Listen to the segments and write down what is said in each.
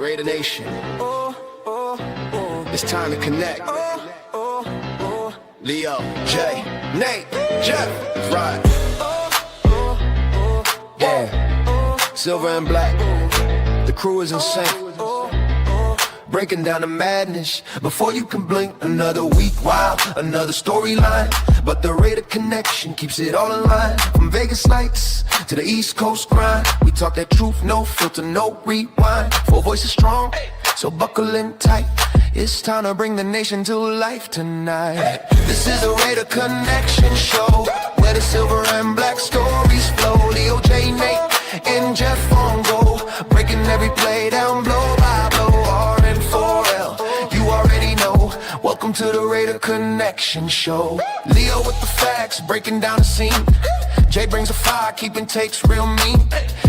Raider Nation. It's time to connect. Leo, Jay, Nate, Jeff, right. Yeah, silver and black. The crew is insane. Breaking down the madness before you can blink. Another week, wow, another storyline. But the Raider connection keeps it all in line. From Vegas lights to the East Coast grind. We talk that truth, no filter, no rewind. Four voices strong, so buckle in tight. It's time to bring the nation to life tonight. This is the Raider Connection Show, where the silver and black stories flow. Leo, J, Nate, and Jeff on go, breaking every play down blow by blow. R-N-4-L, you already know. Welcome to the Raider Connection Show. Leo with the facts, breaking down the scene. Jay brings a fire, keeping takes real mean.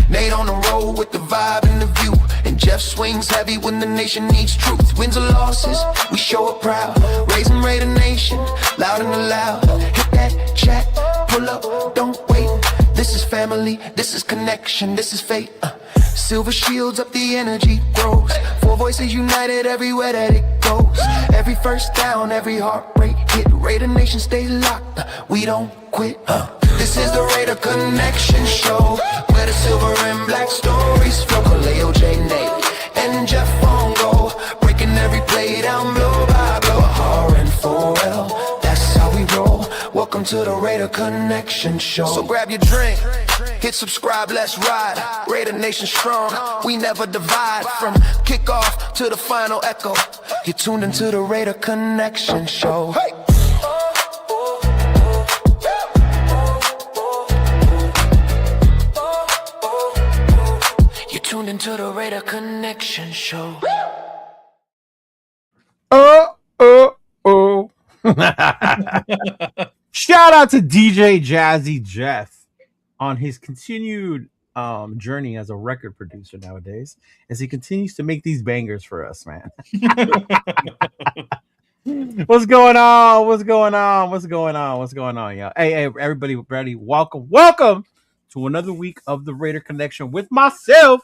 Nate on the road with the vibe and the view. And Jeff swings heavy when the nation needs truth. Wins or losses, we show up proud. Raising Raider Nation, loud and loud. Hit that chat, pull up, don't wait. This is family, this is connection, this is fate. Silver shields up, the energy grows. Four voices united everywhere that it goes. Every first down, every heartbreak hit. Raider Nation stay locked, we don't quit. This is the Raider Connection Show, where the silver and black stories flow. Leo, J, Nate, and Jeff on go, breaking every play down blow by blow. R-N-4-L, that's how we roll. Welcome to the Raider Connection Show. So grab your drink, hit subscribe, let's ride. Raider Nation strong, we never divide. From kickoff to the final echo, you're tuned into the Raider Connection Show. Hey! You're tuned into the Raider Connection Show. Shout out to DJ Jazzy Jeff on his continued journey as a record producer nowadays, as he continues to make these bangers for us, man. What's going on? What's going on? What's going on? What's going on, y'all? Hey, everybody, ready? Welcome to another week of the Raider Connection with myself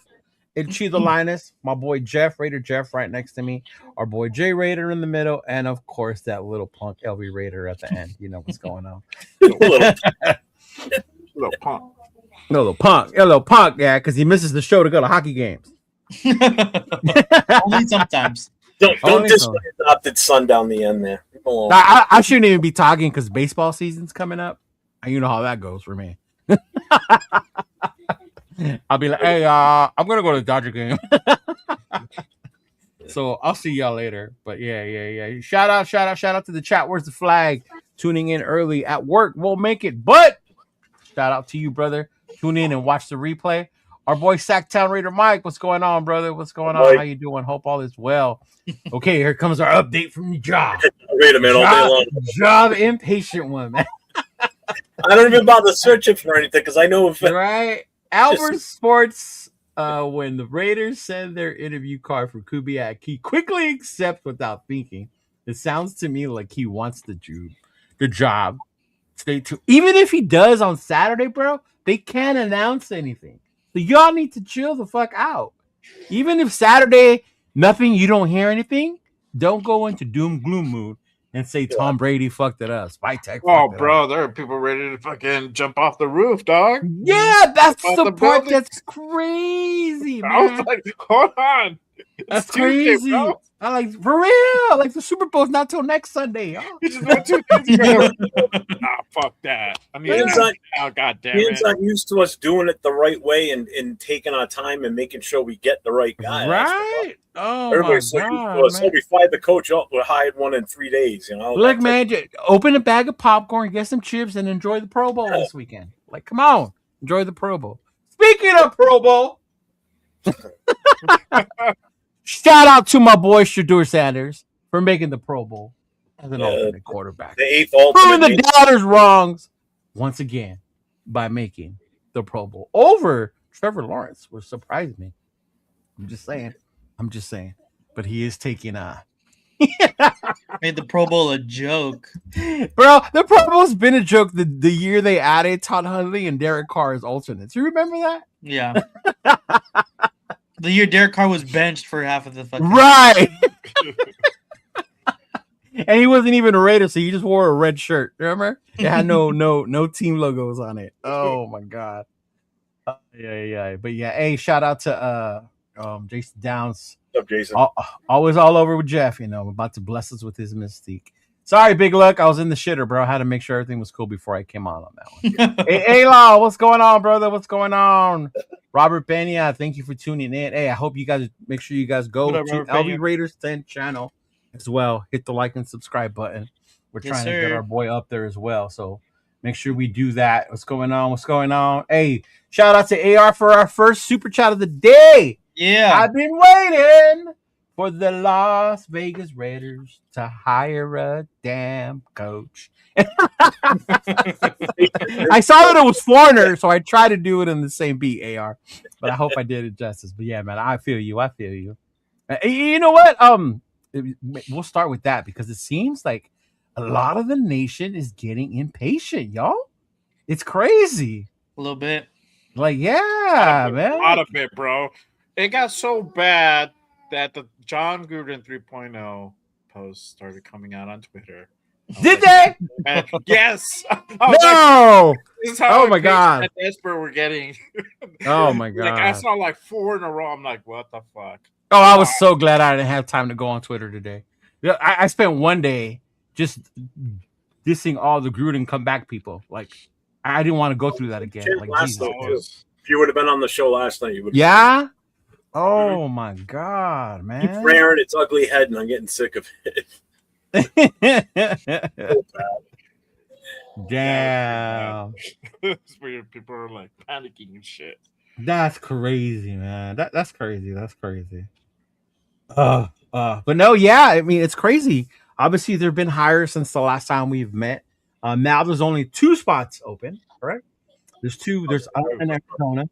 and Chidolinus, my boy Jeff, Raider Jeff right next to me, our boy J Raider in the middle, and of course that little punk LV Raider at the end. You know what's going on. little punk, yeah, because he misses the show to go to hockey games. Only sometimes. Don't display adopted son down the end there. I shouldn't even be talking because baseball season's coming up. And you know how that goes for me. I'll be like, hey, I'm gonna go to the Dodger game. So I'll see y'all later. But yeah. Shout out to the chat. Where's the flag? Tuning in early at work won't make it. But shout out to you, brother. Tune in and watch the replay. Our boy Sacktown Raider Mike, what's going on, brother? What's going on? How you doing? Hope all is well. Okay, here comes our update from the job. Wait a minute, all day long. Job impatient one, man. I don't even bother searching for anything because I know if right. Albert Sports, when the Raiders send their interview card for Kubiak, he quickly accepts without thinking. It sounds to me like he wants the job. Stay tuned. Even if he does on Saturday, bro, they can't announce anything. So y'all need to chill the fuck out. Even if Saturday, nothing, you don't hear anything, don't go into doom gloom mood and say Tom Brady fucked it up. Spike Tech. Oh, bro, there are people ready to fucking jump off the roof, dog. Yeah, that's the part that's crazy, man. I was like, hold on. That's crazy. Bro. I like, for real. Like, the Super Bowl's not till next Sunday. Y'all. You just went 2 days ago. Nah, fuck that. I mean, God damn it. He's not used to us doing it the right way and taking our time and making sure we get the right guy. Right? Oh, everybody's so used to us. So we fired the coach up. We hired one in 3 days. You know. Look, man, open a bag of popcorn, get some chips, and enjoy the Pro Bowl this weekend. Like, come on, enjoy the Pro Bowl. Speaking of Pro Bowl, shout out to my boy Shedeur Sanders for making the Pro Bowl as an alternate quarterback. The 8th alternate. Proving the doubters wrong once again by making the Pro Bowl over Trevor Lawrence, which surprised me. I'm just saying. But he is taking made the Pro Bowl a joke. Bro, the Pro Bowl's been a joke the year they added Todd Hundley and Derek Carr as alternates. You remember that? Yeah. The year Derek Carr was benched for half of the fucking. Right. And he wasn't even a Raider, so he just wore a red shirt. Remember? It had no team logos on it. Oh my god. Yeah. But yeah, hey, shout out to Jason Downs. What's up, Jason? Always all over with Jeff, about to bless us with his mystique. Sorry, Big Luck. I was in the shitter, bro. I had to make sure everything was cool before I came on that one. Hey, Law, what's going on, brother? What's going on? Robert Benya, thank you for tuning in. Hey, I hope you guys make sure you guys go to LV Raiders 10 channel as well. Hit the like and subscribe button. We're trying to get our boy up there as well. So make sure we do that. What's going on? What's going on? Hey, shout out to AR for our first super chat of the day. Yeah. I've been waiting for the Las Vegas Raiders to hire a damn coach. I saw that it was foreigner, so I tried to do it in the same beat, AR. But I hope I did it justice. But yeah, man, I feel you. You know what? We'll start with that because it seems like a lot of the nation is getting impatient, y'all. It's crazy. A little bit. Like, yeah, man. A lot of it, bro. It got so bad that the John Gruden 3.0 posts started coming out on Twitter. Did they? Yes. No. Like, this is how oh my god. Desperate we're getting. Oh my god. Like I saw like 4 in a row. I'm like, what the fuck? Oh, I was so glad I didn't have time to go on Twitter today. I spent one day just dissing all the Gruden comeback people. Like, I didn't want to go through that again. Like, if you would have been on the show last night, you would. Yeah. Oh my god, man! Keep rearing its ugly head, and I'm getting sick of it. Damn. It's weird. People are like panicking and shit. That's crazy, man. That's crazy. That's crazy. But no, yeah. I mean, it's crazy. Obviously, there've been hires since the last time we've met. Now there's only 2 spots open. Correct? There's 2. There's in Arizona,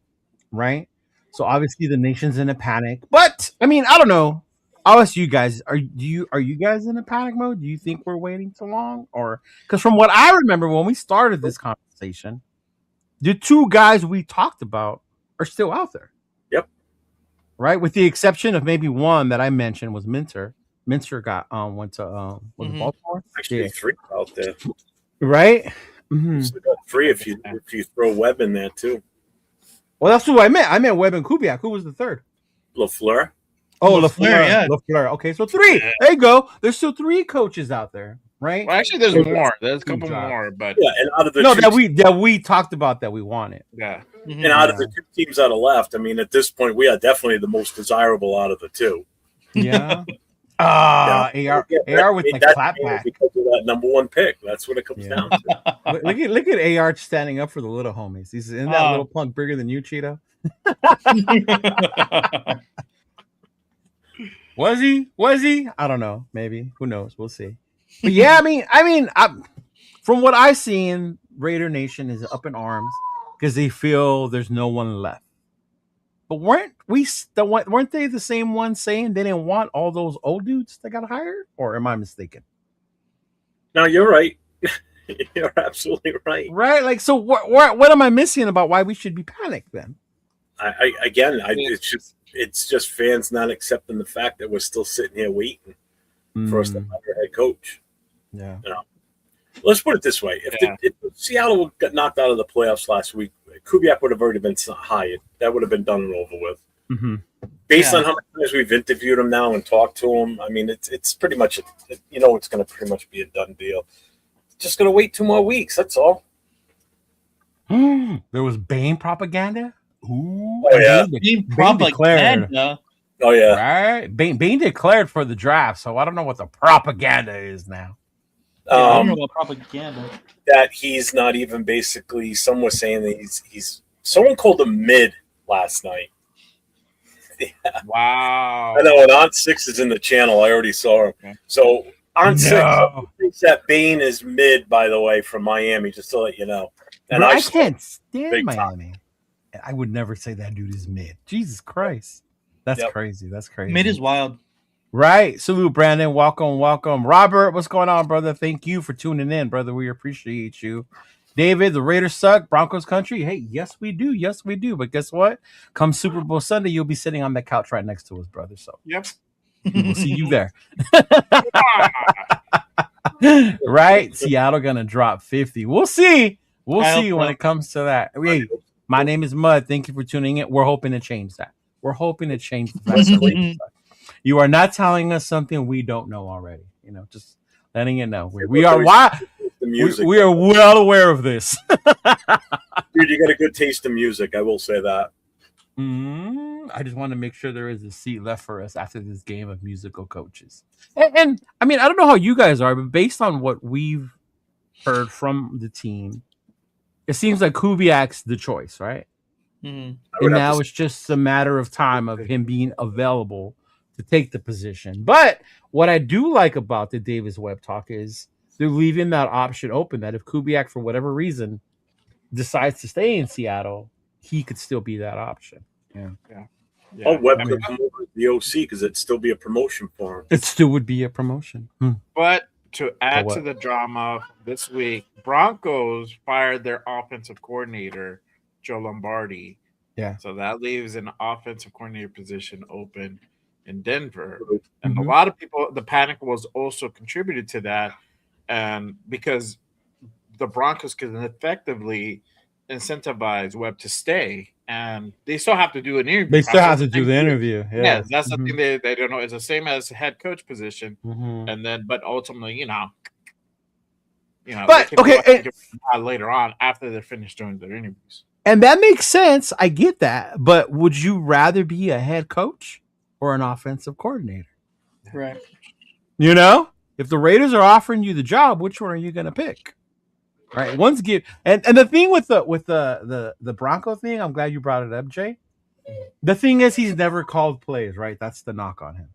right? So obviously the nation's in a panic. But I mean, I don't know. I'll ask you guys: Are you guys in a panic mode? Do you think we're waiting too long, or because from what I remember when we started this conversation, the 2 guys we talked about are still out there. Yep. Right, with the exception of maybe one that I mentioned was Minter. Minter got went to was it Baltimore? Actually, 3 out there. Right. Mm-hmm. So got 3 if you throw Webb in there too. Well, that's who I meant. I meant Webb and Kubiak. Who was the third? LaFleur. Oh, LaFleur. Yeah. LaFleur. Okay, so 3. There you go. There's still 3 coaches out there, right? Well, actually, there's more. There's a couple more, but and out of the that we talked about that we wanted. Yeah. Mm-hmm. And out of the 2 teams that are left, I mean, at this point, we are definitely the most desirable out of the 2. Yeah. AR with the clapback because of that number 1 pick. That's what it comes down to. Look at AR standing up for the little homies. He's in that little punk bigger than you, Cheeto. Was he? I don't know. Maybe. Who knows? We'll see. But yeah, I mean, from what I've seen, Raider Nation is up in arms because they feel there's no one left. But weren't they the same ones saying they didn't want all those old dudes that got hired? Or am I mistaken? No, you're right. You're absolutely right. Right? Like, so what am I missing about why we should be panicked then? It's just fans not accepting the fact that we're still sitting here waiting for us to hire a head coach. Yeah. Let's put it this way: if Seattle got knocked out of the playoffs last week, Kubiak would have already been hired. That would have been done and over with. Mm-hmm. Based on how many times we've interviewed him now and talked to him, I mean, it's pretty much it's going to pretty much be a done deal. Just going to wait 2 more weeks. That's all. There was Bane propaganda. Ooh, oh yeah, Bane propaganda. Declared. Oh yeah, right. Bane declared for the draft, so I don't know what the propaganda is now. I don't know about propaganda. That he's not even basically. Some were saying that he's. Someone called him mid last night. Yeah. Wow. I know, and On 6 is in the channel. I already saw him. Okay. So On 6 thinks that Bane is mid, by the way, from Miami, just to let you know. And I can't stand Miami. I would never say that dude is mid. Jesus Christ. That's crazy. That's crazy. Mid is wild. Right. Salute, Brandon. Welcome. Robert, what's going on, brother? Thank you for tuning in, brother. We appreciate you. David, the Raiders suck. Broncos country. Hey, yes we do. Yes we do. But guess what? Come Super Bowl Sunday, you'll be sitting on that couch right next to us, brother. So Yep. we will see you there. Ah, Right? Seattle gonna drop 50. We'll see. We'll I see hope when so. it comes to that. Hey, my name is Mud. Thank you for tuning in. We're hoping to change that. We're hoping to change the fact that Raiders suck. You are not telling us something we don't know already. Just letting it know. We are The music. we are well aware of this. Dude, you got a good taste in music. I will say that. I just want to make sure there is a seat left for us after this game of musical coaches. And I mean, I don't know how you guys are, but based on what we've heard from the team, it seems like Kubiak's the choice, right? Mhm. I would And have now to it's just a matter of time of him being available to take the position. But what I do like about the Davis Webb talk is they're leaving that option open that if Kubiak, for whatever reason, decides to stay in Seattle, he could still be that option. Yeah. Oh, Webb I could mean, come over to the OC because it'd still be a promotion for him. It still would be a promotion. but to add what? to the drama this week, Broncos fired their offensive coordinator, Joe Lombardi. Yeah. So that leaves an offensive coordinator position open in Denver. Mhm. And a lot of people, the panic was also contributed to that. And because the Broncos can effectively incentivize Webb to stay, and they still have to do an interview. They still have process. to do the interview. Yeah. Yes, that's the thing they don't know. It's the same as head coach position, Mhm. and then but ultimately, But, they can okay, go ahead and get later on after they're finished doing their interviews. And that makes sense. I get that. But would you rather be a head coach or an offensive coordinator? Right. If the Raiders are offering you the job, which one are you going to pick? Right. One's give and the thing with the Bronco thing, I'm glad you brought it up, Jay. The thing is, he's never called plays, right? That's the knock on him.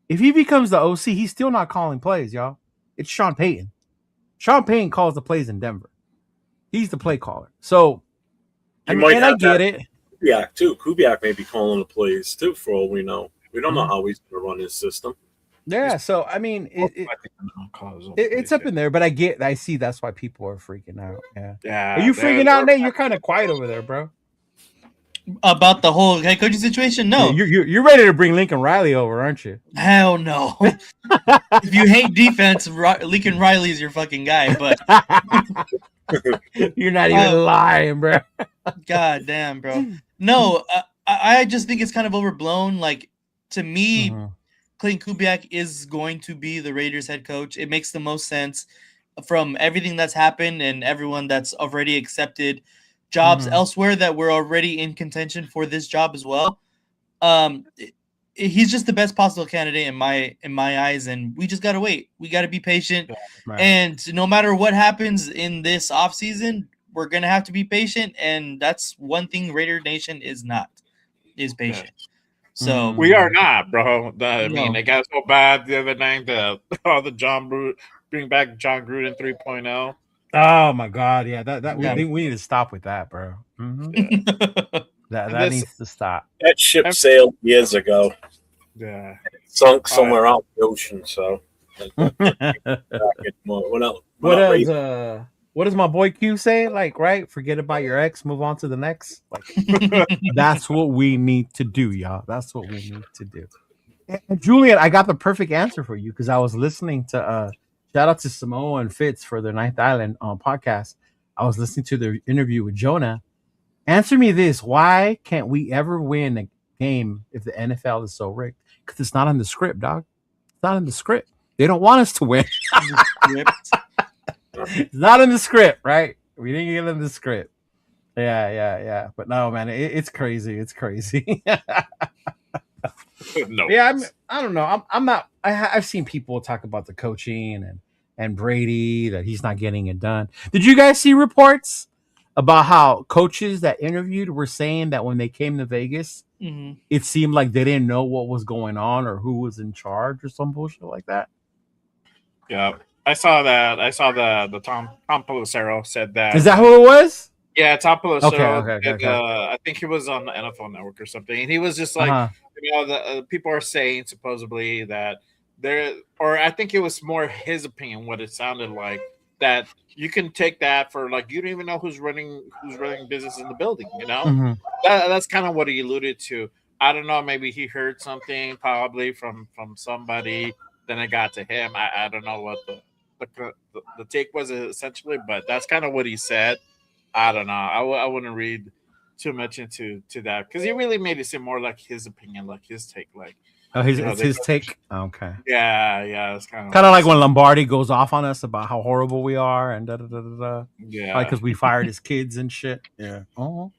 If he becomes the OC, he's still not calling plays, y'all. It's Sean Payton. Sean Payton calls the plays in Denver. He's the play caller. So, I get it. Kubiak too. Kubiak may be calling the plays too, for all we know. We don't know how he's going to run his system. Yeah. So, I mean, it's up in there, but I see that's why people are freaking out. Yeah. Yeah. Are you freaking out, Nate? You're kind of quiet over there, bro. About the whole head coaching situation? No. Yeah, you're ready to bring Lincoln Riley over, aren't you? Hell no. If you hate defense, Lincoln Riley is your fucking guy. But you're not even lying, bro. God damn, bro. No, I just think it's kind of overblown. Like, to me, Clayton Kubiak is going to be the Raiders head coach. It makes the most sense from everything that's happened and everyone that's already accepted jobs elsewhere that were already in contention for this job as well. He's just the best possible candidate in my eyes, and we just gotta wait. We gotta be patient, and no matter what happens in this offseason, we're gonna have to be patient. And that's one thing Raider Nation is patient. So we are not, bro. I mean, it got so bad the other night that bring back John Gruden 3.0. Oh my God, yeah, we need to stop with that, bro. That needs to stop. That ship sailed years ago. Yeah, it sunk somewhere out in the ocean. So, what does my boy Q say? Like, right? Forget about your ex, move on to the next. Like, that's what we need to do, y'all. That's what we need to do. And Julian, I got the perfect answer for you because I was listening to. Shout out to Samoa and Fitz for their Ninth Island podcast. I was listening to their interview with Jonah. Answer me this. Why can't we ever win a game if the NFL is so rigged? Because it's not in the script, dog. It's not in the script. They don't want us to win. It's not in the script, right? We didn't get in the script. Yeah. But no, man, it's crazy. It's crazy. No. Yeah, I don't know. I'm not. I've seen people talk about the coaching and Brady that he's not getting it done. Did you guys see reports about how coaches that interviewed were saying that when they came to Vegas, it seemed like they didn't know what was going on or who was in charge or some bullshit like that? Yeah, I saw that. I saw the Tom Pelissero said that. Is that who it was? Yeah, Tom Pelissero. Okay. I think he was on the NFL Network or something, and he was just like, the people are saying supposedly that I think it was more his opinion, what it sounded like, that you can take that for like you don't even know who's running business in the building. Mhm. That's kind of what he alluded to. I don't know. Maybe he heard something probably from somebody. Then it got to him. I don't know what the take was essentially, but that's kind of what he said. I don't know. I wouldn't read too much into that because he really made it seem more like his opinion, like his take, like Oh, it's his take. Okay. yeah, it's kind Kind of like when Lombardi goes off on us about how horrible we are and da da da da da. yeah. Like because we fired his kids and shit. Yeah. Oh.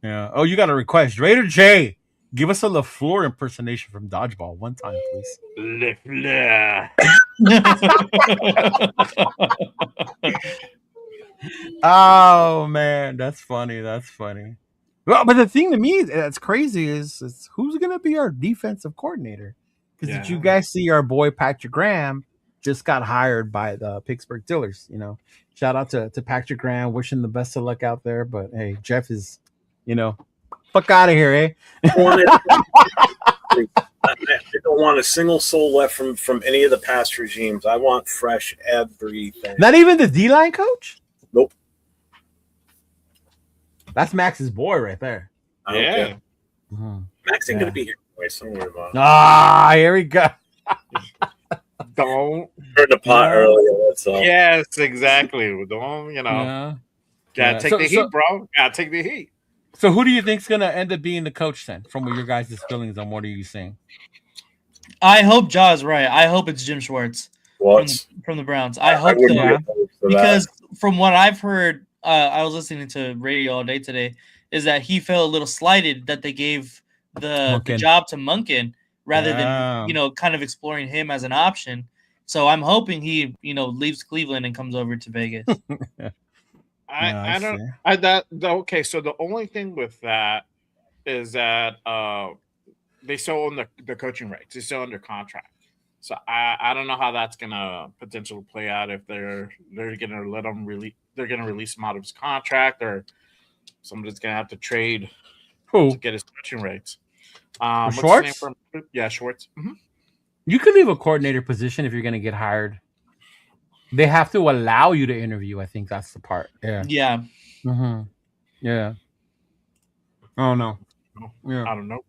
Yeah. Oh, you got a request, Raider J. Give us a LaFleur impersonation from Dodgeball one time, please. Oh man, that's funny. That's funny. Well, but the thing to me that's crazy is who's gonna be our defensive coordinator? Because did you Yeah. guys see our boy Patrick Graham just got hired by the Pittsburgh Steelers? Shout out to Patrick Graham, wishing the best of luck out there. But hey, Jeff is, fuck out of here, eh? I don't want a single soul left from any of the past regimes. I want fresh everything. Not even the D-line coach? Nope. That's Max's boy right there. I don't Yeah. care. Mhm. Max ain't Yeah. gonna be here anyway. So don't worry about it. Ah, here we go. Don't. Heard the pot Yeah. earlier. That's all. Yes, exactly. Don't Yeah. gotta Yeah. take So- the so- heat, bro. Gotta take the heat. So who do you think's gonna end up being the coach then? From what your guys' feelings on what are you saying? I hope Jaw's right. I hope it's Jim Schwartz What? from the Browns. I hope wouldn't so. be opposed to that. Because from what I've heard, I was listening to radio all day today, is that he felt a little slighted that they gave the Munkin. job to Munkin rather Yeah. than kind of exploring him as an option. So I'm hoping he leaves Cleveland and comes over to Vegas. I don't. see. Okay. So the only thing with that is that they still own the coaching rights. They still under contract. So I don't know how that's gonna potentially play out if they're gonna let him they're gonna release him out of his contract or somebody's gonna have to trade Who? to get his coaching rights. For What's his Schwartz? name yeah, Schwartz. Mhm. You could leave a coordinator position if you're gonna get hired. They have to allow you to interview. I think that's the part. Yeah. Yeah. Mm-hmm. Yeah. Oh no. Yeah. I don't know.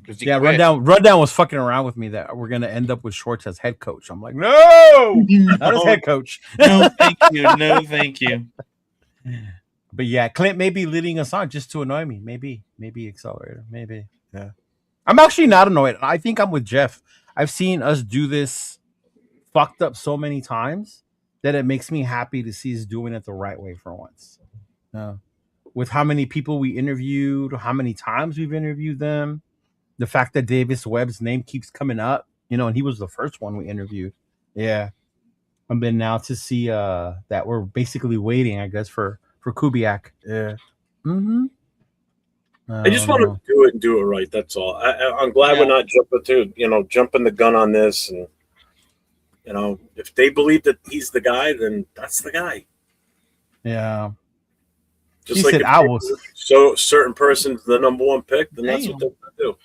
'Cause he Yeah, quit. Rundown was fucking around with me that we're gonna end up with Schwartz as head coach. I'm like, no, not as head coach. No, thank you. No, thank you. But yeah, Clint may be leading us on just to annoy me. Maybe Accelerator. Maybe. Yeah. I'm actually not annoyed. I think I'm with Jeff. I've seen us do this fucked up so many times that it makes me happy to see us doing it the right way for once. With how many people we interviewed, how many times we've interviewed them, the fact that Davis Webb's name keeps coming up, and he was the first one we interviewed. Yeah. And then now to see that we're basically waiting, I guess, for Kubiak. Yeah. Mm-hmm. I just want to do it and do it right. That's all. I'm glad we're not jumping the gun on this. And if they believe that he's the guy, then that's the guy. Yeah. Just He like said if I was. so certain person's the number one pick, then that's what they're gonna do.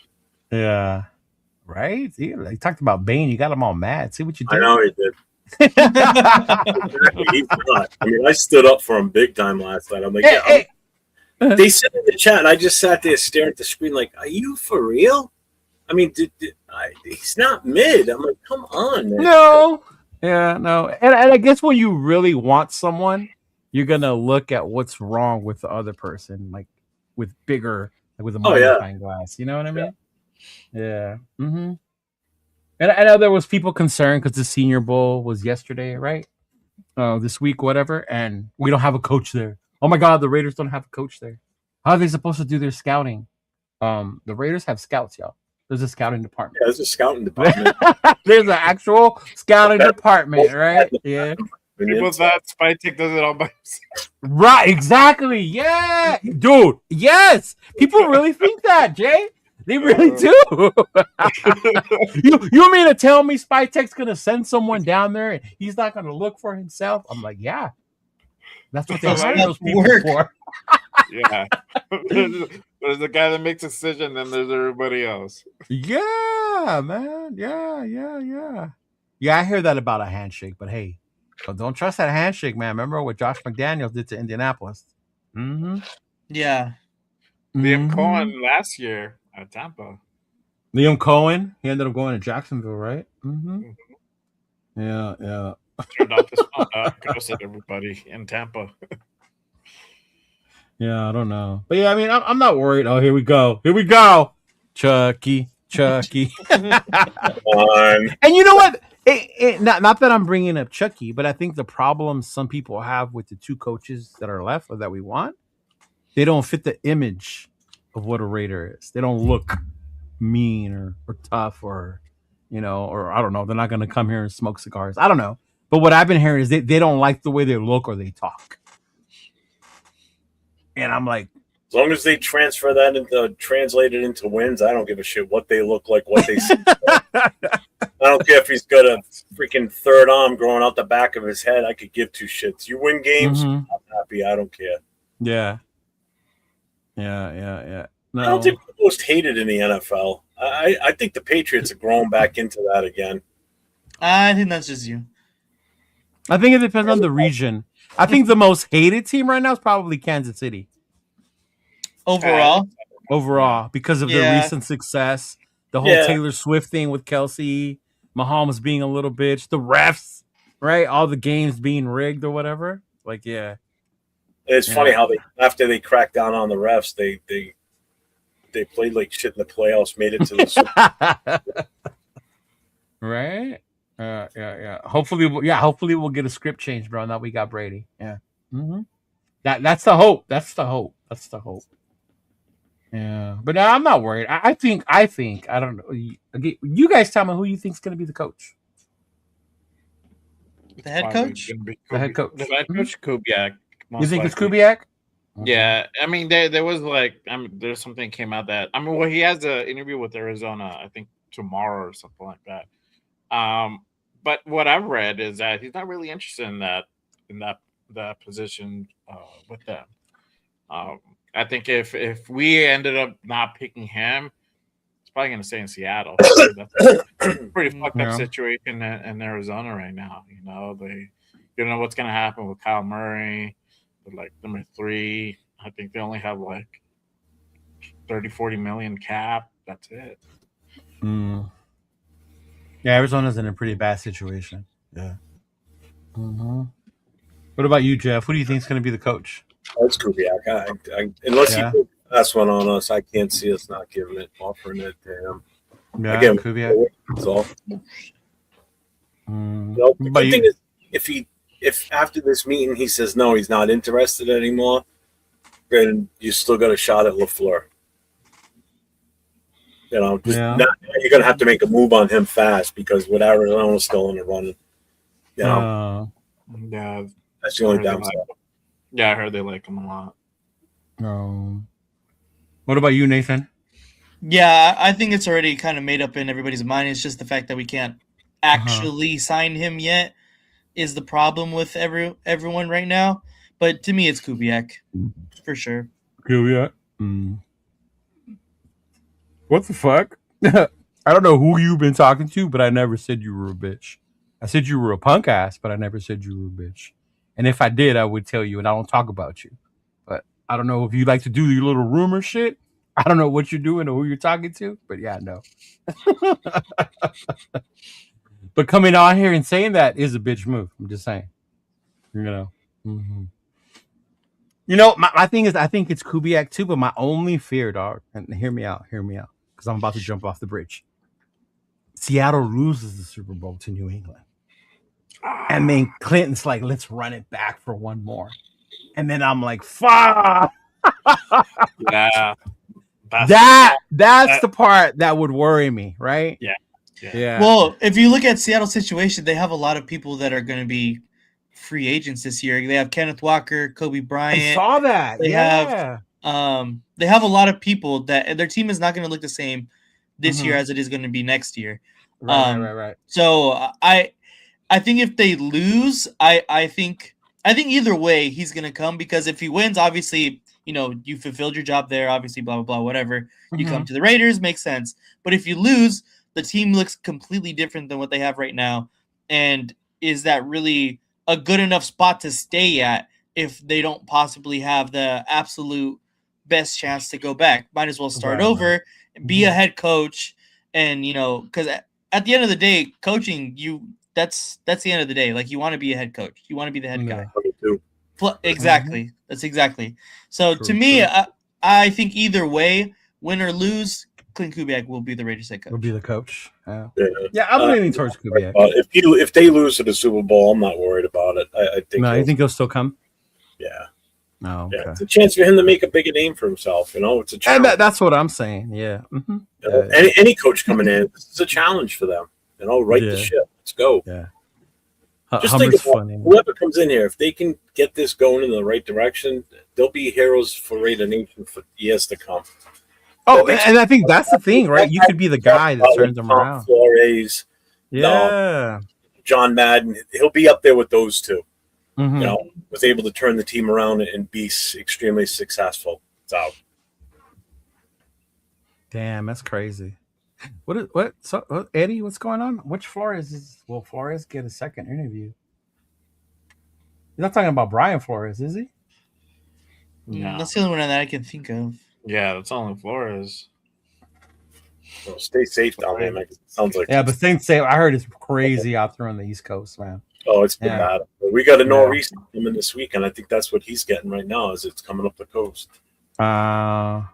Yeah. Right? He talked about Bane. You got him all mad. See what you did? I know he did. Exactly. He's not. I mean, I stood up for him big time last night. I'm like, Hey. They said in the chat, and I just sat there staring at the screen like, are you for real? I mean, he's not mid. I'm like, come on, man. No. Yeah, no. And I guess when you really want someone, you're going to look at what's wrong with the other person, like with a magnifying glass. You know what I mean? Yeah. Mm-hmm. And I know there was people concerned because the Senior Bowl was yesterday, right? This week, whatever. And we don't have a coach there. Oh, my God, the Raiders don't have a coach there. How are they supposed to do their scouting? The Raiders have scouts, y'all. There's a scouting department. Yeah, there's a scouting department. There's an actual scouting department, right? Yeah. People thought Spytek does it all by himself. Right, exactly. Yeah. Dude, yes. People really think that, Jay. They really do. you mean to tell me Spytek's going to send someone down there and he's not going to look for himself? I'm like, yeah. That's what they hire those people for. Yeah. There's the guy that makes a decision, then there's everybody else. Yeah, man. Yeah. Yeah, I hear that about a handshake, but hey, But don't trust that handshake, man. Remember what Josh McDaniels did to Indianapolis? Mm-hmm. Yeah. Liam Cohen last year at Tampa. Liam Cohen, he ended up going to Jacksonville, right? Mm-hmm. Yeah. Turned out to spawn out, ghosted everybody in Tampa. Yeah, I don't know. But yeah, I mean, I'm not worried. Oh, here we go. Chucky. And you know what? Not that I'm bringing up Chucky, but I think the problem some people have with the two coaches that are left or that we want, they don't fit the image of what a Raider is. They don't look mean or tough or, or I don't know. They're not going to come here and smoke cigars. I don't know. But what I've been hearing is they don't like the way they look or they talk. And I'm like, as long as they transfer that into translate it into wins, I don't give a shit what they look like, what they see. I don't care if he's got a freaking third arm growing out the back of his head. I could give two shits. You win games, I'm happy. I don't care. Yeah. No. I don't think we're most hated in the NFL. I think the Patriots are growing back into that again. I think that's just you. I think it depends on the region. I think the most hated team right now is probably Kansas City. Overall, because of their recent success, the whole Taylor Swift thing with Kelsey, Mahomes being a little bitch, the refs, right? All the games being rigged or whatever. Like, yeah. It's funny how after they cracked down on the refs, they played like shit in the playoffs, made it to the Super Bowl. Right? Yeah. Hopefully we'll get a script change, bro. Now we got Brady. Yeah. Mm-hmm. That's the hope. That's the hope. Yeah, but I'm not worried. I think I don't know. You guys tell me who you think's going to be the coach. The head coach. The head coach. Kubiak. You think it's Kubiak? Yeah, I mean, there was there's something came out that he has an interview with Arizona, I think tomorrow or something like that. But what I've read is that he's not really interested in that position with them. I think if we ended up not picking him, he's probably going to stay in Seattle. That's a pretty fucked up situation in Arizona right now. You know, they don't know what's going to happen with Kyle Murray. They're like number 3. I think they only have like 30-40 million cap. That's it. Yeah, Arizona's in a pretty bad situation. Yeah. Mm-hmm. What about you, Jeff? Who do you think is going to be the coach? It's Kubiak. Unless he put the last one on us, I can't see us not giving it, offering it to him. Yeah, again, Kubiak. That's all. The good thing is, if after this meeting he says no, he's not interested anymore, then you still got a shot at LaFleur. You know, you're going to have to make a move on him fast because with Arizona still in the running. You know, yeah, that's the only downside. Yeah, I heard they like him a lot. What about you, Nathan? Yeah, I think it's already kind of made up in everybody's mind. It's just the fact that we can't actually sign him yet is the problem with everyone right now. But to me, it's Kubiak for sure. Kubiak. What the fuck? I don't know who you've been talking to, but I never said you were a bitch. I said you were a punk ass, but I never said you were a bitch. And if I did, I would tell you, and I don't talk about you. But I don't know if you like to do your little rumor shit. I don't know what you're doing or who you're talking to, but yeah, no. But coming on here and saying that is a bitch move. I'm just saying. You know. Mm-hmm. You know, my thing is, I think it's Kubiak too, but my only fear, dog, and hear me out, because I'm about to jump off the bridge. Seattle loses the Super Bowl to New England. And then Clinton's like, let's run it back for one more. And then I'm like, fuck. Yeah. That's the part that would worry me, right? Yeah. Well, if you look at Seattle's situation, they have a lot of people that are going to be free agents this year. They have Kenneth Walker, Kobe Bryant. I saw that. They have a lot of people that their team is not going to look the same this year as it is going to be next year. Right. So I think if they lose, I think either way he's going to come, because if he wins, obviously, you know, you fulfilled your job there, obviously, blah, blah, blah, whatever. You come to the Raiders, makes sense. But if you lose, the team looks completely different than what they have right now. And is that really a good enough spot to stay at if they don't possibly have the absolute best chance to go back. Might as well start over, be a head coach, and because at the end of the day, coaching that's the end of the day. Like, you want to be a head coach, you want to be the head guy. Exactly. That's exactly. So to me, I think either way, win or lose, Clint Kubiak will be the Raiders head coach. Will be the coach. Yeah, I'm leaning towards Kubiak. If they lose to the Super Bowl, I'm not worried about it. I think. No, you think he'll still come? Yeah. No. Okay. Yeah, it's a chance for him to make a bigger name for himself. It's a challenge. And that's what I'm saying. Yeah. Mm-hmm. Any coach coming in, this is a challenge for them. Right the ship. Let's go. Yeah. Just think about whoever comes in here. If they can get this going in the right direction, they'll be heroes for Raider Nation for years to come. Oh, and I think that's the thing, right? You could be the guy that turns them around. Flores, John Madden, he'll be up there with those two. Mm-hmm. Was able to turn the team around and be extremely successful. So, damn, that's crazy. So Eddie, what's going on? Which Flores will Flores get a second interview? You're not talking about Brian Flores, is he? No. That's the only one that I can think of. Yeah, that's only Flores. Well, stay safe down there, man. Sounds like but things say I heard it's crazy out there on the East Coast, man. Oh, it's been bad. We got a nor'easter coming this week, and I think that's what he's getting right now. Is it's coming up the coast? Wow.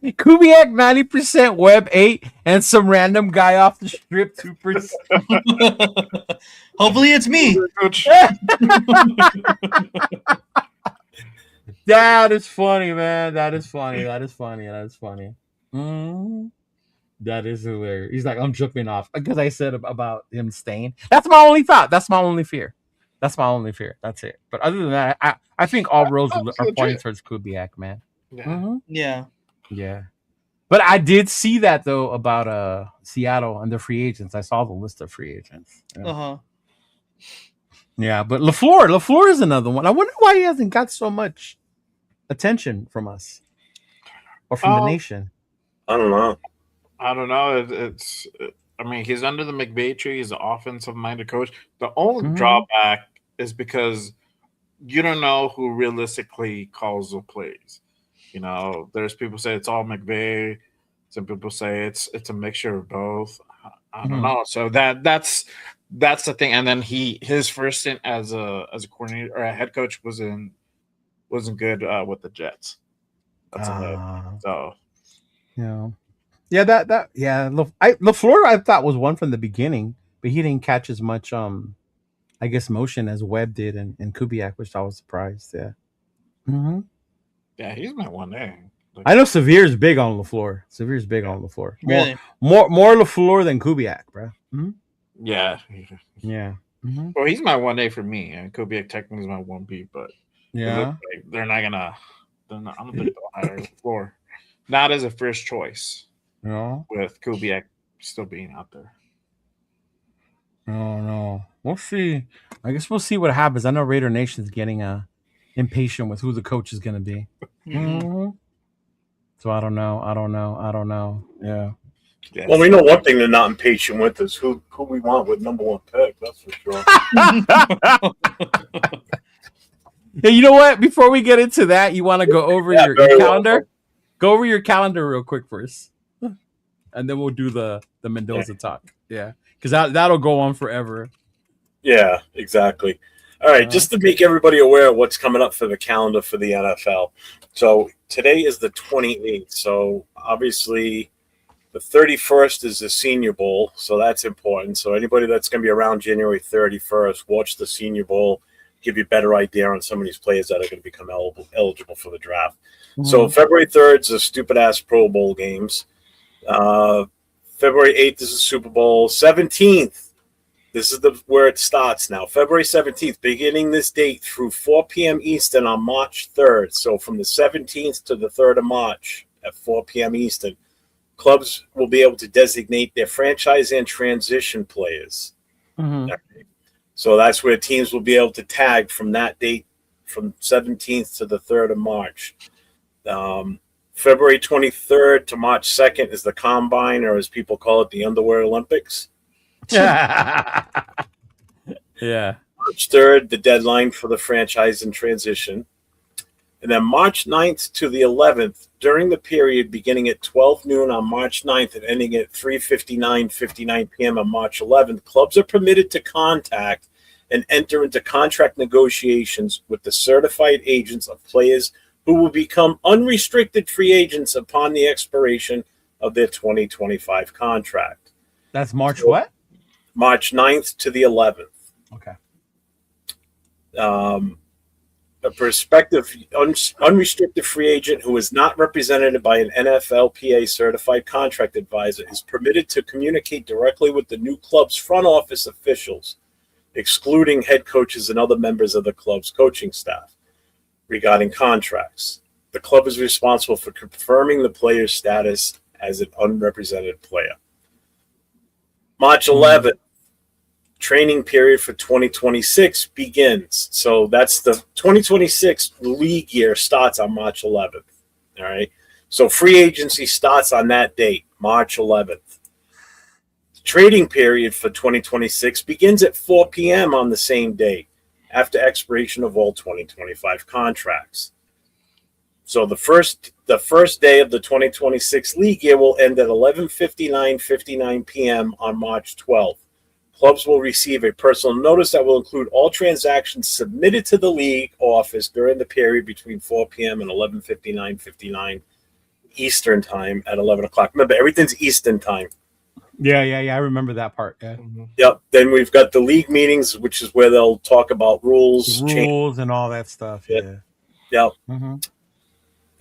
Kubiak 90%, Webb 8, and some random guy off the strip 2%. Hopefully it's me. That is funny, man. That is funny. Mm-hmm. That is hilarious. He's like, I'm jumping off because I said about him staying. That's my only thought. That's my only fear. That's it. But other than that, I think all roads are pointing towards Kubiak, man. Yeah. Mm-hmm. Yeah. But I did see that though about Seattle and the free agents. I saw the list of free agents. Yeah, but LaFleur is another one. I wonder why he hasn't got so much attention from us or from the nation. I don't know. I mean, he's under the McVay tree. He's an offensive-minded coach. The only drawback is because you don't know who realistically calls the plays. There's people say it's all McVay. Some people say it's a mixture of both. I don't know. So that's the thing. And then his first stint as a coordinator or a head coach wasn't good with the Jets. That's so LaFleur I thought was one from the beginning, but he didn't catch as much I guess motion as Webb did and Kubiak, which I was surprised. Yeah. Mm-hmm. Yeah, he's my 1A. I know Severe's big on LaFleur. Really? More LaFleur than Kubiak, bro. Mm-hmm. Yeah. Mm-hmm. Well, he's my 1A for me, and Kubiak technically is my 1B, but they're not gonna. I don't think they'll hire LaFleur. Not as a first choice. No. With Kubiak still being out there. No. We'll see. I guess we'll see what happens. I know Raider Nation's getting impatient with who the coach is going to be. Mm-hmm. So I don't know. Yeah. Well, we know one thing they're not impatient with is who we want with number 1 pick. That's for sure. Hey, you know what? Before we get into that, you want to go over your calendar? Well. Go over your calendar real quick first, and then we'll do the Mendoza talk. Yeah, because that'll go on forever. Yeah, exactly. All right, just to make everybody aware of what's coming up for the calendar for the NFL. So today is the 28th. So obviously the 31st is the Senior Bowl. So that's important. So anybody that's going to be around January 31st, watch the Senior Bowl, give you a better idea on some of these players that are going to become eligible for the draft. Mm-hmm. So February 3rd is the stupid-ass Pro Bowl games. February 8th is the Super Bowl. 17th. This is where it starts now. February 17th, beginning this date through 4 p.m. Eastern on March 3rd. So from the 17th to the 3rd of March at 4 p.m. Eastern, clubs will be able to designate their franchise and transition players. Mm-hmm. So that's where teams will be able to tag from that date from 17th to the 3rd of March. February 23rd to March 2nd is the Combine, or as people call it, the Underwear Olympics. Yeah. March 3rd, the deadline for the franchise in transition. And then March 9th to the 11th, during the period beginning at 12 noon on March 9th and ending at 3:59 p.m. on March 11th, clubs are permitted to contact and enter into contract negotiations with the certified agents of players who will become unrestricted free agents upon the expiration of their 2025 contract. That's March what? March 9th to the 11th. Okay. A prospective unrestricted free agent who is not represented by an NFLPA certified contract advisor is permitted to communicate directly with the new club's front office officials, excluding head coaches and other members of the club's coaching staff, regarding contracts. The club is responsible for confirming the player's status as an unrepresented player. March 11th. Training period for 2026 begins. So that's the 2026 league year starts on March 11th. All right. So free agency starts on that date, March 11th. Trading period for 2026 begins at 4 p.m. on the same day after expiration of all 2025 contracts. So the first day of the 2026 league year will end at 11:59 p.m. on March 12th. Clubs will receive a personal notice that will include all transactions submitted to the league office during the period between 4 p.m. and 11:59 Eastern time at 11 o'clock. Remember, everything's Eastern time. Yeah. I remember that part. Yeah. Yep. Then we've got the league meetings, which is where they'll talk about rules and all that stuff. Yeah. Yep. Mm-hmm.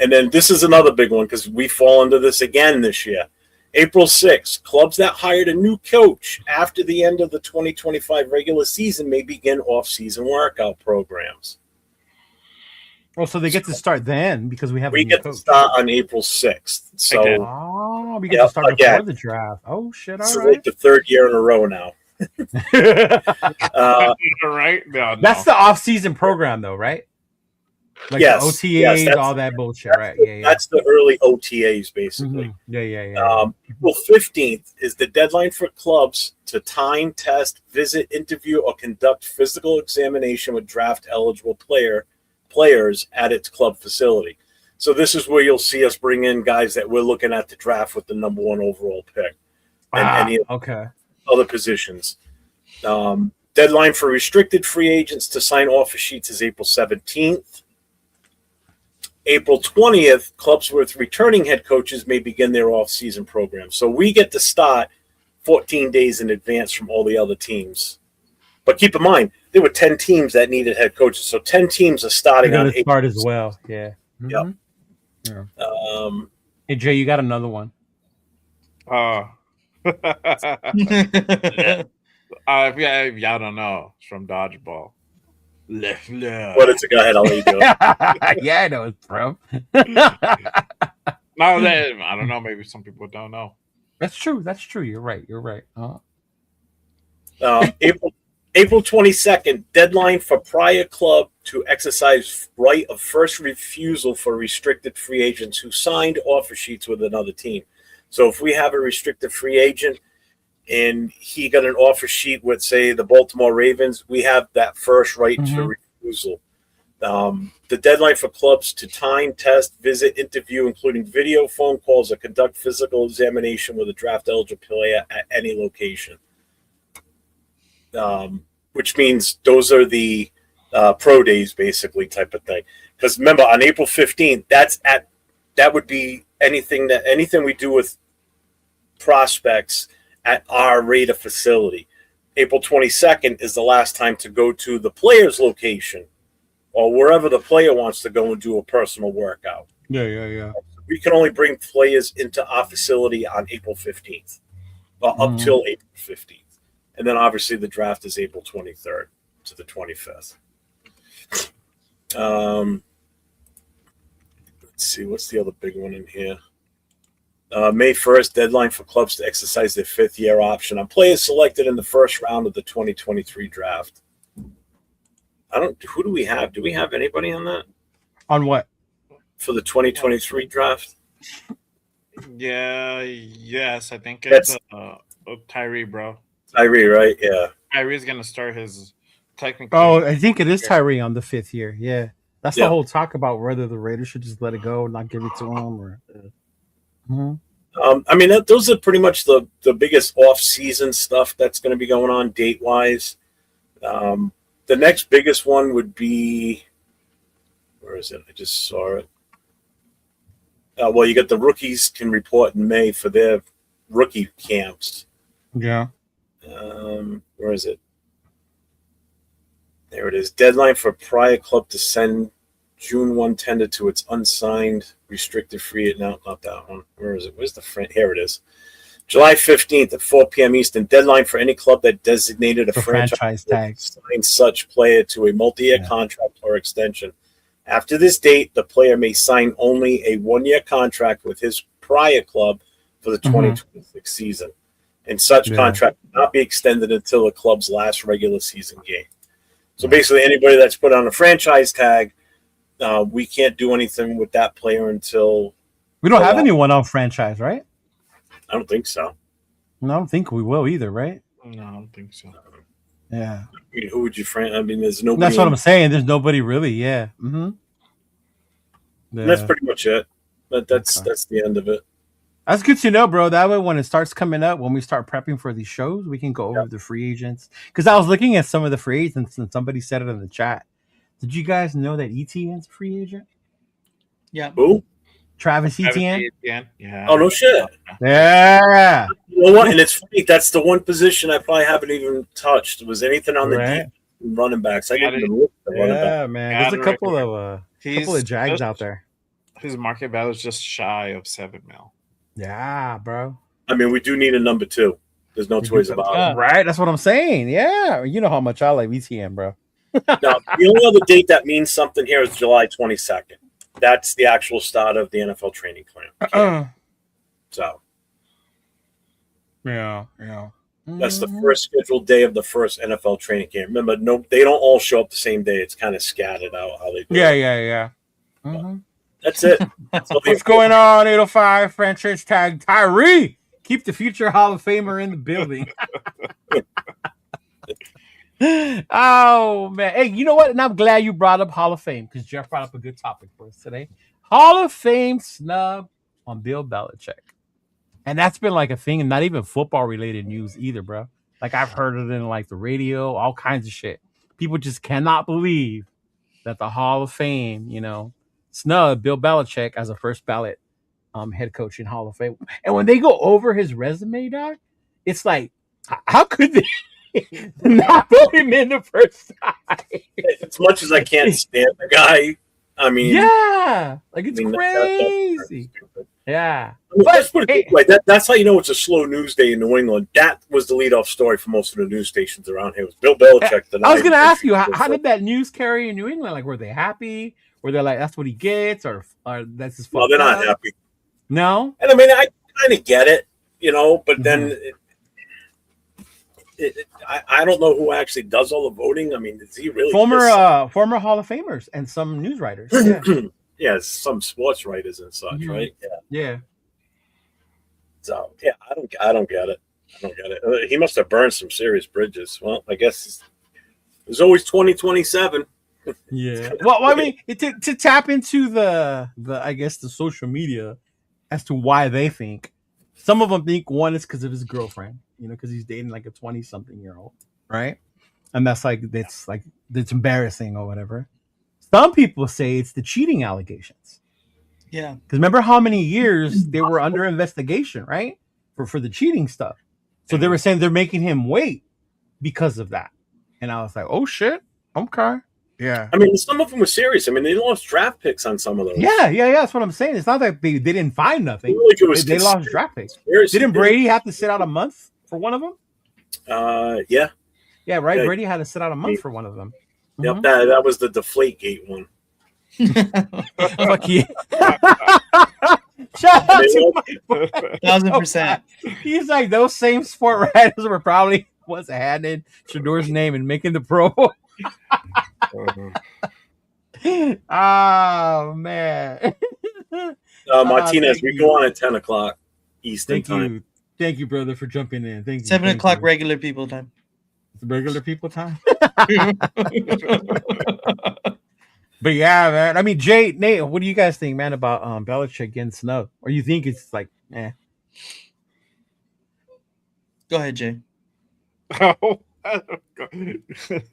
And then this is another big one because we fall into this again this year. April 6th, clubs that hired a new coach after the end of the 2025 regular season may begin off-season workout programs. Well, so they get to start then because we have We get to start on April 6th. So we get to start before the draft. Oh, shit. All right. Like the third year in a row now. Right? No. That's the off-season program, though, right? Like yes, the OTAs, all that bullshit, right? Yeah. That's the early OTAs, basically. Mm-hmm. Yeah. April 15th is the deadline for clubs to time, test, visit, interview, or conduct physical examination with draft-eligible players at its club facility. So this is where you'll see us bring in guys that we're looking at the draft with the number 1 overall pick. And any other positions. Deadline for restricted free agents to sign offer sheets is April 17th. April 20th, clubs with returning head coaches may begin their off-season program. So we get to start 14 days in advance from all the other teams. But keep in mind, there were 10 teams that needed head coaches. So 10 teams are starting on April. Start as well. Yeah. Mm-hmm. Yep. Yeah. Hey, Jay, you got another one. Yeah, I don't know. It's from Dodgeball. What is it? Go ahead. I'll let you do it. Yeah, I know it's from. No, I don't know. Maybe some people don't know. That's true. You're right. April 22nd, deadline for prior club to exercise right of first refusal for restricted free agents who signed offer sheets with another team. So if we have a restricted free agent and he got an offer sheet with, say, the Baltimore Ravens, we have that first right to refusal. The deadline for clubs to time, test, visit, interview, including video, phone calls, or conduct physical examination with a draft-eligible player at any location. Which means those are the pro days, basically, type of thing. Because remember, on April 15th, that would be anything we do with prospects at our Raider facility. April 22nd is the last time to go to the player's location or wherever the player wants to go and do a personal workout. Yeah. We can only bring players into our facility on April 15th, up till April 15th. And then obviously the draft is April 23rd to the 25th. Let's see, what's the other big one in here? May 1st, deadline for clubs to exercise their 5th-year option on players selected in the first round of the 2023 draft. Who do we have? Do we have anybody on that? On what? For the 2023 draft? Yes, I think it's Tyree, bro. Tyree, right? Yeah. Tyree's going to start his technically. Oh, I think it is Tyree on the 5th year. Yeah, that's the Yeah. whole talk about whether the Raiders should just let it go, not give it to him, or. Mhm. I mean, those are pretty much the biggest off-season stuff that's going to be going on date-wise. The next biggest one would be, where is it? I just saw it. Well, you got the rookies can report in May for their rookie camps. Yeah. Where is it? There it is. Deadline for prior club to send June 1 tender to its unsigned restricted free. No, not that one. Where is it? Where's the front? Here it is. July 15th at 4 p.m. Eastern. Deadline for any club that designated a franchise tag to sign such player to a multi-year contract or extension. After this date, the player may sign only a one-year contract with his prior club for the 2026 season, and such contract will not be extended until the club's last regular season game. So basically, anybody that's put on a franchise tag, we can't do anything with that player until We don't have anyone on franchise, right? I don't think so. No, I don't think we will either, right? No, I don't think so. Yeah. I mean, who would you I mean, there's nobody. That's what I'm saying. There's nobody really. Yeah. And that's pretty much it. But that's the end of it. That's good to know, bro. That way, when it starts coming up, when we start prepping for these shows, we can go over the free agents. Because I was looking at some of the free agents, and somebody said it in the chat. Did you guys know that ETN's a free agent? Yeah. Who? Travis Etienne. Yeah. Oh, no shit. Yeah. You know what? And it's funny. That's the one position I probably haven't even touched. Was anything on the deep running backs? I didn't even look at running back. Man. There's a couple of Jags out there. His market value is just shy of $7 million. Yeah, bro. I mean, we do need a number 2. There's no two ways about it. Right? That's what I'm saying. Yeah. You know how much I like ETN, bro. Now, the only other date that means something here is July 22nd. That's the actual start of the NFL training camp. So, yeah. That's the first scheduled day of the first NFL training camp. Remember, they don't all show up the same day. It's kind of scattered out how they do it. Yeah. Mm-hmm. That's it. What's going on, 805 franchise tag Tyree? Keep the future Hall of Famer in the building. Oh, man. Hey, you know what? And I'm glad you brought up Hall of Fame because Jeff brought up a good topic for us today. Hall of Fame snub on Bill Belichick. And that's been like a thing, and not even football-related news either, bro. Like, I've heard it in, like, the radio, all kinds of shit. People just cannot believe that the Hall of Fame, snubbed Bill Belichick as a first ballot head coach in Hall of Fame. And when they go over his resume, dog, it's like, how could they not put him in the first time? As much as I can't stand the guy, I mean, it's crazy. Yeah. I mean, let's put it this way. That's how you know it's a slow news day in New England. That was the leadoff story for most of the news stations around here. It was Bill Belichick. I was going to ask you, how did that news carry in New England? Like, were they happy? Were they like, that's what he gets? Or that's his fault? No, they're not happy. No? And I mean, I kind of get it, but then I don't know who actually does all the voting. I mean, is he really former Hall of Famers and some news writers? Yeah, some sports writers and such, right? Yeah. So I don't get it. He must have burned some serious bridges. Well, I guess there's always 2027. Yeah. Well, I mean, to tap into the I guess the social media as to why they think. Some of them think one is because of his girlfriend, because he's dating like a 20-something-year-old, right? And that's it's embarrassing or whatever. Some people say it's the cheating allegations. Yeah. Because remember how many years they were under investigation, right? For the cheating stuff. So they were saying they're making him wait because of that. And I was like, oh shit. Okay. Yeah. I mean, some of them were serious. I mean, they lost draft picks on some of those. Yeah. That's what I'm saying. It's not that they didn't find nothing. They lost draft picks. Didn't Brady have to sit out a month for one of them? Yeah. Yeah, right. Yeah. Brady had to sit out a month for one of them. Yep, that was the Deflategate one. Fuck you. Shout out to my 1,000%. He's like, those same sport writers were probably what's adding Shador's name and making the Pro. Oh man. Martinez, we go on at 10 o'clock Eastern time. Thank you, brother, for jumping in. Thank you. 7 o'clock regular people time. Regular people time. But yeah, man. I mean, Jay, Nate, what do you guys think, man, about Belichick getting snubbed? Or you think it's like, eh? Go ahead, Jay. Oh, all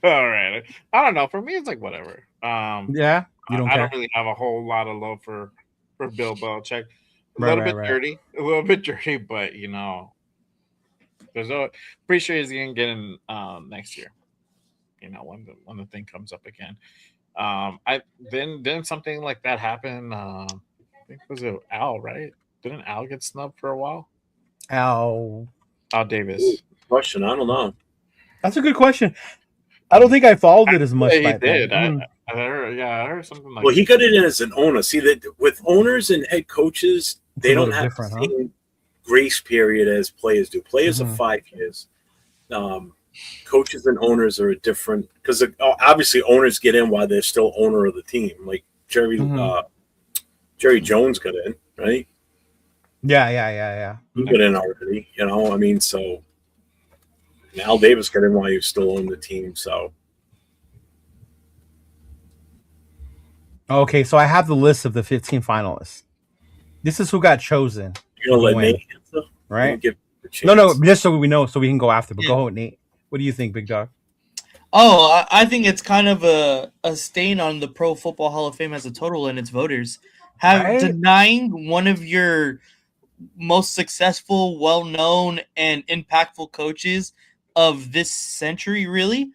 right. I don't know. For me, it's like whatever. Yeah, you don't I care. don't really have a whole lot of love for Bill Belichick. A Right, little right, bit right. dirty, but there's a pretty sure he's gonna get in next year. When the thing comes up again. I then something like that happen. I think was it Al, right? Didn't Al get snubbed for a while? Al Davis. Question. I don't know. That's a good question. I don't think I followed it as much. Yeah, he back then. did. I heard something like. Well, he got it in as an owner. See that with owners and head coaches, they a don't little have different, the same grace period as players do. Players are 5 years. Coaches and owners are different because obviously owners get in while they're still owner of the team. Like Jerry Jones got in, right? Yeah. He got in already. I mean, so and Al Davis got in while he was still on the team. So Okay, so I have the list of the 15 finalists. This is who got chosen. you're gonna let win, Nate answer, right? Give the chance. No, just so we know, so we can go after. But Yeah. go ahead, Nate. What do you think, Big Dog? Oh, I think it's kind of a stain on the Pro Football Hall of Fame as a total and its voters. Right? Denying one of your most successful, well-known, and impactful coaches of this century, really,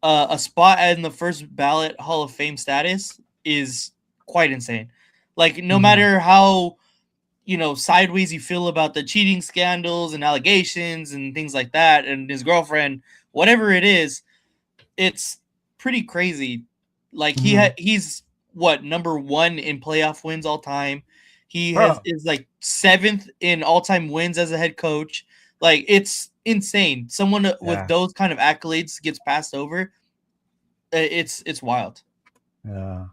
a spot in the first ballot Hall of Fame status is quite insane. Like, no matter how sideways you feel about the cheating scandals and allegations and things like that, and his girlfriend, whatever it is, it's pretty crazy. Like he's what, number 1 in playoff wins all time. He is like 7th in all-time wins as a head coach. Like, it's insane. Someone with those kind of accolades gets passed over. It's wild. Yeah.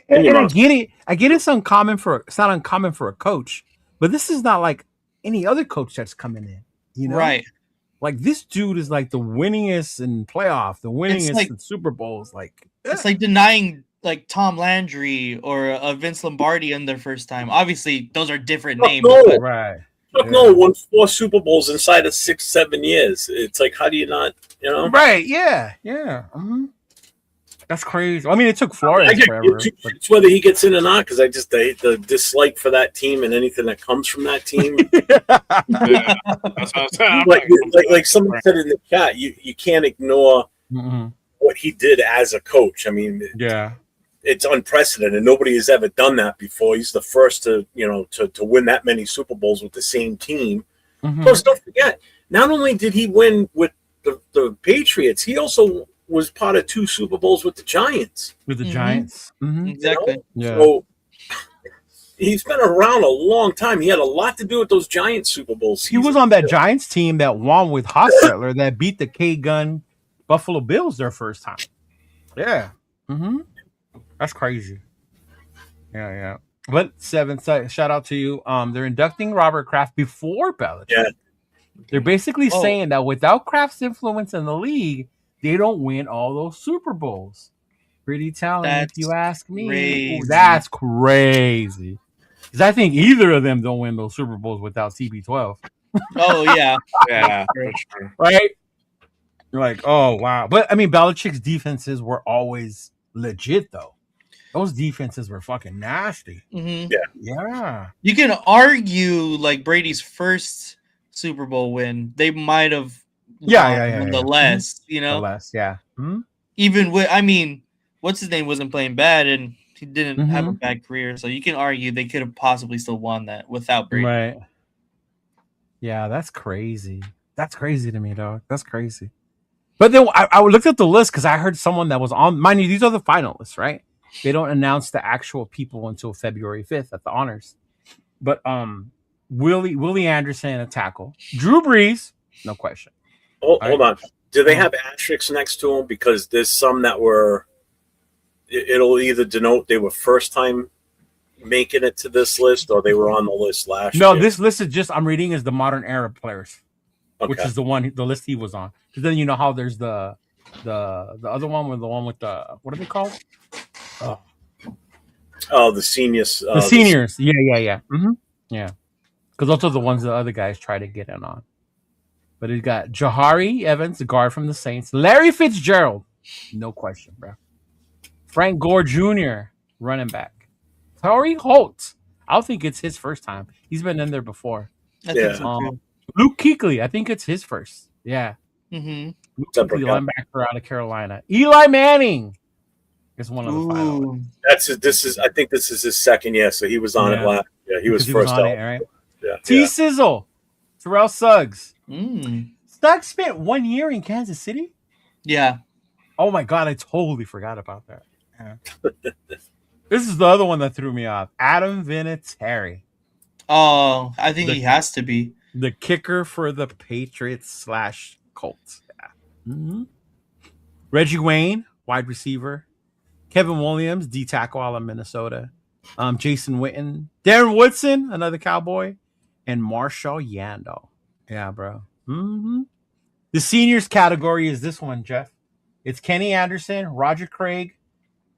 And I get it. It's not uncommon for a coach, but this is not like any other coach that's coming in. Right. Like, this dude is like the winningest in playoff, the winningest in Super Bowls. Like, it's like denying like Tom Landry or Vince Lombardi in their first time. Obviously, those are different names. No. But right. Chuck Noll won 4 Super Bowls inside of 6-7 years. It's like, how do you not, Right. Yeah. That's crazy. I mean, it took Flores forever. It's whether he gets in or not, because the dislike for that team and anything that comes from that team. Yeah, that's what I'm saying. like someone said in the chat, you can't ignore what he did as a coach. I mean, it's unprecedented. Nobody has ever done that before. He's the first to win that many Super Bowls with the same team. Plus, don't forget, not only did he win with the Patriots, he also was part of 2 Super Bowls with the Giants. Exactly. Yeah. So he's been around a long time. He had a lot to do with those Giants Super Bowls. He was on that Giants team that won with Hostetler that beat the K-Gun Buffalo Bills their first time. Yeah. That's crazy. Yeah. But 7th, shout out to you. They're inducting Robert Kraft before Belichick. Yeah. They're basically saying that without Kraft's influence in the league, they don't win all those Super Bowls. Pretty telling, if you ask me. Ooh, that's crazy. Because I think either of them don't win those Super Bowls without CB12. Oh, yeah. Yeah, for sure. Right? You're like, oh, wow. But, I mean, Belichick's defenses were always legit, though. Those defenses were fucking nasty. Yeah. You can argue, like, Brady's first Super Bowl win, they might have nonetheless, yeah. Even with, I mean, what's his name wasn't playing bad, and he didn't have a bad career, so you can argue they could have possibly still won that without Brady. Right. Yeah, that's crazy. That's crazy to me, dog. That's crazy. But then I looked at the list because I heard someone that was on. Mind you, these are the finalists, right? They don't announce the actual people until February 5th at the honors. But Willie Anderson, a tackle. Drew Brees, no question. Hold on. Do they have asterisks next to them? Because there's some that were, it'll either denote they were first time making it to this list or they were on the list last year. No, this list is just, I'm reading is the modern era players, which is the list he was on. Because then you know how there's the The other one was the one with the what are they called? Oh, the seniors. The seniors. Yeah. Yeah. Because those are the ones the other guys try to get in on. But it got Jahari Evans, the guard from the Saints. Larry Fitzgerald. No question, bro. Frank Gore Jr., running back. Torrey Holt. I don't think it's his first time. He's been in there before. I think so too. Luke Kuechly. I think it's his first. Yeah. Mm-hmm. Luke Kuechly, linebacker out of Carolina. Eli Manning is one of the final. I think this is his second year, so he was on it last. Yeah, he was first out. Right? Yeah. T-Sizzle. Terrell Suggs. Mm. Suggs spent 1 year in Kansas City? Yeah. Oh my God, I totally forgot about that. Yeah. This is the other one that threw me off. Adam Vinatieri. Oh, I think he has to be. The kicker for the Patriots / Colts. Yeah. Mm-hmm. Reggie Wayne, wide receiver. Kevin Williams, D tackle out of Minnesota. Jason Witten. Darren Woodson, another Cowboy. And Marshall Yando. Yeah, bro. Mm-hmm. The seniors category is this one, Jeff. It's Kenny Anderson, Roger Craig,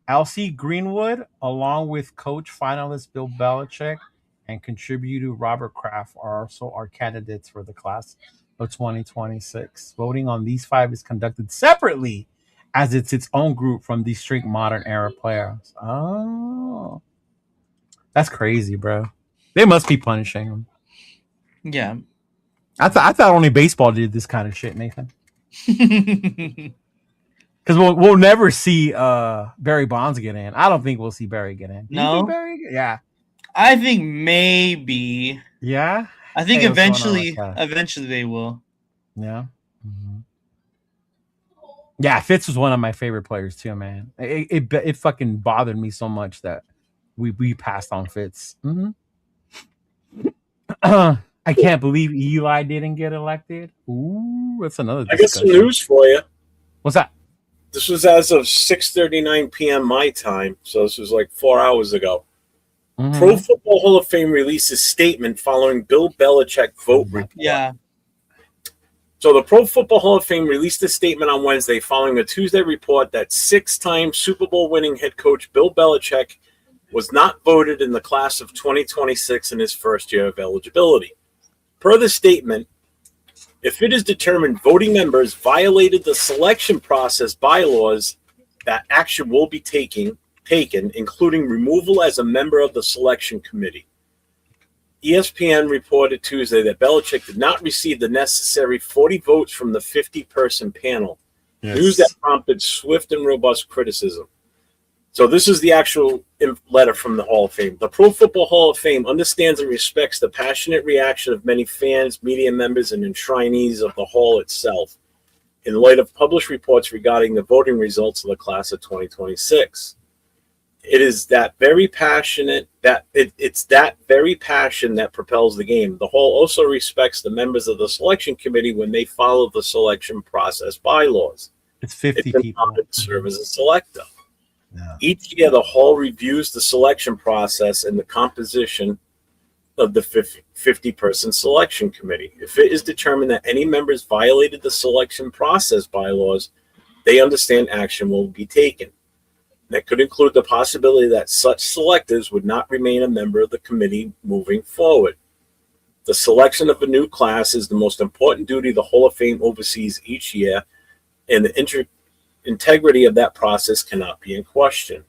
L.C. Greenwood, along with coach finalist Bill Belichick and contributor Robert Kraft are also our candidates for the class of 2026. Voting on these 5 is conducted separately as it's its own group from these strict modern era players. Oh. That's crazy, bro. They must be punishing them. Yeah. I thought only baseball did this kind of shit, Nathan. Because we'll never see Barry Bonds get in. I don't think we'll see Barry get in. No? Yeah. I think maybe. Yeah? I think eventually they will. Yeah. Mm-hmm. Yeah, Fitz was one of my favorite players too, man. It fucking bothered me so much that we passed on Fitz. Mm-hmm. I can't believe Eli didn't get elected. Ooh, that's another discussion. I got some news for you. What's that? This was as of 6:39 p.m. my time, so this was like 4 hours ago. Mm-hmm. Pro Football Hall of Fame released a statement following Bill Belichick vote report. Yeah. So the Pro Football Hall of Fame released a statement on Wednesday following a Tuesday report that 6-time Super Bowl winning head coach Bill Belichick was not voted in the class of 2026 in his first year of eligibility. Per the statement, if it is determined voting members violated the selection process bylaws, that action will be taken, including removal as a member of the selection committee. ESPN reported Tuesday that Belichick did not receive the necessary 40 votes from the 50-person panel, news that prompted swift and robust criticism. So this is the actual letter from the Hall of Fame. The Pro Football Hall of Fame understands and respects the passionate reaction of many fans, media members, and enshrinees of the Hall itself in light of published reports regarding the voting results of the class of 2026. It is that very passionate it's that very passion that propels the game. The Hall also respects the members of the selection committee when they follow the selection process bylaws. It's 50 people to serve as a selector. Yeah. Each year, the Hall reviews the selection process and the composition of the 50-person selection committee. If it is determined that any members violated the selection process bylaws, they understand action will be taken. That could include the possibility that such selectors would not remain a member of the committee moving forward. The selection of a new class is the most important duty the Hall of Fame oversees each year, and the integrity of that process cannot be in question.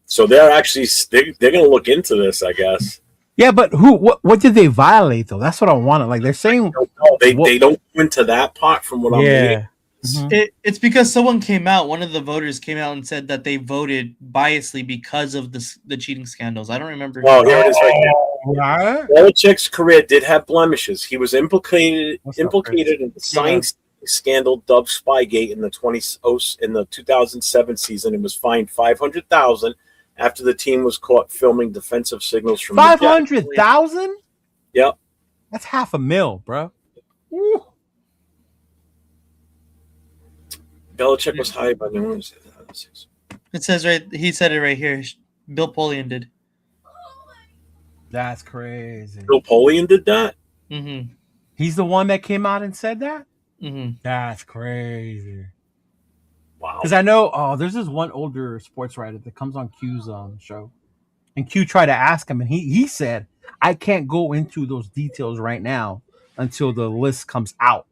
So they're actually they're going to look into this, I guess. Yeah, but what did they violate though? That's what I wanted. Like they're saying, they don't go into that part from what I'm reading. Mm-hmm. It's because someone came out. One of the voters came out and said that they voted biasly because of the cheating scandals. I don't remember. Oh, here it is right there. Belichick's career did have blemishes. He was implicated in the science scandal dubbed Spygate in the 2007 season and was fined $500,000 after the team was caught filming defensive signals from $500,000. Yep, that's $500,000, bro. Woo. Belichick was hired by no one. It says right. He said it right here. Bill Polian did. That's crazy. Bill Polian did that. Mm-hmm. He's the one that came out and said that. That's crazy. Wow. Because I know, there's this one older sports writer that comes on Q's show, and Q tried to ask him, and he said, "I can't go into those details right now until the list comes out.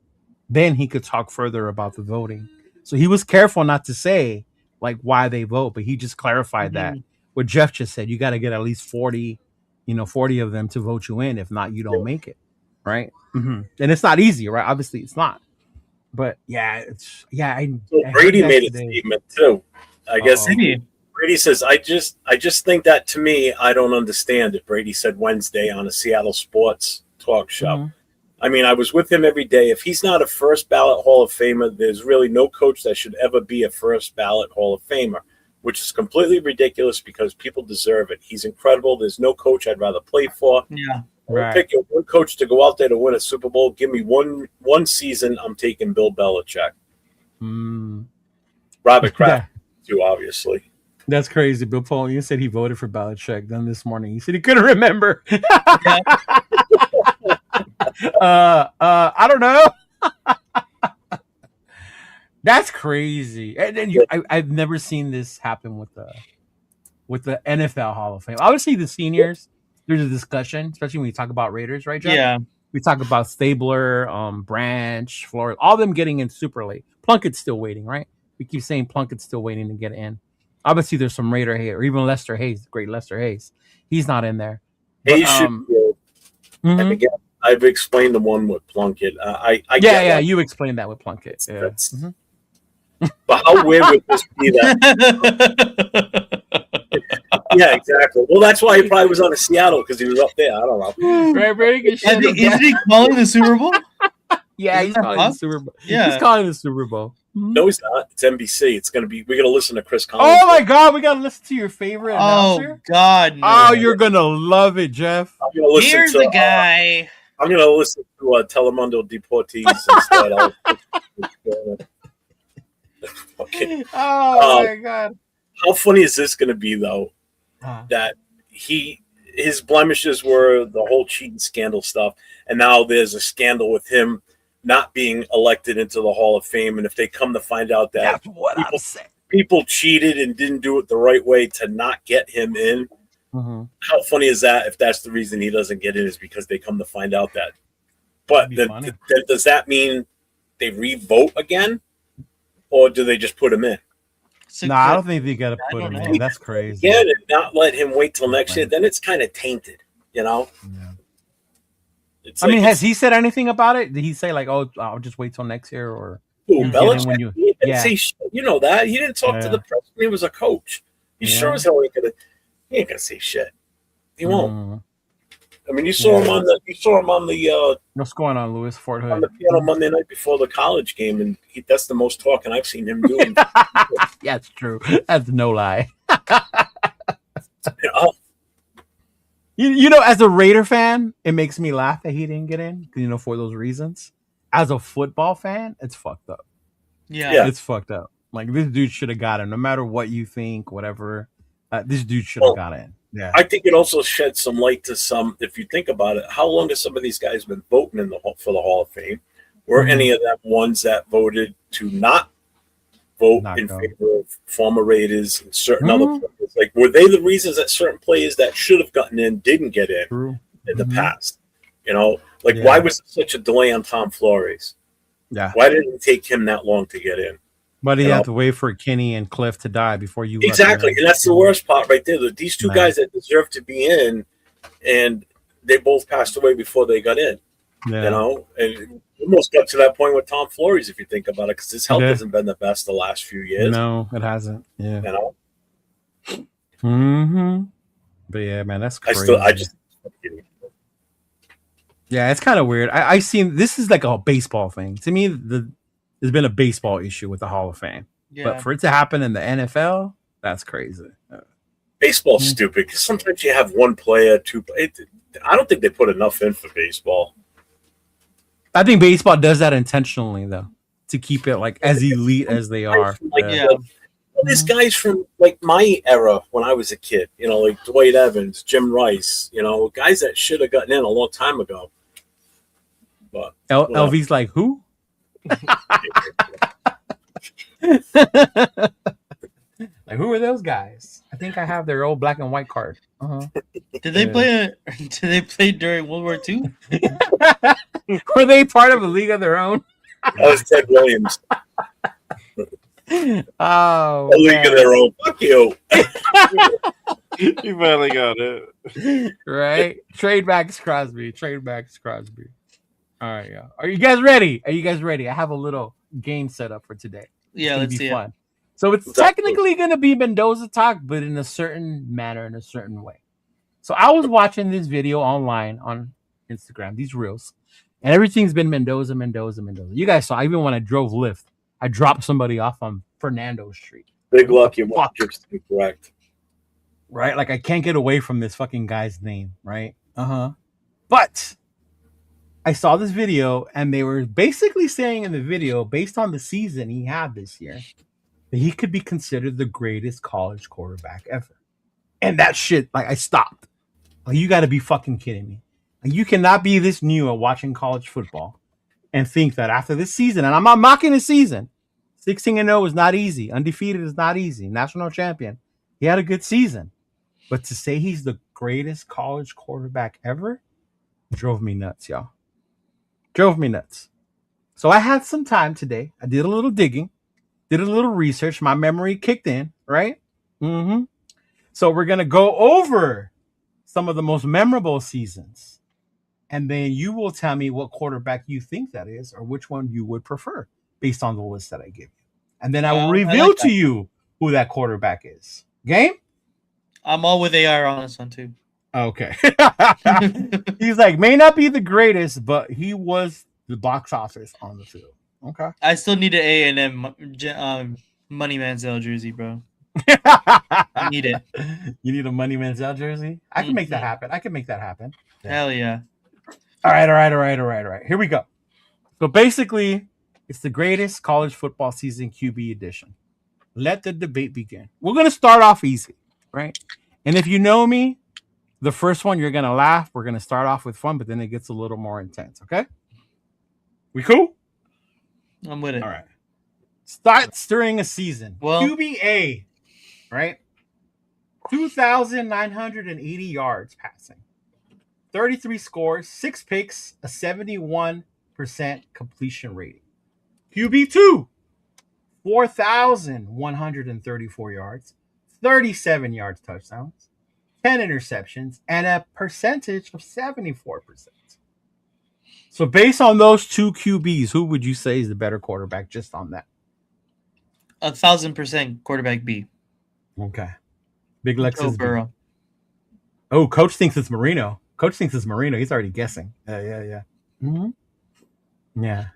Then he could talk further about the voting." So he was careful not to say like why they vote, but he just clarified that what Jeff just said. You got to get at least 40, 40 of them to vote you in. If not, you don't make it, right? And it's not easy, right? Obviously, it's not. But yeah, I Brady heard that made a today. statement too. I guess Maybe. Brady says, I just think that to me, I don't understand it. Brady said Wednesday on a Seattle sports talk show. I mean, I was with him every day. If he's not a first ballot Hall of Famer, there's really no coach that should ever be a first ballot Hall of Famer, which is completely ridiculous because people deserve it. He's incredible. There's no coach I'd rather play for. Yeah. Right. Pick your one coach to go out there to win a Super Bowl. Give me one season. I'm taking Bill Belichick. Robert Kraft, too, obviously. That's crazy. Bill Polian said he voted for Belichick. Then this morning he said he couldn't remember. I don't know. That's crazy. And then I've never seen this happen with the NFL Hall of Fame. Obviously, the seniors. There's a discussion, especially when you talk about Raiders, right, Jeff? Yeah. We talk about Stabler, Branch, Flores, all of them getting in super late. Plunkett's still waiting, right? We keep saying Plunkett's still waiting to get in. Obviously, there's some Raider hate, or even Lester Hayes, great Lester Hayes. He's not in there. But, Hayes should be. And again, I've explained the one with Plunkett. Yeah, you explained that with Plunkett. Yeah. But how weird would this be that? Yeah, exactly. Well, that's why he probably was on a Seattle because he was up there. I don't know. Very good shit. Isn't he calling the Super Bowl? Yeah, he's calling the Super Bowl. Yeah. He's calling the Super Bowl. No, he's not. It's NBC. It's gonna be. We're gonna listen to Chris Collins. Oh my God, we gotta listen to your favorite announcer. Oh God! No. Oh, you're gonna love it, Jeff. I'm gonna listen Here's to, the guy. I'm gonna listen to Telemundo Deportes instead. Okay. Oh my God. How funny is this gonna be though? That his blemishes were the whole cheating scandal stuff, and now there's a scandal with him not being elected into the Hall of Fame. And if they come to find out that That's what I'm saying. People cheated and didn't do it the right way to not get him in, how funny is that? If that's the reason he doesn't get in, is because they come to find out that. But then does that mean they re-vote again, or do they just put him in? No, I don't think they got to put him in. That's crazy. Again, and not let him wait till next year. Then it's kind of tainted, you know. Yeah. I mean, has he said anything about it? Did he say like, "Oh, I'll just wait till next year"? Or Belichick? He didn't say shit. You know that he didn't talk to the press when he was a coach. He sure as hell ain't gonna. He ain't gonna say shit. He won't. I mean, you saw him on the. What's going on, Louis Fort Hood? On the piano Monday night before the college game, and that's the most talking I've seen him doing. Yeah, it's true. That's no lie. You know, as a Raider fan, it makes me laugh that he didn't get in. For those reasons. As a football fan, it's fucked up. Yeah, it's fucked up. Like this dude should have got in, no matter what you think, whatever. This dude should have got in. Yeah, I think it also sheds some light to some. If you think about it, how long have some of these guys been voting for the Hall of Fame? Were any of them ones that voted to not vote in favor of former Raiders and certain other players? Like, were they the reasons that certain players that should have gotten in didn't get in the past? Why was there such a delay on Tom Flores? Yeah, why didn't it take him that long to get in? But you have to wait for Kenny and Cliff to die before you. Exactly, and that's the worst part right there. These two guys that deserve to be in, and they both passed away before they got in. Yeah. And almost got to that point with Tom Flores, if you think about it, because his health hasn't been the best the last few years. No, it hasn't. Yeah. But yeah, man, that's crazy. Yeah, it's kind of weird. I seen this is like a baseball thing. To me, there's been a baseball issue with the Hall of Fame. Yeah. But for it to happen in the NFL, that's crazy. Baseball's stupid because sometimes you have one player, two. I don't think they put enough in for baseball. I think baseball does that intentionally, though, to keep it like as elite as they are. These guys from like my era when I was a kid, like Dwight Evans, Jim Rice, guys that should have gotten in a long time ago. But LV's like who? Like, who are those guys? I think I have their old black and white card. Did they play? Did they play during World War II? Were they part of a league of their own? That was Ted Williams. Oh, A league of their own. Fuck you. You finally got it. Right? Trade Max Crosby. Trade Max Crosby. All right, yeah. Are you guys ready? Are you guys ready? I have a little game set up for today. Yeah, let's see it. So it's technically going to be Mendoza talk, but in a certain manner, in a certain way. So I was watching this video online on Instagram, these reels, and everything's been Mendoza. You guys saw, even when I drove Lyft, I dropped somebody off on Fernando Street. Big luck, you just incorrect. Right? Like, I can't get away from this fucking guy's name, right? But I saw this video, and they were basically saying in the video, based on the season he had this year, that he could be considered the greatest college quarterback ever. And that shit, like, I stopped. Like, you got to be fucking kidding me. Like, you cannot be this new at watching college football and think that after this season, and I'm not mocking the season, 16-0 is not easy. Undefeated is not easy. National champion. He had a good season. But to say he's the greatest college quarterback ever drove me nuts, y'all. Drove me nuts. So I had some time today. I did a little digging, did a little research. My memory kicked in, right? So we're going to go over some of the most memorable seasons. And then you will tell me what quarterback you think that is or which one you would prefer based on the list that I give you. And then I will reveal to you who that quarterback is. Game? I'm all with AR on this one, too. Okay. He's like, may not be the greatest, but he was the box office on the field. Okay. I still need an A&M Money Manziel jersey, bro. I need it. You need a Money Manziel jersey? I can make that happen. Yeah. Hell yeah. All right. Here we go. So basically, it's the greatest college football season QB edition. Let the debate begin. We're going to start off easy, right? And if you know me, the first one, you're going to laugh. We're going to start off with fun, but then it gets a little more intense, okay? We cool? I'm with it. All right. Starts during a season. Well, QBA, right? 2,980 yards passing. 33 scores, 6 picks, a 71% completion rating. QB2, 4,134 yards, 37 yards touchdowns, 10 interceptions, and a percentage of 74%. So based on those two QBs, who would you say is the better quarterback just on that? 1,000% quarterback B. Okay. Big Lex Joe is Burrow. Oh, coach thinks it's Marino. He's already guessing. Yeah. Mm-hmm. Yeah.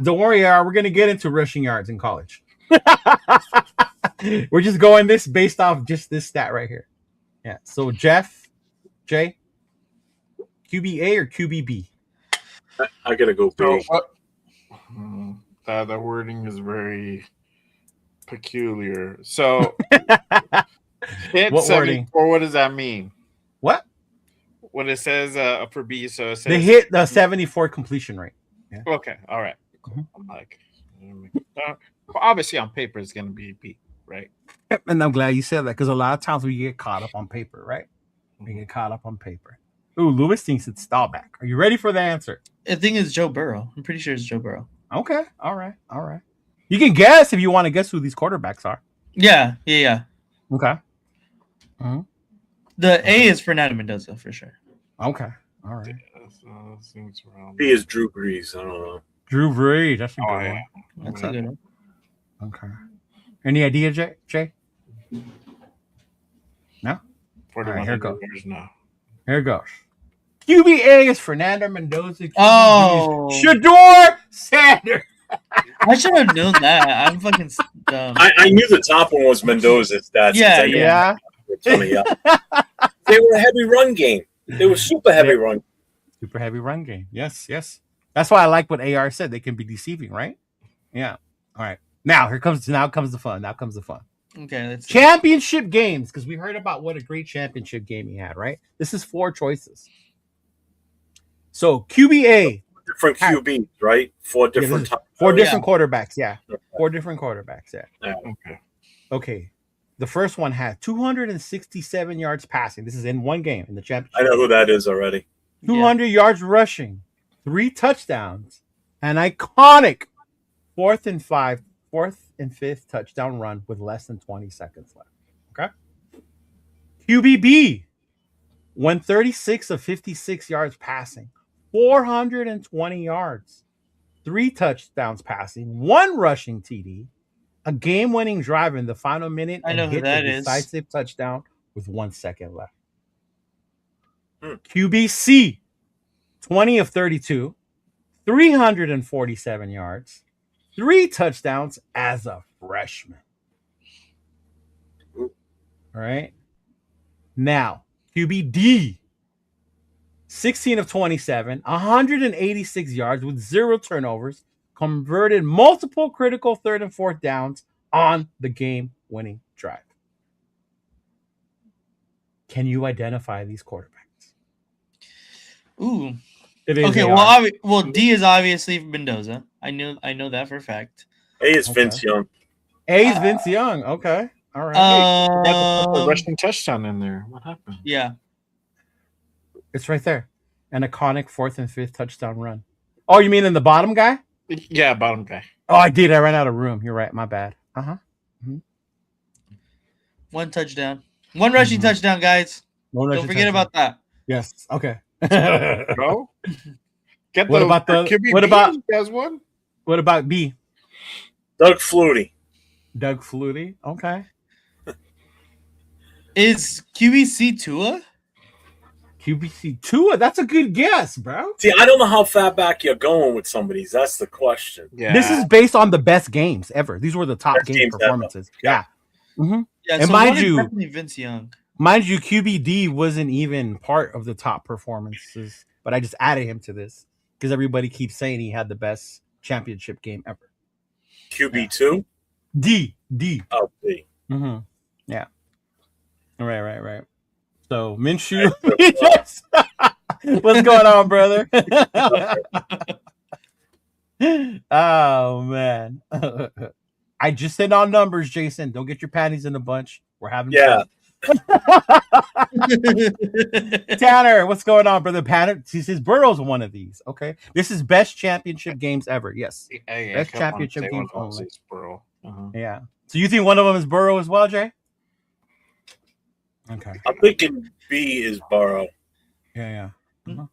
Don't worry, we're going to get into rushing yards in college. We're just going this based off just this stat right here. Yeah. So Jeff, Jay, QB A or QB B? I gotta go B. The wording is very peculiar. So hit What 74, wording? what does that mean? What? When it says for B, so it says They hit the 74 completion rate. Yeah. Okay, all right. Cool. Mhm. I'm like, well, obviously on paper it's gonna be B, right? Yep, and I'm glad you said that because a lot of times we get caught up on paper, right? We get caught up on paper. Ooh, Lewis thinks it's Staubach. Are you ready for the answer? I think it's Joe Burrow. I'm pretty sure it's Joe Burrow. Okay. All right. You can guess if you want to guess who these quarterbacks are. Yeah. Okay. Mm-hmm. The A is Fernando Mendoza for sure. Okay. All right. Seems around. B is Drew Brees. I don't know. Drew Brees. That's a good Oh, yeah. one. That's a good one. Okay. Any idea, Jay? No? All right, here it goes. No. Here it goes. QBA is Fernando Mendoza. QB Oh. is Shador Sanders. I should have known that. I'm fucking dumb. I knew the top one was Mendoza's stats. Yeah, Yeah. They were a heavy run game. They were super heavy run. Super heavy run game. Yes. That's why I like what AR said. They can be deceiving, right? Yeah. All right. Now comes the fun. Okay, let's see. Championship games, because we heard about what a great championship game he had, right? This is 4 choices. So QBA, different QBs, right? Four different times. Four different quarterbacks. Yeah. 4 different quarterbacks. Yeah. Okay. Okay. The first one had 267 yards passing. This is in one game in the championship. I know who that is already. 200 yards rushing, 3 touchdowns, an iconic 4th and 5th touchdown run with less than 20 seconds left. Okay. QBB went 36 of 56 yards passing, 420 yards, 3 touchdowns passing, 1 rushing TD, a game-winning drive in the final minute, I know and who hit that the is. decisive touchdown with 1 second left. QBC, 20 of 32, 347 yards, 3 touchdowns as a freshman. All right. Now, QBD, 16 of 27, 186 yards with 0 turnovers, converted multiple critical 3rd and 4th downs on the game-winning drive. Can you identify these quarterbacks? Ooh. It is Okay. Well, D is obviously Mendoza. I know that for a fact. A is Vince Young. A is Vince Young. Okay. All right. The rushing touchdown in there. What happened? Yeah. It's right there. An iconic 4th and 5th touchdown run. Oh, you mean in the bottom guy? Yeah, bottom guy. Oh, I did. I ran out of room. You're right. My bad. Mm-hmm. 1 touchdown. 1 rushing touchdown, guys. Don't forget about that. Yes. Okay. No. What about There's one. What about B? Doug Flutie. Doug Flutie. Okay. Is QBC Tua? QBC Tua. That's a good guess, bro. See, I don't know how far back you're going with some of these. That's the question. Yeah. This is based on the best games ever. These were the top Best game games performances. Yeah. Mm-hmm. Yeah. And so mind one is you- definitely Vince Young. Mind you, QBD wasn't even part of the top performances, but I just added him to this because everybody keeps saying he had the best championship game ever. QB2? D. Oh, B. Mm-hmm. Yeah. Right. So Minshew. Yes. What's going on, brother? Oh man. I just said on numbers, Jason. Don't get your panties in a bunch. We're having fun. Tanner, what's going on, brother? Tanner, he says Burrow's one of these. Okay, this is best championship games ever. Yes, best championship games only. Burrow. Yeah. So you think one of them is Burrow as well, Jay? Okay. I'm thinking B is Burrow. Yeah.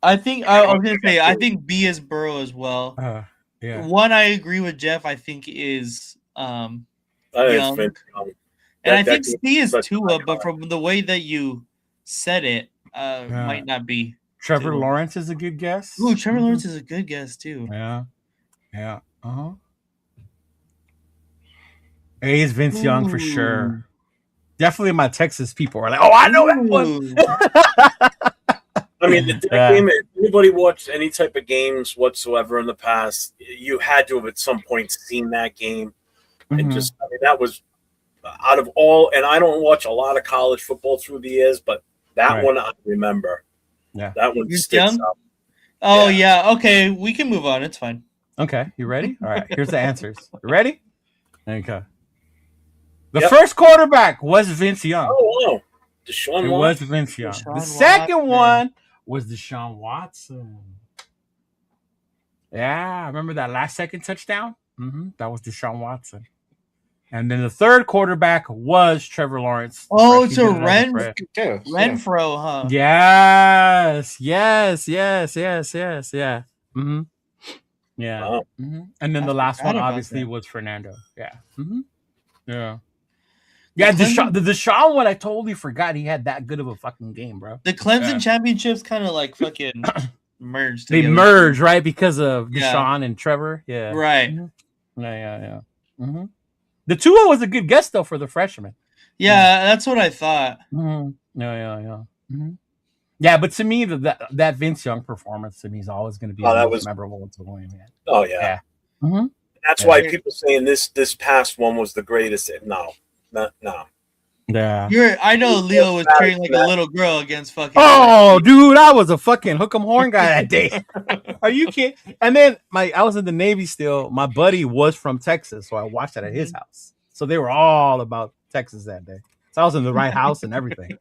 I think I was gonna say I think B is Burrow as well. Yeah. One I agree with Jeff. I think is I think it's Young. Vince Young. And I That think dude C is such an Tua, icon. but from the way that you said it, might not be. Trevor Tua. Lawrence is a good guess. Ooh, Trevor Lawrence is a good guess too. Yeah. A is Vince Young for sure. Definitely my Texas people are like, oh, I know that one. I mean, that game, if anybody watched any type of games whatsoever in the past, you had to have at some point seen that game. And just, I mean, that was out of all, and I don't watch a lot of college football through the years, but that one I remember. Yeah. That one Vince sticks Young? up. Oh yeah. Okay, we can move on. It's fine. Okay, you ready? All right, here's the answers. You ready? Okay. The first quarterback was Vince Young. Oh, wow. Deshaun It Watson. was Vince Young. Deshaun The second Watson. one was Deshaun Watson. Yeah, remember that last second touchdown? That was Deshaun Watson. And then the third quarterback was Trevor Lawrence. Oh, He so did it as a Renfro, huh? Yes. Yeah. Yeah. Wow. And then I the last forgot one about obviously that. was Fernando. Yeah. Yeah. The Yeah, Clemson- the Deshaun one, I totally forgot he had that good of a fucking game, bro. The Clemson Yeah. championships kind of like fucking merged. They together. merged, right? Because of Yeah. Deshaun and Trevor. Yeah. Right. Yeah. The Tua was a good guess, though, for the freshman. Yeah, that's what I thought. Yeah. Yeah, but to me, that Vince Young performance to me is always going to be Oh, the that most was- memorable to win, man. Oh, yeah. Mhm. That's why people saying this past one was the greatest. No. Yeah. I know Leo was treating like a little girl against fucking. Oh, dude, I was a fucking hook 'em horn guy that day. Are you kidding? And then I was in the Navy still. My buddy was from Texas, so I watched it at his house. So they were all about Texas that day. So I was in the right house and everything.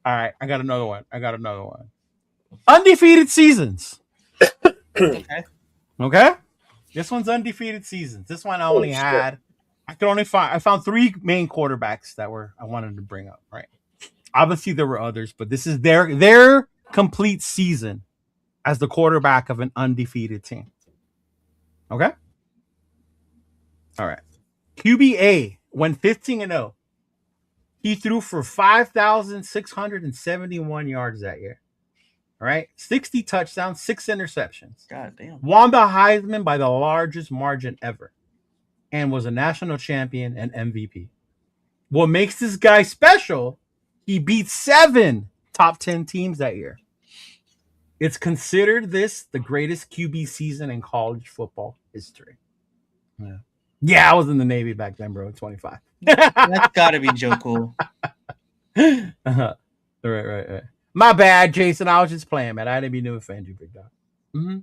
All right, I got another one. Undefeated seasons. Okay. This one's undefeated seasons. This one I only had. I found three main quarterbacks that I wanted to bring up. Right. Obviously there were others, but this is their complete season as the quarterback of an undefeated team. Okay. All right. QBA went 15-0. He threw for 5,671 yards that year. All right. 60 touchdowns, 6 interceptions. God damn. Won the Heisman by the largest margin ever and was a national champion and MVP. What makes this guy special, he beat 7 top 10 teams that year. It's considered the greatest QB season in college football history. Yeah, I was in the Navy back then, bro. 25. That's gotta be Joe Cool. Right. My bad, Jason. I was just playing, man. I didn't mean to offend you, big dog. Mm-hmm.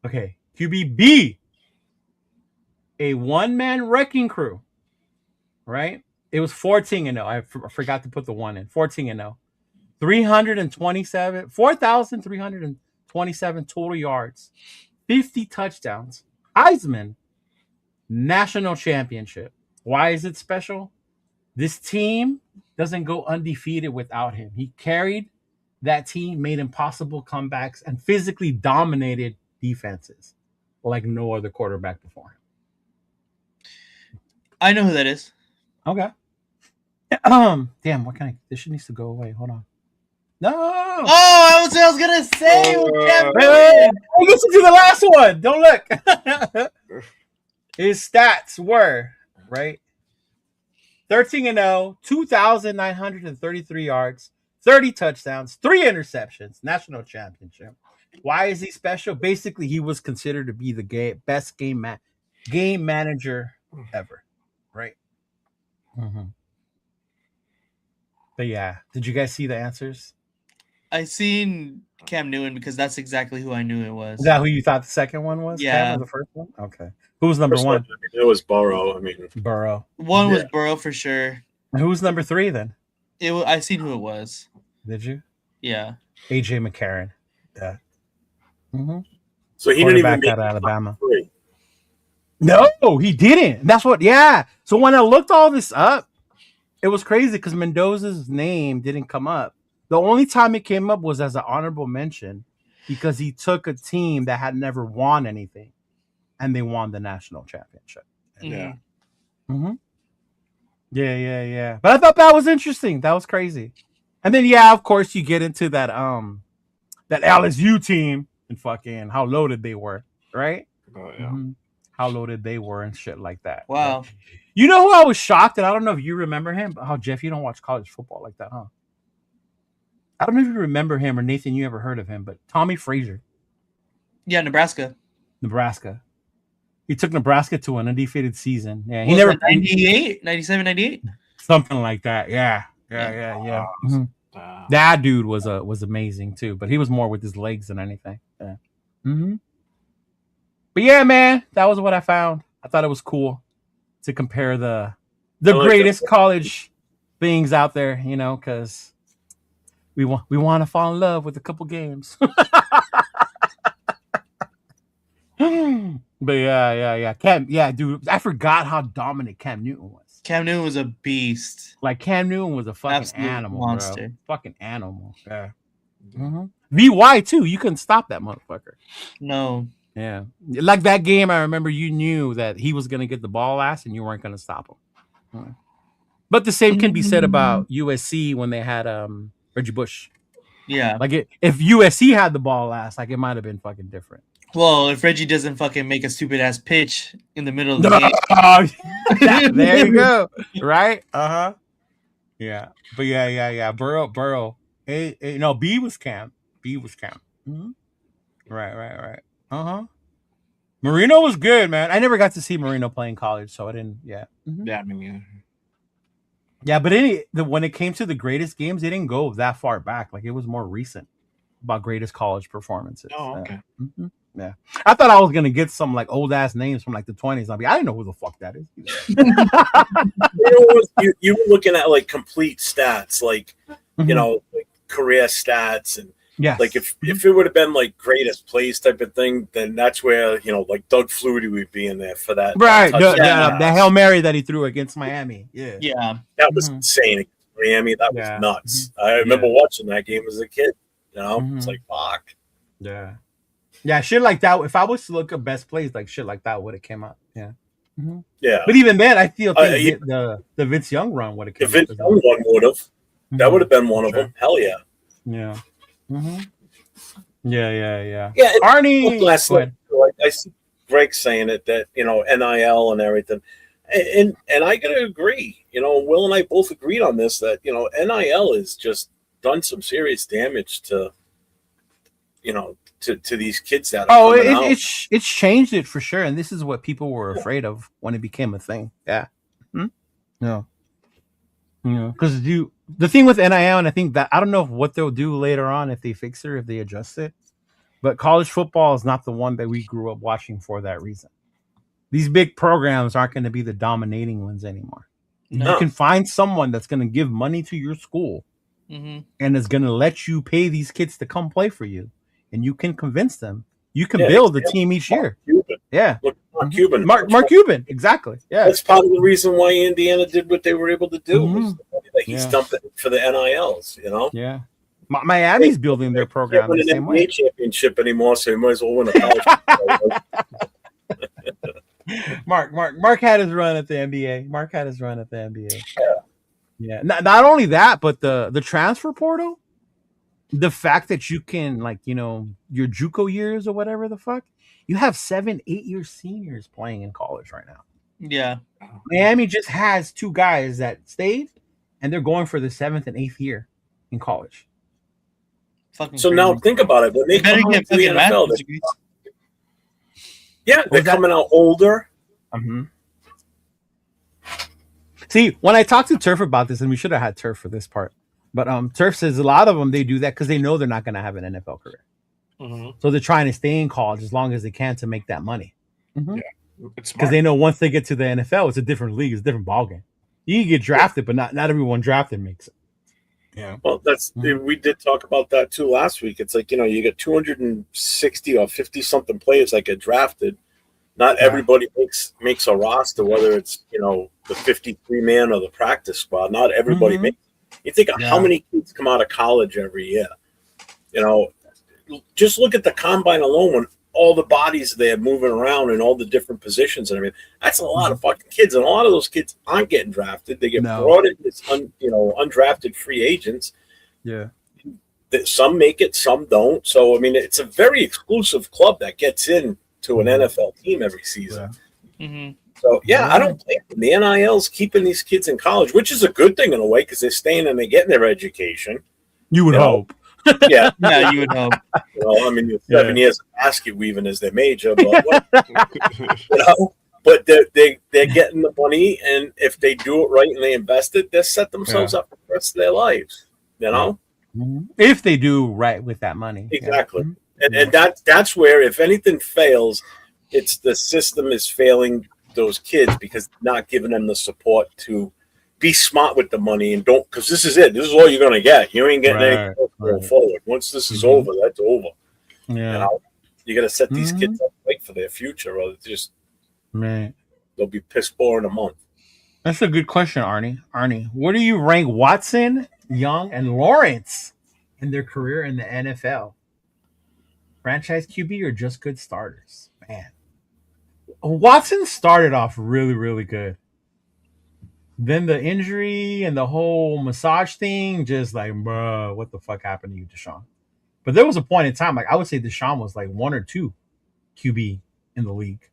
Okay. QBB. A one-man wrecking crew. Right? It was 14-0. I forgot to put the 1 in. 14-0. 4,327 total yards. 50 touchdowns. Heisman. National championship. Why is it special? This team doesn't go undefeated without him. He carried that team, made impossible comebacks, and physically dominated defenses like no other quarterback before him. I know who that is. Okay. Damn, this shit needs to go away. Hold on. No. Oh, I was gonna say. Wait, listen to the last one. Don't look. His stats were, right? 13-0, 2,933 yards, 30 touchdowns, 3 interceptions, national championship. Why is he special? Basically, he was considered to be the best game manager ever, right? Mm-hmm. But yeah, did you guys see the answers? I seen Cam Newton because that's exactly who I knew it was. Is that who you thought the second one was? Yeah. Cam or the first one? Okay. Who was number 1? It was Burrow. Burrow. One was Burrow for sure. And who was number 3 then? I seen who it was. Did you? Yeah. AJ McCarron. Yeah. Mm-hmm. So he didn't even out of Alabama. No, he didn't. That's what. Yeah. So when I looked all this up, it was crazy because Mendoza's name didn't come up. The only time it came up was as an honorable mention because he took a team that had never won anything, and they won the national championship. Yeah. Mm-hmm. Yeah. But I thought that was interesting. That was crazy. And then of course you get into that LSU team and fucking how loaded they were, right? Oh yeah. Mm-hmm. How loaded they were and shit like that. Wow. Right? You know who I was shocked, and I don't know if you remember him, but how Jeff, you don't watch college football like that, huh? I don't know if you remember him or Nathan, you ever heard of him, but Tommy Frazier. Yeah, Nebraska. He took Nebraska to an undefeated season. Yeah, he Was never it 98, 97, 98? something like that. Yeah. Mm-hmm. That dude was amazing too, but he was more with his legs than anything. Yeah. Mm-hmm. But yeah, man, that was what I found. I thought it was cool to compare the greatest college things out there, because we want to fall in love with a couple games. But yeah. Dude, I forgot how dominant Cam Newton was. Cam Newton was a beast. Like Cam Newton was a fucking Absolute animal, monster. bro. Fucking animal. Yeah. Mm-hmm. VY too. You couldn't stop that motherfucker. No. Yeah. Like that game, I remember you knew that he was gonna get the ball last and you weren't gonna stop him. Mm-hmm. But the same can be said about USC when they had Reggie Bush. Yeah. Like if USC had the ball last, like it might have been fucking different. Well, if Reggie doesn't fucking make a stupid ass pitch in the middle of the game. There you go. Right? Uh-huh. Yeah. But yeah. Burrow. B was Cam. Mm-hmm. Right. Uh-huh. Marino was good, man. I never got to see Marino play in college, so I didn't. Yeah. Mhm. Yeah, I mean, Yeah, but when it came to the greatest games, it didn't go that far back. Like it was more recent about greatest college performances. oh, okay. Mhm. Yeah. I thought I was gonna get some like old ass names from like the 20s. I didn't know who the fuck that is. You were looking at like complete stats, like Mhm. you know, like career stats, and Yes. like if it would have been like greatest plays type of thing, then that's where like Doug Flutie would be in there for that. Right, that touchdown the pass. Hail Mary that he threw against Miami. Yeah. Yeah. That was Mhm. insane against Miami. That was Yeah. nuts. I remember watching that game as a kid. It's Mhm. like fuck. Yeah. Yeah, shit like that. If I was to look at best plays, like shit like that would have came out. Yeah. Mhm. Yeah. But even then, I still think Yeah. the Vince Young run would have If come Vince out. Young one would have, that would have been one of Sure. them. Hell yeah. Yeah. Mm-hmm. Yeah. Yeah. And Arnie. last Go ahead. night, I see Greg saying it that NIL and everything, and I gotta agree. Will and I both agreed on this that NIL has just done some serious damage to to these kids that are coming out. It's changed it for sure, and this is what people were afraid of when it became a thing. Yeah. Yeah. Because the thing with NIL, and I think that I don't know what they'll do later on if they fix it or if they adjust it, but college football is not the one that we grew up watching for that reason. These big programs aren't going to be the dominating ones anymore. No. You can find someone that's going to give money to your school Mm-hmm. and is going to let you pay these kids to come play for you, and you can convince them. You can build the team each year. Cuban. Yeah. Look, Mark Cuban. Mark Cuban. Exactly. Yeah. That's part of the reason why Indiana did what they were able to do. Was Mhm. the money that he's dumping for the NILs. Yeah. Miami's building their program They the can't same win an way. NBA championship anymore, so you might as well win a college. Mark had his run at the NBA. Mark had his run at the NBA. Yeah. Not only that, but the transfer portal, the fact that you can your JUCO years or whatever the fuck, you have 7-8 year seniors playing in college right now. Yeah. Miami just has 2 guys that stayed, and they're going for the 7th and 8th year in college. Fucking So crazy. now think about it. When they better come get out to the fucking NFL, master's degrees. they're coming out older. Mm-hmm. See, when I talked to Turf about this, and we should have had Turf for this part, but Turf says a lot of them, they do that because they know they're not going to have an NFL career. Mm-hmm. So they're trying to stay in college as long as they can to make that money. It's Because smart. they know once they get to the NFL, it's a different league, it's a different ballgame. You can get drafted, but not everyone drafted makes it. Yeah. Well, we did talk about that too last week. It's like you get 260 or 50 something players that get drafted. Not everybody makes a roster, whether it's the 53 man or the practice squad. Not everybody makes. You think of how many kids come out of college every year. Just look at the combine alone. When all the bodies there moving around in all the different positions and everything, that's a lot of fucking kids, and a lot of those kids aren't getting drafted. They get brought in as undrafted free agents. Yeah. Some make it, some don't. So it's a very exclusive club that gets in to an NFL team every season. Mm-hmm. So I don't think the NIL's keeping these kids in college, which is a good thing in a way because they're staying and they're getting their education. You would hope. Yeah, Yeah, you would hope. 7 years of basket weaving is their major, but but they're getting the money, and if they do it right and they invest it, they set themselves up for the rest of their lives. If they do right with that money. Exactly. And that's where, if anything fails, it's the system is failing those kids because not giving them the support to be smart with the money and don't, because this is it. This is all you're gonna get. You ain't getting anything going forward. Once this is over, that's over. Yeah. You got to set these kids up right for their future, or they'll be piss poor in a month. That's a good question, Arnie. Arnie, where do you rank Watson, Young, and Lawrence in their career in the NFL? Franchise QB or just good starters? Man, Watson started off really, really good. Then the injury and the whole massage thing, just like, bruh, what the fuck happened to you, Deshaun? But there was a point in time, like I would say Deshaun was like 1 or 2 QB in the league.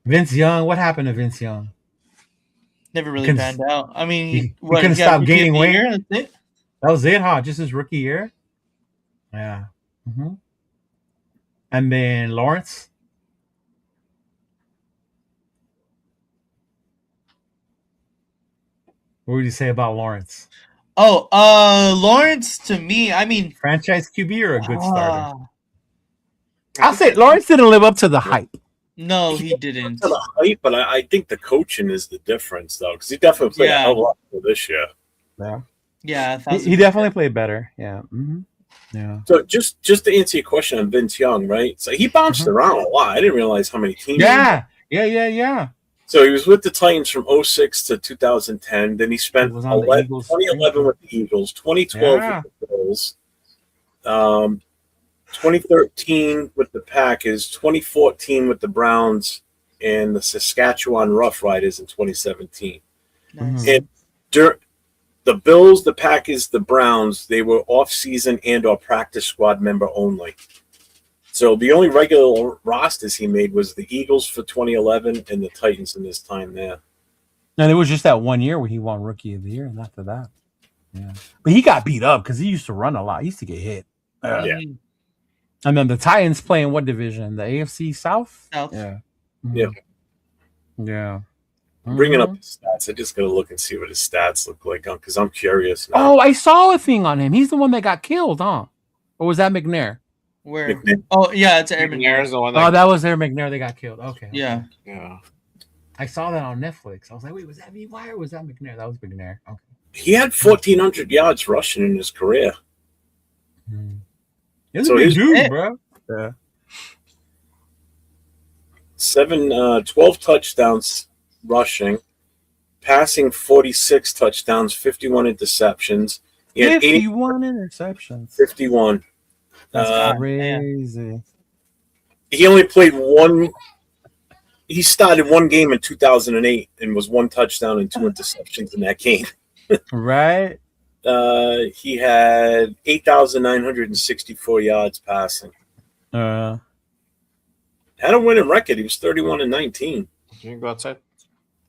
Vince Young, what happened to Vince Young? Never really panned out. I mean, he couldn't stop gaining weight. That's it. That was it, huh? Just his rookie year? Yeah. And then Lawrence. What would you say about Lawrence? Oh, Lawrence to me, I mean, Franchise QB or a good starter? I I'll say think Lawrence didn't live up to the hype. no, he didn't. To the hype, but I think the coaching is the difference, though, because he definitely played a hell of a lot for this year. Yeah. Yeah, He definitely played better. Yeah. Mm-hmm. Yeah. So just to answer your question on Vince Young, right? So he bounced around a lot. I didn't realize how many teams. Yeah. Yeah. So he was with the Titans from 06 to 2010. Then he spent He was on the Eagles. 2011 with the Eagles, 2012 Yeah. with the Bills, 2013 with the Packers, 2014 with the Browns, and the Saskatchewan Roughriders in 2017. Nice. And the Bills, the Packers, the Browns, they were off-season and/or practice squad member only. So the only regular rosters he made was the Eagles for 2011 and the Titans in his time there. And it was just that 1 year where he won Rookie of the Year, and after that, yeah. But he got beat up because he used to run a lot. He used to get hit. Yeah. And then the Titans play in what division? The AFC South? South. Yeah. Yeah. Yeah. Bringing up his stats, I just got to look and see what his stats look like because I'm curious now. Oh, I saw a thing on him. He's the one that got killed, huh? Or was that McNair? Where? Oh, yeah, it's Aaron McNair's the one Oh, that was their McNair. They got killed. Okay. Yeah. Yeah. I saw that on Netflix. I was like, wait, was that VY or was that McNair? That was McNair. Okay. He had 1,400 yards rushing in his career. He's So a big he's- dude, bro. Yeah. 12 touchdowns rushing, passing 46 touchdowns, 51 interceptions. He had 51 interceptions. 51. That's crazy. He only played one. He started one game in 2008 and was one touchdown and 2 interceptions in that game. Right? He had 8,964 yards passing. Had a winning record. He was 31-19. You can go outside.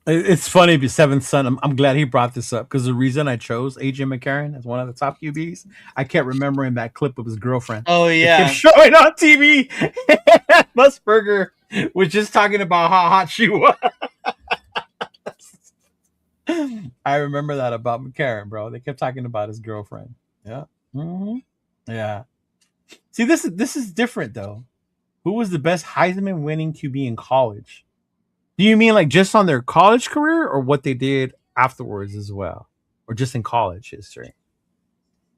It's funny, the seventh son. I'm glad he brought this up because the reason I chose AJ McCarron as one of the top QBs, I kept remembering that clip of his girlfriend. Oh, It yeah. kept showing on TV. Musburger was just talking about how hot she was. I remember that about McCarron, bro. They kept talking about his girlfriend. Yeah. Mm-hmm. Yeah. See, this is different though. Who was the best Heisman winning QB in college? Do you mean like just on their college career or what they did afterwards as well? Or just in college history?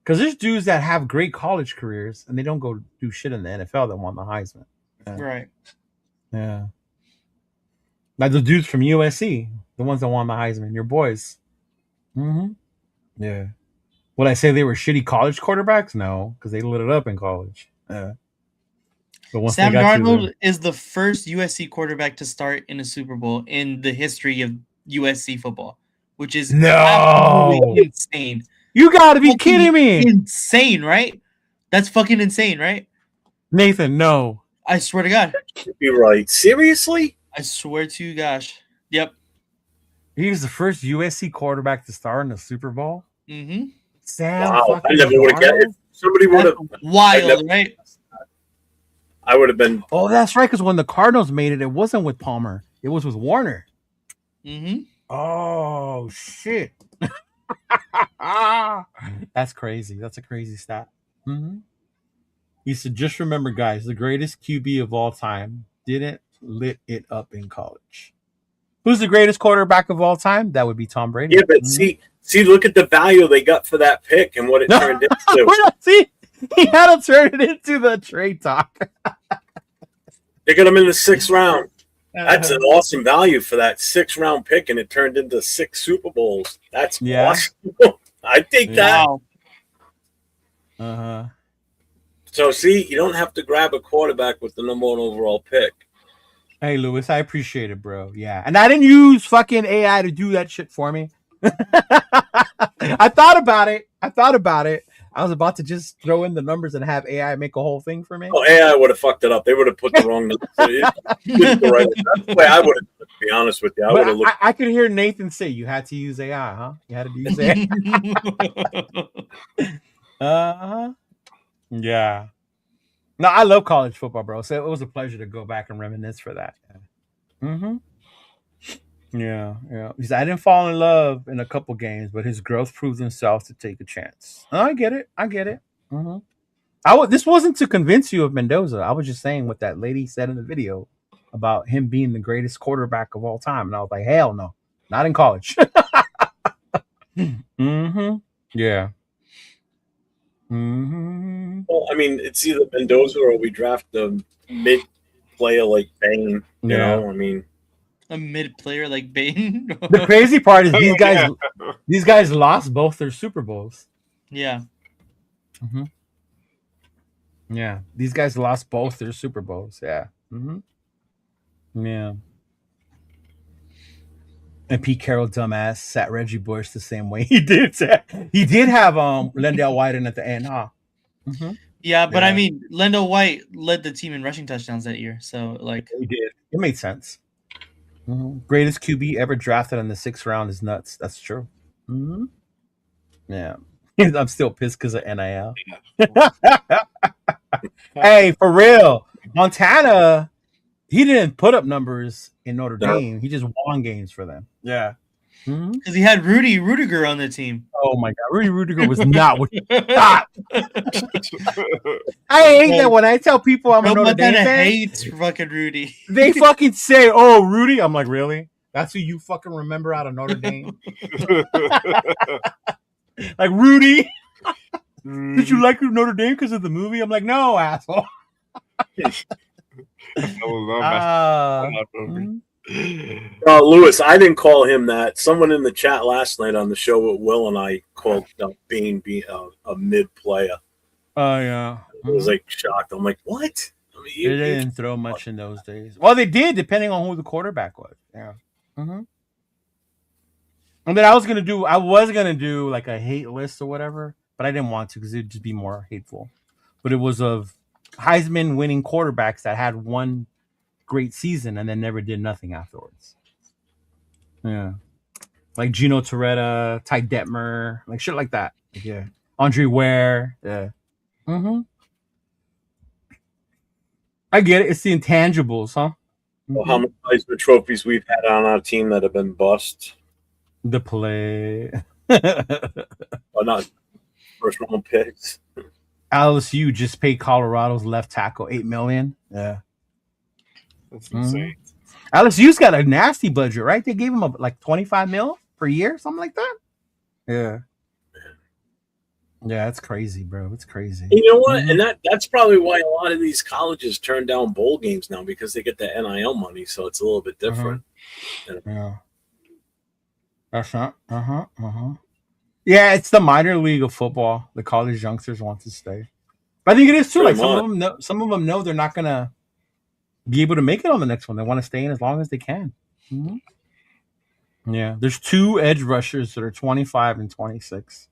Because there's dudes that have great college careers and they don't go do shit in the NFL that won the Heisman. Yeah. Right. Yeah. Like the dudes from USC, the ones that won the Heisman, your boys. Mm-hmm. Yeah. Would I say they were shitty college quarterbacks? No, because they lit it up in college. Yeah. But once Sam they got Darnold is the first USC quarterback to start in a Super Bowl in the history of USC football, which is absolutely insane. You gotta be kidding me. Insane, right? That's fucking insane, right? Nathan, no. I swear to God. You're right. Seriously? I swear to you, gosh. Yep. He was the first USC quarterback to start in the Super Bowl. Mm-hmm. Sam Wow. I fucking never would have guessed. Darnold? If somebody would have. Wild, right? I would have been. Oh, that's right. Because when the Cardinals made it, it wasn't with Palmer. It was with Warner. Mm-hmm. Oh, shit. That's crazy. That's a crazy stat. Mm-hmm. He said, just remember, guys, the greatest QB of all time didn't lit it up in college. Who's the greatest quarterback of all time? That would be Tom Brady. Yeah, but see, look at the value they got for that pick and what it turned into. See, he had to turn it into the trade talk. They got him in the 6th round. That's an awesome value for that 6th round pick, and it turned into 6 Super Bowls. That's awesome. I take that. Wow. Uh-huh. So, see, you don't have to grab a quarterback with the number 1 overall pick. Hey, Lewis, I appreciate it, bro. Yeah. And I didn't use fucking AI to do that shit for me. I thought about it. I was about to just throw in the numbers and have AI make a whole thing for me. Oh, AI would have fucked it up. They would have put the wrong numbers. That's the way I would have, to be honest with you. I would have looked. I could hear Nathan say you had to use AI, huh? You had to use AI. Uh-huh. Yeah. No, I love college football, bro. So it was a pleasure to go back and reminisce for that. Mm-hmm. Yeah, yeah. He said, I didn't fall in love in a couple games, but his growth proved himself to take a chance. Oh, I get it. I get it. Mm-hmm. This wasn't to convince you of Mendoza. I was just saying what that lady said in the video about him being the greatest quarterback of all time. And I was like, hell no, not in college. Mm-hmm. Yeah. Mm-hmm. Well, I mean, it's either Mendoza or we draft a mid player like Bane. You know, I mean, a mid player like Bane. The crazy part is these guys. Yeah. These guys lost both their Super Bowls. Yeah. Mm-hmm. Yeah, these guys lost both their Super Bowls. Yeah. Mm-hmm. Yeah. And Pete Carroll, dumbass, sat Reggie Bush the same way he did. He did have Lendale White in at the end, huh? Mm-hmm. Yeah, but Yeah. I mean, Lendale White led the team in rushing touchdowns that year, so like He did. It made sense. Mm-hmm. Greatest QB ever drafted in the 6th round is nuts. That's true. Mm-hmm. Yeah. I'm still pissed because of NIL. Hey, for real, Montana, he didn't put up numbers in Notre Dame. He just won games for them. Yeah. Mm-hmm. because he had Rudy Rudiger on the team. Oh my God, Rudy Rudiger was not what you thought. I hate that when I tell people I'm a Notre Dame Montana fan. hates fucking Rudy. They fucking say, "Oh, Rudy." I'm like, really? That's who you fucking remember out of Notre Dame? Like Rudy? Did you like Notre Dame because of the movie? I'm like, no, asshole. Lewis, I didn't call him that. Someone in the chat last night on the show with Will and I called Bane being a mid player. Oh yeah. I was like shocked. I'm like, what? I mean, They didn't throw much in those days. Well, they did, depending on who the quarterback was. Yeah. Mm-hmm. And then I was gonna do like a hate list or whatever, but I didn't want to because it'd just be more hateful. But it was of Heisman winning quarterbacks that had one great season and then never did nothing afterwards. Yeah. Like Gino Torretta, Ty Detmer, like shit like that. Yeah. Andre Ware. Yeah. Mm-hmm. I get it. It's the intangibles, huh? Well, how many Heisman trophies we've had on our team that have been bust? The play. Or not first round picks. LSU just paid Colorado's left tackle $8 million. Yeah. That's insane. LSU's got a nasty budget, right? They gave him like $25 million per year, something like that. Yeah. Yeah, it's crazy, bro. It's crazy. You know what? And that's probably why a lot of these colleges turn down bowl games now, because they get the NIL money, so it's a little bit different. Yeah. That's not. Yeah, it's the minor league of football. The college youngsters want to stay. But I think it is too. Pretty Like much. some of them know they're not gonna be able to make it on the next one. They want to stay in as long as they can. Mm-hmm. Yeah, there's 2 edge rushers that are 25 and 26.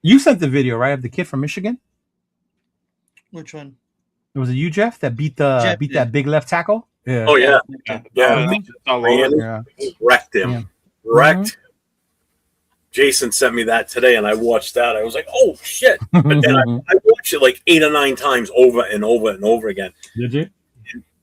You sent the video, right, of the kid from Michigan? Which one? It was you, Jeff, that beat that big left tackle. Yeah. Oh yeah, Yeah. Wrecked him. Yeah. Wrecked. Jason sent me that today, and I watched that. I was like, "Oh shit!" But then I watched it like 8 or 9 times over and over and over again. Did you?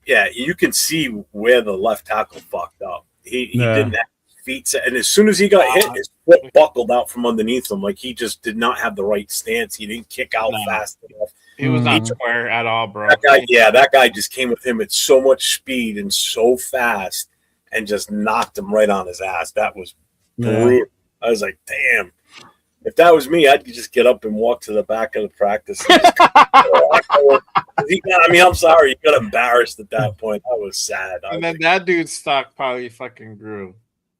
Yeah, you can see where the left tackle fucked up. He didn't have feet set, and as soon as he got hit, his foot buckled out from underneath him. Like he just did not have the right stance. He didn't kick out fast enough. He was not square at all, bro. That guy just came with him at so much speed and so fast, and just knocked him right on his ass. That was brutal. I was like, damn. If that was me, I'd just get up and walk to the back of the practice. I'm sorry. He got embarrassed at that point. I was sad. And then that dude's stock probably fucking grew.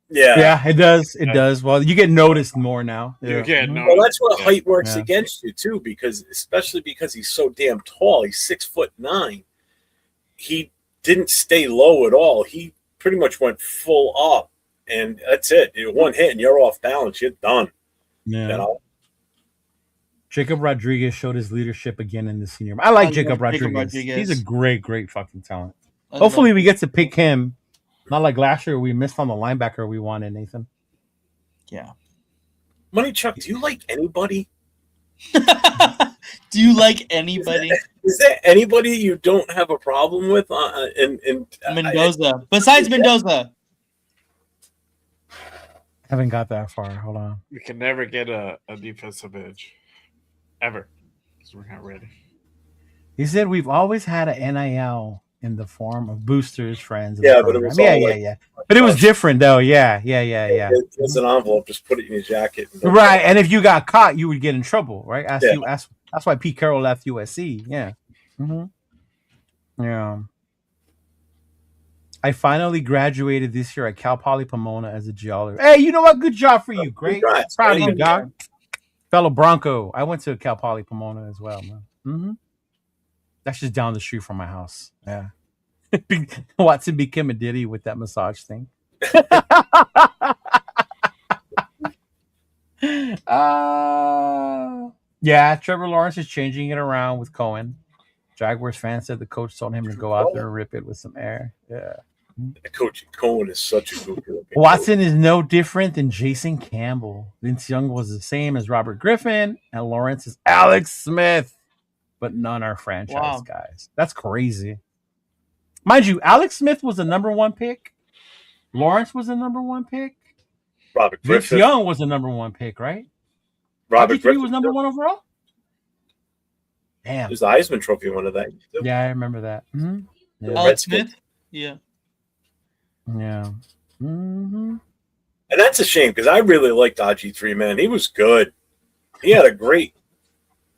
Yeah, it does. It does. Well, you get noticed more now. You get noticed. Well, that's what height works against you too, especially because he's so damn tall. He's 6'9". He didn't stay low at all. He pretty much went full up, and that's it. One hit and you're off balance. You're done. Yeah. You know? Jacob Rodriguez showed his leadership again in the senior. I like Jacob Rodriguez. He's a great fucking talent. Hopefully we get to pick him. Not like last year we missed on the linebacker we wanted, Nathan. Yeah. Money Chuck, do you like anybody? Do you like anybody? Is there anybody you don't have a problem with? Mendoza. Besides Mendoza. Haven't got that far. Hold on. We can never get a defensive edge. Ever. Because we're not ready. He said we've always had an NIL in the form of boosters, friends. Yeah, but it was yeah. But it was different though. Yeah. It's an envelope. Just put it in your jacket. Right, and if you got caught, you would get in trouble, right? That's why Pete Carroll left USC. Yeah. Yeah. I finally graduated this year at Cal Poly Pomona as a geologist. Hey, you know what? Good job for you. Great. Congrats, Proud of man. you, dog. Fellow Bronco. I went to Cal Poly Pomona as well, man. That's just down the street from my house. Yeah. Watson became a ditty with that massage thing. Yeah, Trevor Lawrence is changing it around with Cohen. Jaguars fans said the coach told him to go out there and rip it with some air. Yeah. Coach Cohen is such a good coach. Watson is no different than Jason Campbell. Vince Young was the same as Robert Griffin, and Lawrence is Alex Smith, but none are franchise guys. That's crazy. Mind you, Alex Smith was the number 1 pick. Lawrence was the number 1 pick. Robert Vince Griffin. Young was the number 1 pick, right? Robert Griffin was number 1 overall. Damn. There's the Heisman Trophy one of that. Yeah, I remember that. Yeah. Alex Smith? Yeah. Yeah. And that's a shame because I really liked RG3, man. He was good. He had a great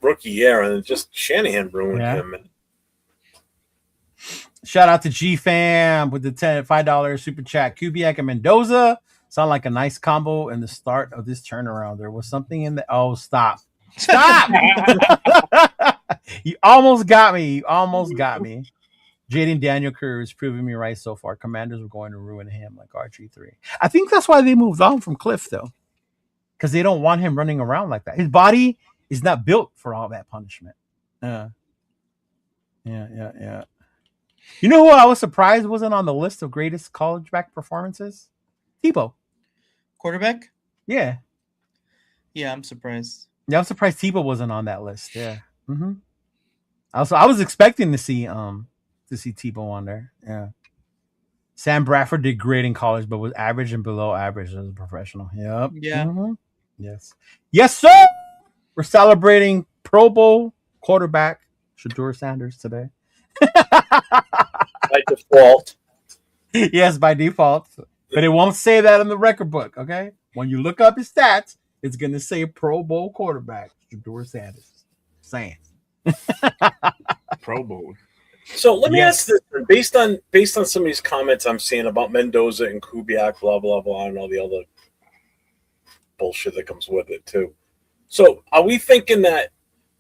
rookie year, and just Shanahan ruined him. Man. Shout out to G Fam with the $5 super chat. Kubiak and Mendoza sound like a nice combo in the start of this turnaround. There was something in the stop. You almost got me. Jaden Daniel Kerr is proving me right so far. Commanders were going to ruin him like RG3. I think that's why they moved on from Cliff, though, because they don't want him running around like that. His body is not built for all that punishment. Yeah. You know who I was surprised wasn't on the list of greatest college back performances? Tebow. Quarterback? Yeah. Yeah, I'm surprised. Yeah, I'm surprised Tebow wasn't on that list. Yeah. I was expecting to see Tebow on there. Yeah. Sam Bradford did great in college, but was average and below average as a professional. Yep. Yeah. Yes, sir. We're celebrating Pro Bowl quarterback Shedeur Sanders today. By default. Yes, by default. But it won't say that in the record book, okay? When you look up his stats, it's going to say Pro Bowl quarterback Shedeur Sanders. Saying. Pro Bowl. So let me ask this: based on some of these comments I'm seeing about Mendoza and Kubiak, blah blah blah, and all the other bullshit that comes with it too. So are we thinking that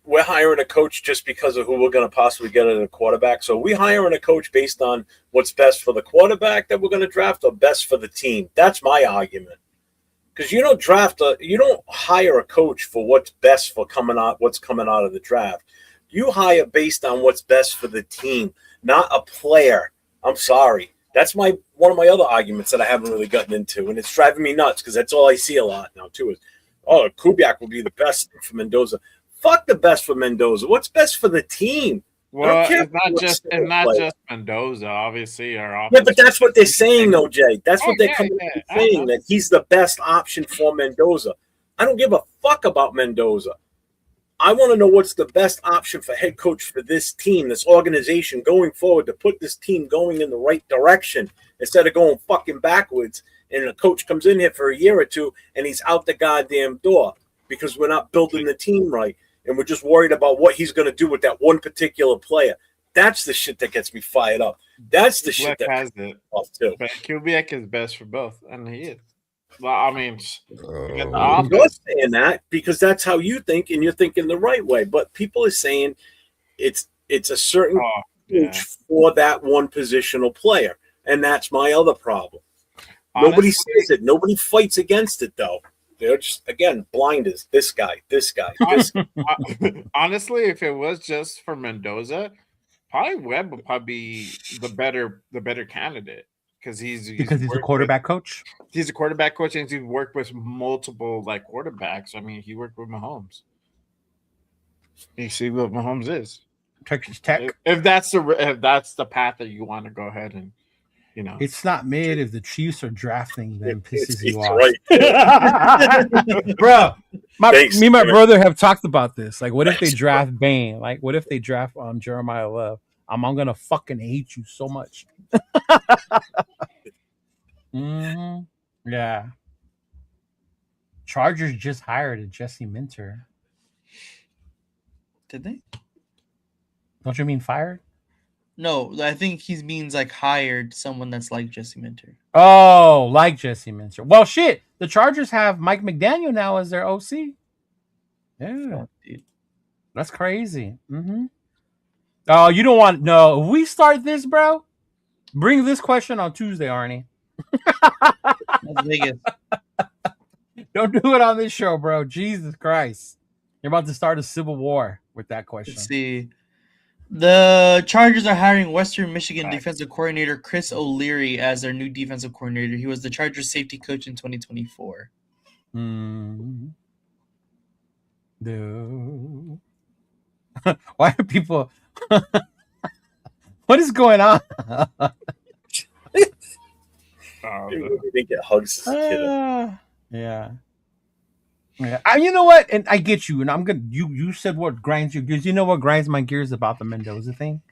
we're hiring a coach just because of who we're going to possibly get at a quarterback? So are we hiring a coach based on what's best for the quarterback that we're going to draft, or best for the team? That's my argument. Because you don't hire a coach for what's best for what's coming out of the draft. You hire based on what's best for the team, not a player. I'm sorry. That's one of my other arguments that I haven't really gotten into, and it's driving me nuts because that's all I see a lot now too. Is Kubiak will be the best for Mendoza. Fuck the best for Mendoza. What's best for the team? Well, it's not just Mendoza, obviously. Yeah, but that's what they're saying, though, Jay. That's what they're coming saying, that he's the best option for Mendoza. I don't give a fuck about Mendoza. I want to know what's the best option for head coach for this team, this organization going forward, to put this team going in the right direction instead of going fucking backwards. And the coach comes in here for a year or two and he's out the goddamn door because we're not building the team right. And we're just worried about what he's going to do with that one particular player. That's the shit that gets me fired up. That's the shit that has it off too. But Kubiak is best for both, and he is. Well, I mean, I'm not saying that because that's how you think, and you're thinking the right way. But people are saying it's a certain coach for that one positional player, and that's my other problem. Honestly, nobody says it. Nobody fights against it, though. They're just, again, blinders. This guy. Honestly, if it was just for Mendoza, probably Webb would probably be the better candidate because he's a quarterback coach. He's a quarterback coach, and he's worked with multiple quarterbacks. I mean, he worked with Mahomes. You see what Mahomes is. Texas Tech. If that's the path that you want to go ahead and, It's not mid if the Chiefs are drafting them pisses you He's off. right. Bro, Thanks, me and my Jimmy. brother have talked about this. Like, what if they Thanks, draft Bane? Like, what if they draft Jeremiah Love? I'm gonna fucking hate you so much. Yeah. Chargers just hired a Jesse Minter. Did they? Don't you mean fired? No, I think he means like hired someone that's like Jesse Minter. Oh, like Jesse Minter. Well, shit. The Chargers have Mike McDaniel now as their OC. Yeah. Dude. That's crazy. Oh, you don't want... No, if we start this, bro, bring this question on Tuesday, Arnie. That's Vegas. Don't do it on this show, bro. Jesus Christ. You're about to start a civil war with that question. Let's see. The Chargers are hiring Western Michigan defensive coordinator Chris O'Leary as their new defensive coordinator. He was the Chargers safety coach in 2024. No. Why are people... What is going on? He didn't get hugs as a kid. Yeah. You know what? And I get you. And I'm gonna. You said what grinds your gears. You know what grinds my gears about the Mendoza thing?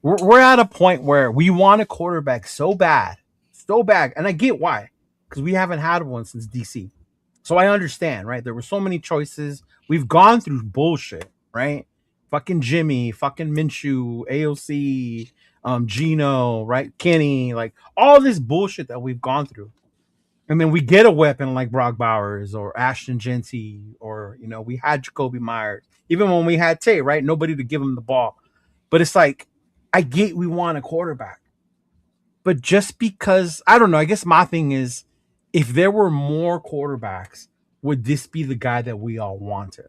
We're at a point where we want a quarterback so bad, and I get why, because we haven't had one since DC. So I understand, right? There were so many choices. We've gone through bullshit, right? Fucking Jimmy, fucking Minshew, AOC, Gino, right? Kenny, like all this bullshit that we've gone through. And then we get a weapon like Brock Bowers or Ashton Genty, or, we had Jacoby Myers. Even when we had Tate, right? Nobody to give him the ball. But it's like, I get we want a quarterback. But just because, I don't know, I guess my thing is, if there were more quarterbacks, would this be the guy that we all wanted?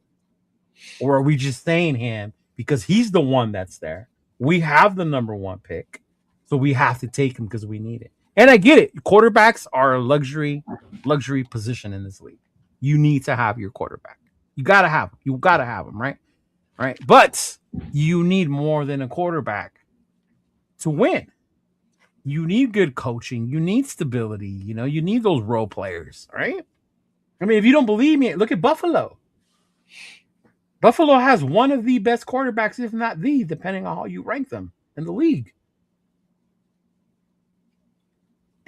Or are we just saying him because he's the one that's there? We have the number one pick, so we have to take him because we need it. And I get it. Quarterbacks are a luxury position in this league. You need to have your quarterback. You gotta have him. You gotta have him, right? Right. But you need more than a quarterback to win. You need good coaching. You need stability. You need those role players, right? I mean, if you don't believe me, look at Buffalo. Buffalo has one of the best quarterbacks, if not the, depending on how you rank them in the league.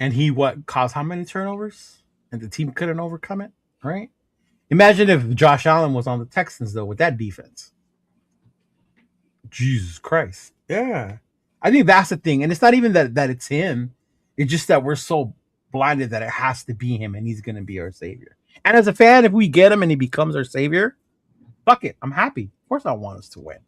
And he caused how many turnovers? And the team couldn't overcome it, right? Imagine if Josh Allen was on the Texans, though, with that defense. Jesus Christ. Yeah. I think that's the thing. And it's not even that it's him. It's just that we're so blinded that it has to be him and he's going to be our savior. And as a fan, if we get him and he becomes our savior, fuck it. I'm happy. Of course I want us to win.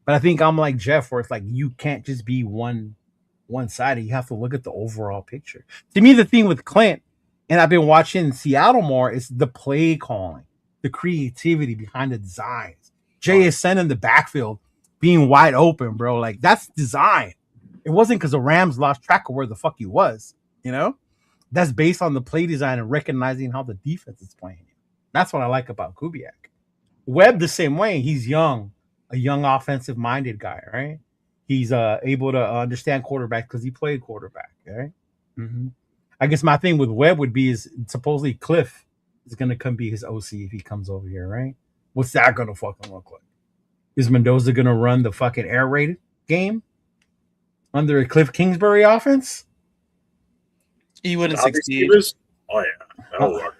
But I think I'm like Jeff, where it's like you can't just be one-sided. You have to look at the overall picture. To me, the thing with Clint, and I've been watching Seattle more, is the play calling, the creativity behind the designs. JSN in the backfield being wide open, bro. Like, that's design. It wasn't because the Rams lost track of where the fuck he was, That's based on the play design and recognizing how the defense is playing. That's what I like about Kubiak. Webb the same way. He's young, a young offensive-minded guy, right? He's able to understand quarterback because he played quarterback, right? I guess my thing with Webb would be is supposedly Cliff is going to come be his OC if he comes over here, right? What's that going to fucking look like? Is Mendoza going to run the fucking air raid game under a Cliff Kingsbury offense? He wouldn't succeed. Oh, yeah. That'll work.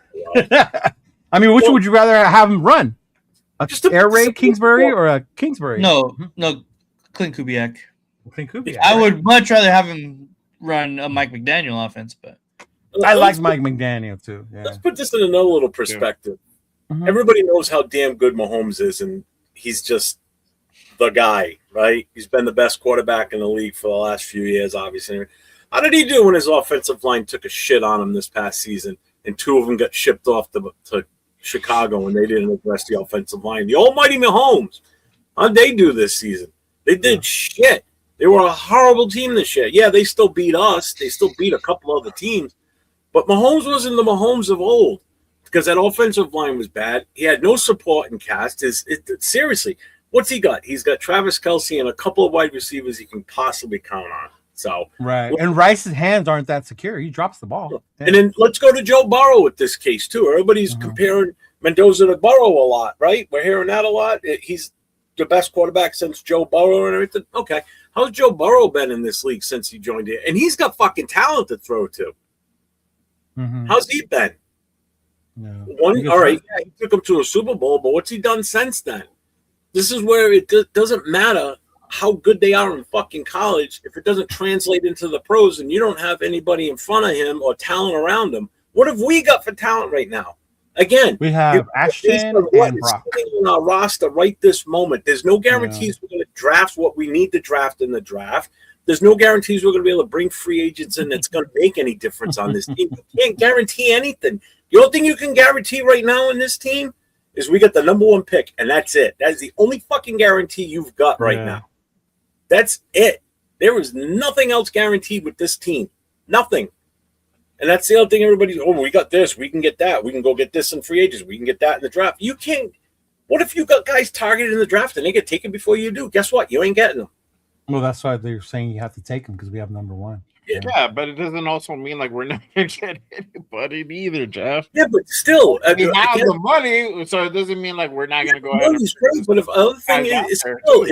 I mean, which would you rather have him run? Just an air raid Kingsbury or a Kingsbury? No, Clint Kubiak. Clint Kubiak. I would much rather have him run a Mike McDaniel offense, but I like Mike McDaniel too. Yeah. Let's put this in another little perspective. Everybody knows how damn good Mahomes is, and he's just the guy, right? He's been the best quarterback in the league for the last few years, obviously. How did he do when his offensive line took a shit on him this past season, and two of them got shipped off to Chicago when they didn't address the offensive line? The almighty Mahomes. How'd they do this season? They did shit. They were a horrible team this year. Yeah, they still beat us. They still beat a couple other teams. But Mahomes wasn't the Mahomes of old because that offensive line was bad. He had no support in cast. Seriously, What's he got? He's got Travis Kelce and a couple of wide receivers he can possibly count on. So right, and Rice's hands aren't that secure. He drops the ball. And then let's go to Joe Burrow with this case too. Everybody's comparing Mendoza to Burrow a lot, right? We're hearing that a lot. He's the best quarterback since Joe Burrow and everything. Okay, how's Joe Burrow been in this league since he joined it? And he's got fucking talent to throw to. How's he been? All right, yeah, he took him to a Super Bowl, but what's he done since then? This is where it doesn't matter how good they are in fucking college if it doesn't translate into the pros and you don't have anybody in front of him or talent around him. What have we got for talent right now? Again, we have Ashton and Brock on our roster right this moment. There's no guarantees we're going to draft what we need to draft in the draft. There's no guarantees we're going to be able to bring free agents in that's going to make any difference on this team. You can't guarantee anything. The only thing you can guarantee right now in this team is we got the number 1 pick, and that's it. That is the only fucking guarantee you've got right now. That's it. There is nothing else guaranteed with this team. Nothing. And that's the other thing everybody's, we got this. We can get that. We can go get this in free agents. We can get that in the draft. You can't. What if you got guys targeted in the draft and they get taken before you do? Guess what? You ain't getting them. Well, that's why they're saying you have to take them because we have number 1. Yeah, but it doesn't also mean like we're not going to get anybody either, Jeff. Yeah, but still. We have the money, so it doesn't mean like we're not going to go ahead. Money's great, but the other thing is still,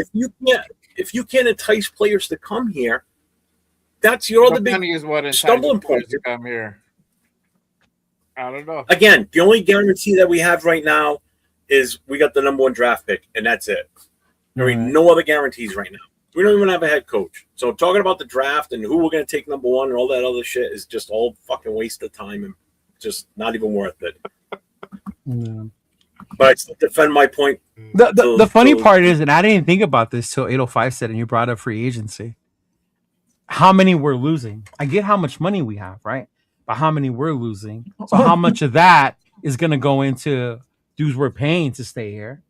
if you can't entice players to come here, that's your other big stumbling point to come here. I don't know. Again, the only guarantee that we have right now is we got the number 1 draft pick, and that's it. There ain't no other guarantees right now. We don't even have a head coach. So talking about the draft and who we're going to take number 1 and all that other shit is just all fucking waste of time and just not even worth it. But I still defend my point. The funny part is, and I didn't think about this till 805 said, and you brought up free agency. How many we're losing? I get how much money we have, right? But how many we're losing? So how much of that is going to go into dudes we're paying to stay here,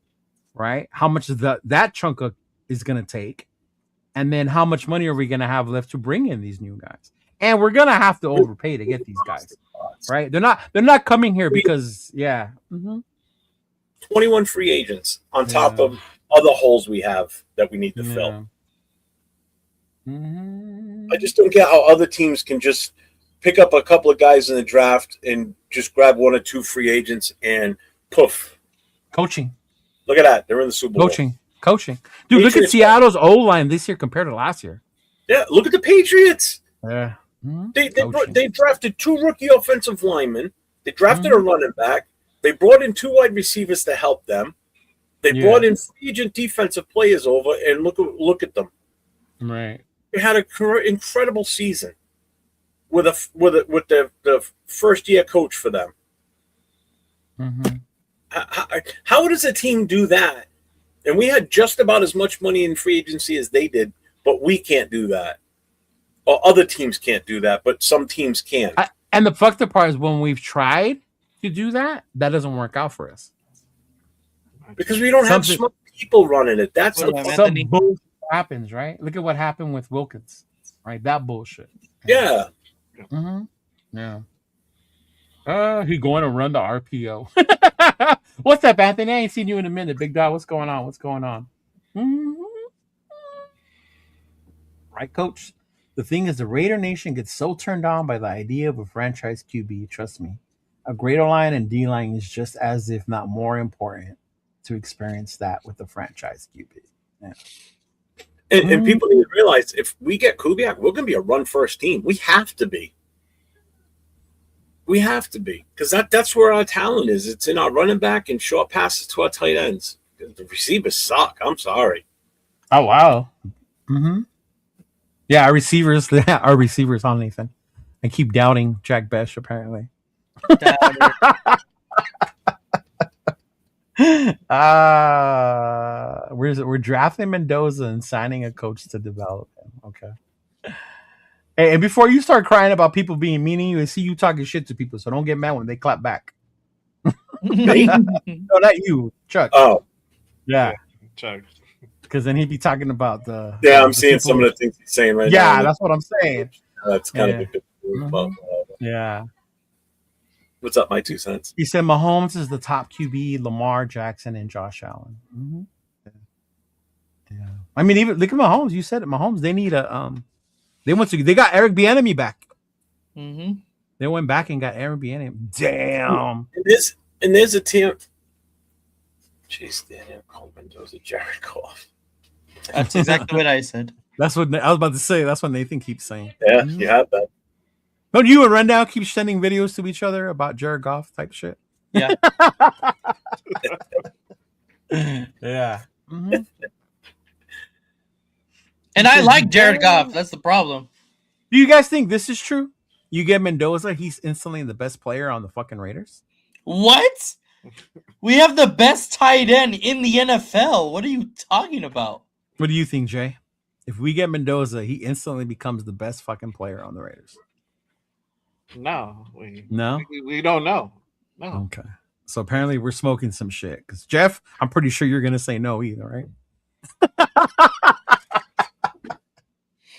right? How much of that chunk is going to take? And then how much money are we going to have left to bring in these new guys? And we're going to have to overpay to get these guys, right? They're not coming here because 21 free agents on top of other holes we have that we need to fill. I just don't get how other teams can just pick up a couple of guys in the draft and just grab 1 or 2 free agents and poof. Coaching. Look at that. They're in the Super Bowl. Coaching. Dude, look at Seattle's O-line this year compared to last year. Yeah, look at the Patriots. Yeah. They drafted 2 rookie offensive linemen. They drafted a running back. They brought in 2 wide receivers to help them. They brought in free agent defensive players over, and look at them. Right. They had an incredible season with the first year coach for them. How does a team do that? And we had just about as much money in free agency as they did, but we can't do that. Or other teams can't do that, but some teams can. And the fucked up part is when we've tried to do that, that doesn't work out for us. Because we don't have smart people running it. That's the bullshit happens, right? Look at what happened with Wilkins, right? That bullshit. Yeah. Yeah. He going to run the RPO. What's up, Anthony? I ain't seen you in a minute. Big dog, what's going on? Right, coach? The thing is, the Raider Nation gets so turned on by the idea of a franchise QB. Trust me. A great O-line and D-line is just as if not more important to experience that with the franchise QB. Yeah. And people need to realize if we get Kubiak, we're going to be a run-first team. We have to be. Because that's where our talent is. It's in our running back and short passes to our tight ends. The receivers suck. I'm sorry. Oh, wow. Yeah, our receivers on Nathan. I keep doubting Jack Besh, apparently. We're drafting Mendoza and signing a coach to develop him. Okay. Hey, and before you start crying about people being mean to you, I see you talking shit to people, so don't get mad when they clap back. No, not you, Chuck. Oh, yeah, Chuck. Because then he'd be talking about the. Yeah, I'm seeing some of the things he's saying right now. Yeah, that's what I'm saying. That's kind of a good move. Yeah. What's up, my 2 cents? He said Mahomes is the top QB, Lamar Jackson, and Josh Allen. I mean, even look at Mahomes. You said it, Mahomes. They need a They got Eric Bieniemy back. Mm-hmm. They went back and got Eric Bieniemy. Damn. And there's a team. Jeez, Daniel Coleman does a Jared Goff. That's exactly what I said. That's what I was about to say. That's what Nathan keeps saying. Yeah, you have that. Don't you and Rendell keep sending videos to each other about Jared Goff type shit? Yeah. Yeah. Mm-hmm. And I like Jared Goff. That's the problem. Do you guys think this is true? You get Mendoza, he's instantly the best player on the fucking Raiders? What? We have the best tight end in the NFL. What are you talking about? What do you think, Jay? If we get Mendoza, he instantly becomes the best fucking player on the Raiders. No, No? we don't know. No. Okay. So apparently we're smoking some shit. Because Jeff, I'm pretty sure you're gonna say no either, right?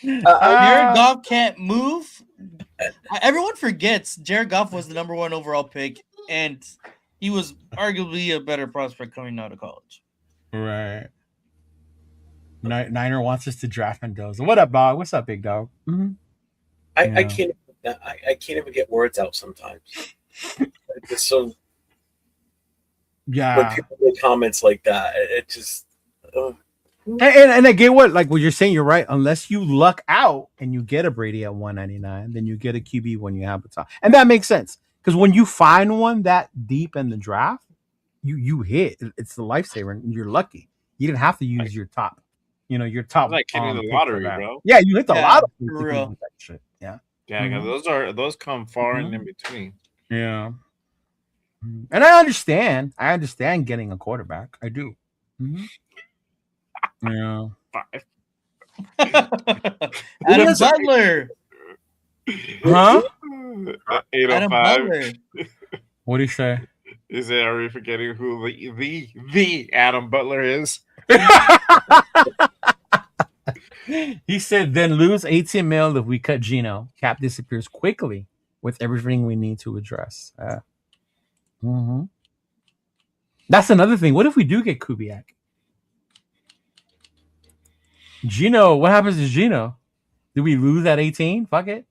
Jared Goff can't move. Everyone forgets Jared Goff was the number 1 overall pick, and he was arguably a better prospect coming out of college. Right. Niner wants us to draft Mendoza. What up, dog? What's up, big dog? Mm-hmm. I can't even get words out sometimes. It's so Yeah. when people make comments like that, it just And I get what you're saying, you're right. Unless you luck out and you get a Brady at 199, then you get a QB when you have a top. And that makes sense. Because when you find one that deep in the draft, you hit. It's the lifesaver, and you're lucky. You didn't have to use your top. Your top. It's like hitting the lottery, bro. Yeah, you hit the lottery. For real. That shit. Yeah. Yeah, 'cause those come far and in between. Yeah. And I understand. Getting a quarterback. I do. Mm-hmm. Yeah. Adam Butler. Huh? 805. Adam Butler. What do you say? Is it? Are we forgetting who the Adam Butler is? He said, then lose 18 mil if we cut Gino. Cap disappears quickly with everything we need to address. Mm-hmm. That's another thing. What if we do get Kubiak? Gino, what happens to Gino? Do we lose at 18? Fuck it.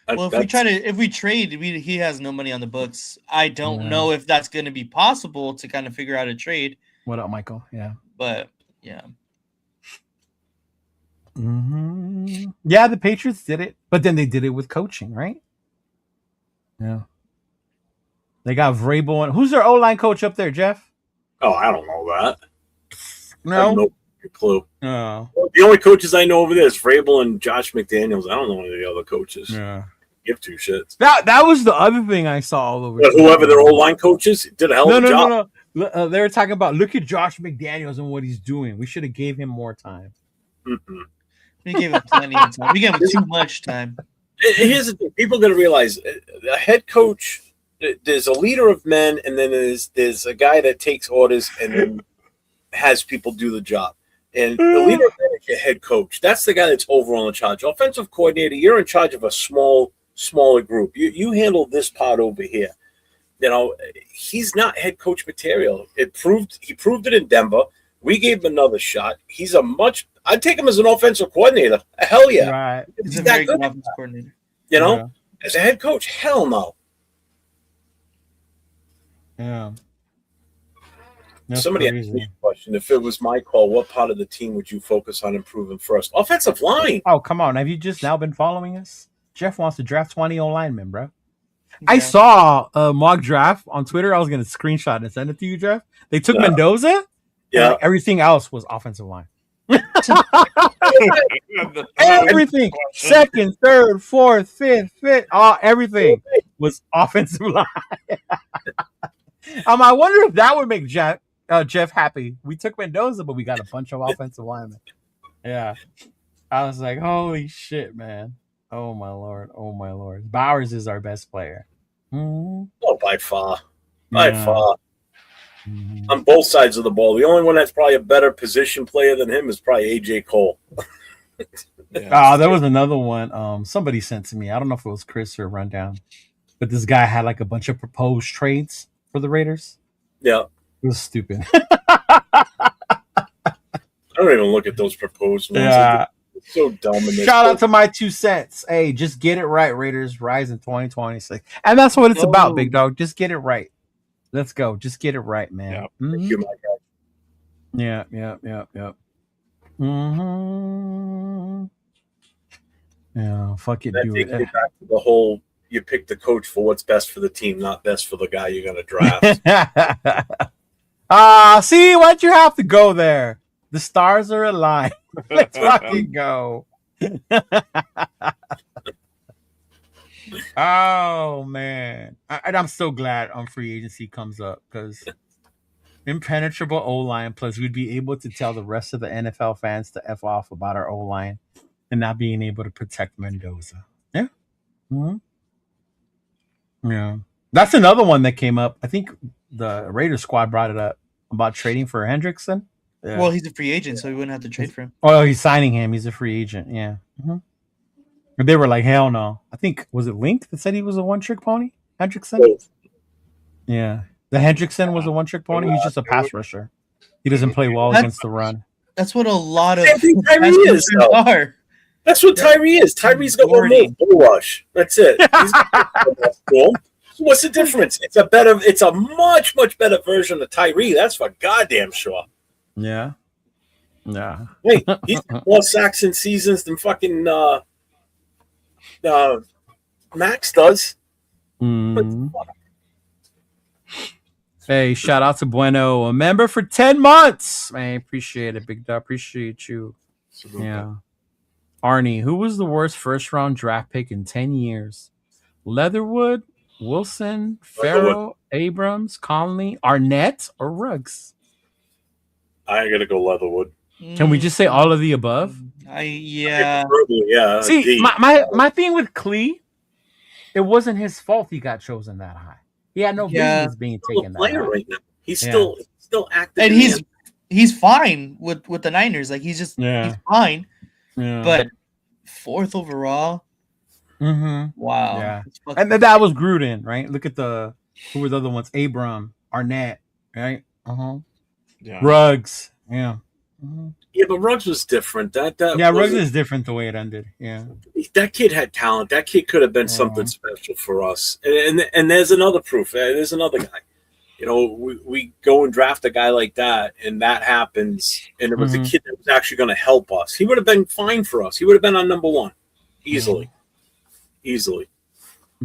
Well, if we trade, he has no money on the books. I don't know if that's going to be possible to kind of figure out a trade. What up, Michael? Yeah. But yeah. Mm-hmm. Yeah, the Patriots did it, but then they did it with coaching, right? Yeah. They got Vrabel. Who's their O-line coach up there, Jeff? Oh, I don't know that. No. I have no clue. Oh. The only coaches I know over there is Vrabel and Josh McDaniels. I don't know any of the other coaches. Yeah. Give two shits. That was the other thing I saw all over. But whoever their O-line coaches did a hell of a job. No. They were talking about, look at Josh McDaniels and what he's doing. We should have gave him more time. Mm-hmm. We gave him plenty of time. We gave him too much time. Here's the thing. People got to realize a head coach, there's a leader of men, and then there's a guy that takes orders and then has people do the job. And the leader of men is your head coach. That's the guy that's overall in charge. Offensive coordinator, you're in charge of a smaller group. You handle this part over here. He's not head coach material. He proved it in Denver. We gave him another shot. I'd take him as an offensive coordinator. Hell yeah. Right. He's a very good offensive coordinator. As a head coach, hell no. Yeah. Somebody asked me a question. If it was my call, what part of the team would you focus on improving first? Offensive line. Oh, come on. Have you just now been following us? Jeff wants to draft 20 linemen, bro. Yeah. I saw a mock draft on Twitter. I was going to screenshot and send it to you, Jeff. They took Mendoza. Yeah. Everything else was offensive line. Everything. Second, third, fourth, fifth. Everything was offensive line. I wonder if that would make Jeff happy. We took Mendoza, but we got a bunch of offensive linemen. Yeah. I was like, holy shit, man. Oh, my Lord. Bowers is our best player. Mm-hmm. Oh, by far. Mm-hmm. On both sides of the ball. The only one that's probably a better position player than him is probably AJ Cole. There was another one somebody sent to me. I don't know if it was Chris or Rundown, but this guy had like a bunch of proposed trades for the Raiders. Yeah. It was stupid. I don't don't even look at those proposed ones. Yeah. It's so dumb. In this Shout out to my 2 cents. Hey, just get it right, Raiders rise in 2026. And that's what it's about, big dog. Just get it right. Let's go. Just get it right, man. Yeah. Mhm. Thank you, my guy. Yeah. Mm-hmm. Yeah, fuck it, That do takes it. me back to the whole, you pick the coach for what's best for the team, not best for the guy you're going to draft. See, why'd you have to go there? The stars are aligned. Let's fucking go. Oh man, and I'm so glad free agency comes up because impenetrable O-line. Plus, we'd be able to tell the rest of the NFL fans to F off about our O-line and not being able to protect Mendoza. Yeah. Mm-hmm. Yeah. That's another one that came up. I think the Raiders squad brought it up about trading for Hendrickson. Yeah. Well, he's a free agent, so we wouldn't have to trade for him. Oh, he's signing him. He's a free agent. Yeah. Mm-hmm. But they were like, hell no. I think, was it Link that said he was a one-trick pony? Hendrickson? Yeah. The Hendrickson was a one-trick pony. He's just a pass rusher. He doesn't play well against the run. That's what a lot of Tyree is, though. are. That's what Tyree is. Tyree's got one move, bull rush. That's it. He's cool. What's the difference? It's a much better version of Tyree. That's for goddamn sure. Yeah. Yeah. Hey, he's got more sacks in seasons than fucking Max does. Mm. Hey, shout out to Bueno, a member for 10 months. Man, appreciate it, big dog. Appreciate you. Yeah. Arnie, who was the worst first-round draft pick in 10 years? Leatherwood, Wilson, Farrell, Abrams, Conley, Arnett, or Ruggs? I gotta go Leatherwood. Can we just say all of the above? Yeah. Yeah. See, my thing with Klee, it wasn't his fault he got chosen that high. He had no business being taken that high. Right now. He's still active. And he's fine with the Niners. Like he's he's fine. Yeah. But 4th overall. Mm-hmm. Wow. Yeah. And that was Gruden, right? Look at who were the other ones? Abram, Arnett, right? Uh-huh. Yeah. Ruggs. Yeah. Mm-hmm. Yeah, but Ruggs was different. Ruggs is different the way it ended. Yeah. That kid had talent. That kid could have been something special for us. And there's another proof. There's another guy. You know, we go and draft a guy like that, and that happens, and it was a kid that was actually going to help us. He would have been fine for us. He would have been on number 1. Easily.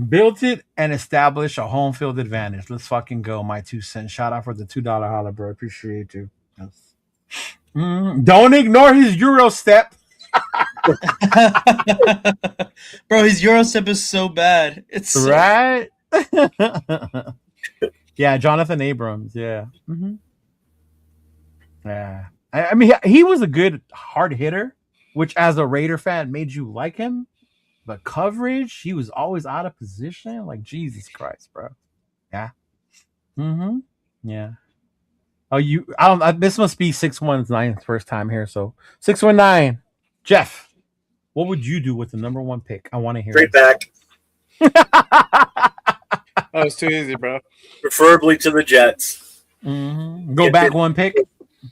Built it and established a home field advantage. Let's fucking go, my 2 cents. Shout out for the $2 holler, bro. Appreciate you. Yes. Don't ignore his Euro step. Bro, his Euro step is so bad. It's right. Yeah, Jonathan Abrams. Yeah. Mm-hmm. Yeah. I mean, he was a good hard hitter, which as a Raider fan made you like him. But coverage, he was always out of position. Like, Jesus Christ, bro. Yeah. Mm-hmm. Yeah. Oh, this must be 619's first time here. So 619, Jeff, what would you do with the number 1 pick? I want to hear. Straight back. That was too easy, bro. Preferably to the Jets. Mm-hmm. Go back 1 pick.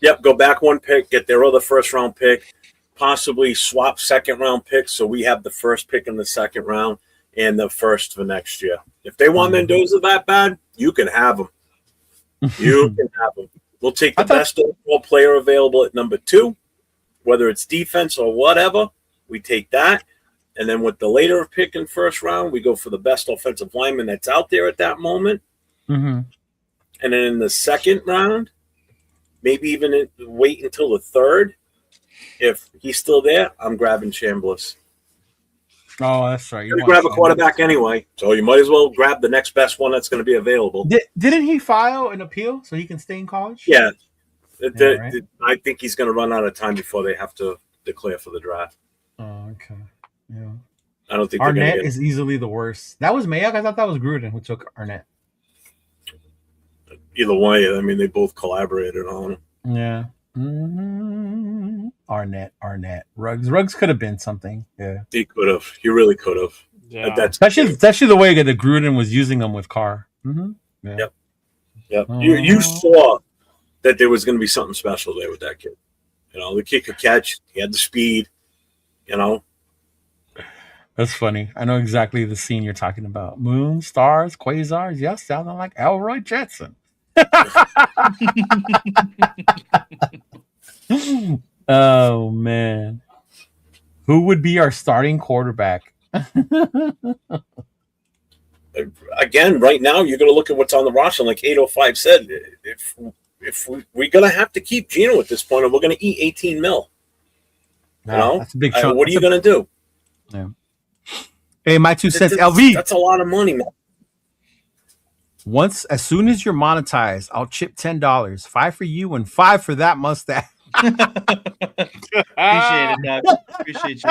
Yep, go back 1 pick. Get their other first-round pick. Possibly swap second-round picks so we have the first pick in the second round and the first for next year. If they want Mendoza that bad, you can have him. You can have him. We'll take the best overall player available at number 2, whether it's defense or whatever. We take that. And then with the later pick in first round, we go for the best offensive lineman that's out there at that moment. Mm-hmm. And then in the second round, maybe even wait until the third. If he's still there, I'm grabbing Chambliss. Oh, that's right. You're going to grab a quarterback anyway, so you might as well grab the next best one that's going to be available. Didn't he file an appeal so he can stay in college? Yeah. Right. I think he's going to run out of time before they have to declare for the draft. Oh, okay. Yeah. I don't think Arnett is easily the worst. That was Mayock. I thought that was Gruden who took Arnett. Either way, I mean, they both collaborated on it. Yeah. Mm-hmm. Arnett. Ruggs could have been something. Yeah. He could have. He really could have. Yeah. Especially the way that Gruden was using them with Carr. Mm-hmm. Yeah. Yep. You saw that there was going to be something special there with that kid. You know, the kid could catch. He had the speed. You know. That's funny. I know exactly the scene you're talking about. Moon, stars, quasars. Yes, sounding like Elroy Jetson. Oh man, who would be our starting quarterback? Again, right now you're going to look at what's on the roster. Like 805 said, if we're going to have to keep Geno at this point, and we're going to eat 18 mil. You know, that's a big chunk. What are you going to do? Yeah. Hey, my 2 cents, LV. That's a lot of money, man. As soon as you're monetized, I'll chip $10. 5 for you and 5 for that mustache. Appreciate it, Doug. Appreciate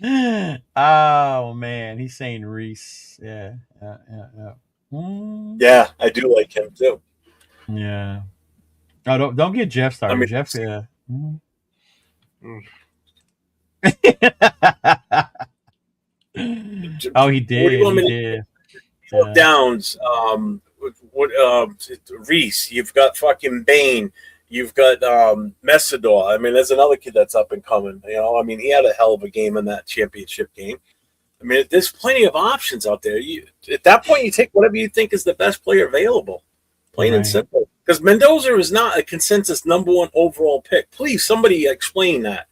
you. Oh man, he's saying Reese. Yeah. Yeah, I do like him too. Yeah. Oh, don't get Jeff started. I mean, Jeff, yeah. Oh, he did. He did. Yeah. Downs. Reese. You've got fucking Bain. You've got Messidor. I mean, there's another kid that's up and coming. You know, I mean, he had a hell of a game in that championship game. I mean, there's plenty of options out there. At that point, you take whatever you think is the best player available. Plain and simple. Because Mendoza is not a consensus number 1 overall pick. Please, somebody explain that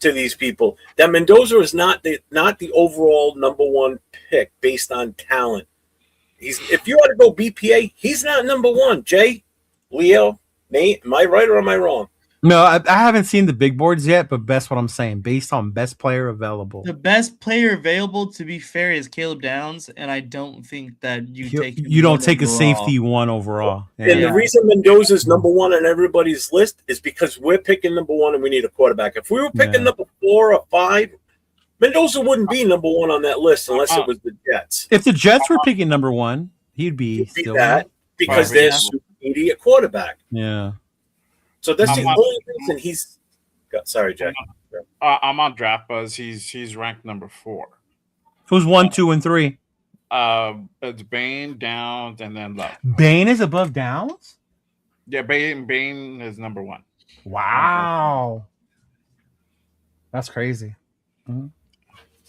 to these people. That Mendoza is not the overall number 1 pick based on talent. If you want to go BPA, he's not number 1. Jay, Leo, Nate, am I right or am I wrong? No, I haven't seen the big boards yet, but that's what I'm saying. Based on best player available. The best player available, to be fair, is Caleb Downs, and I don't think that you don't take a safety 1 overall. Yeah. And the reason Mendoza's number 1 on everybody's list is because we're picking number 1 and we need a quarterback. If we were picking number 4 or 5, Mendoza wouldn't be number 1 on that list unless it was the Jets. If the Jets were picking number 1, he'd be still that because they're super needy at quarterback. Yeah. So that's the only reason he's. Sorry, Jack. I'm on DraftBuzz. He's ranked number 4. Who's 1, 2, and 3? It's Bain, Downs, and then Love. Bain is above Downs? Yeah, Bain is number 1. Wow. That's crazy. Mm-hmm.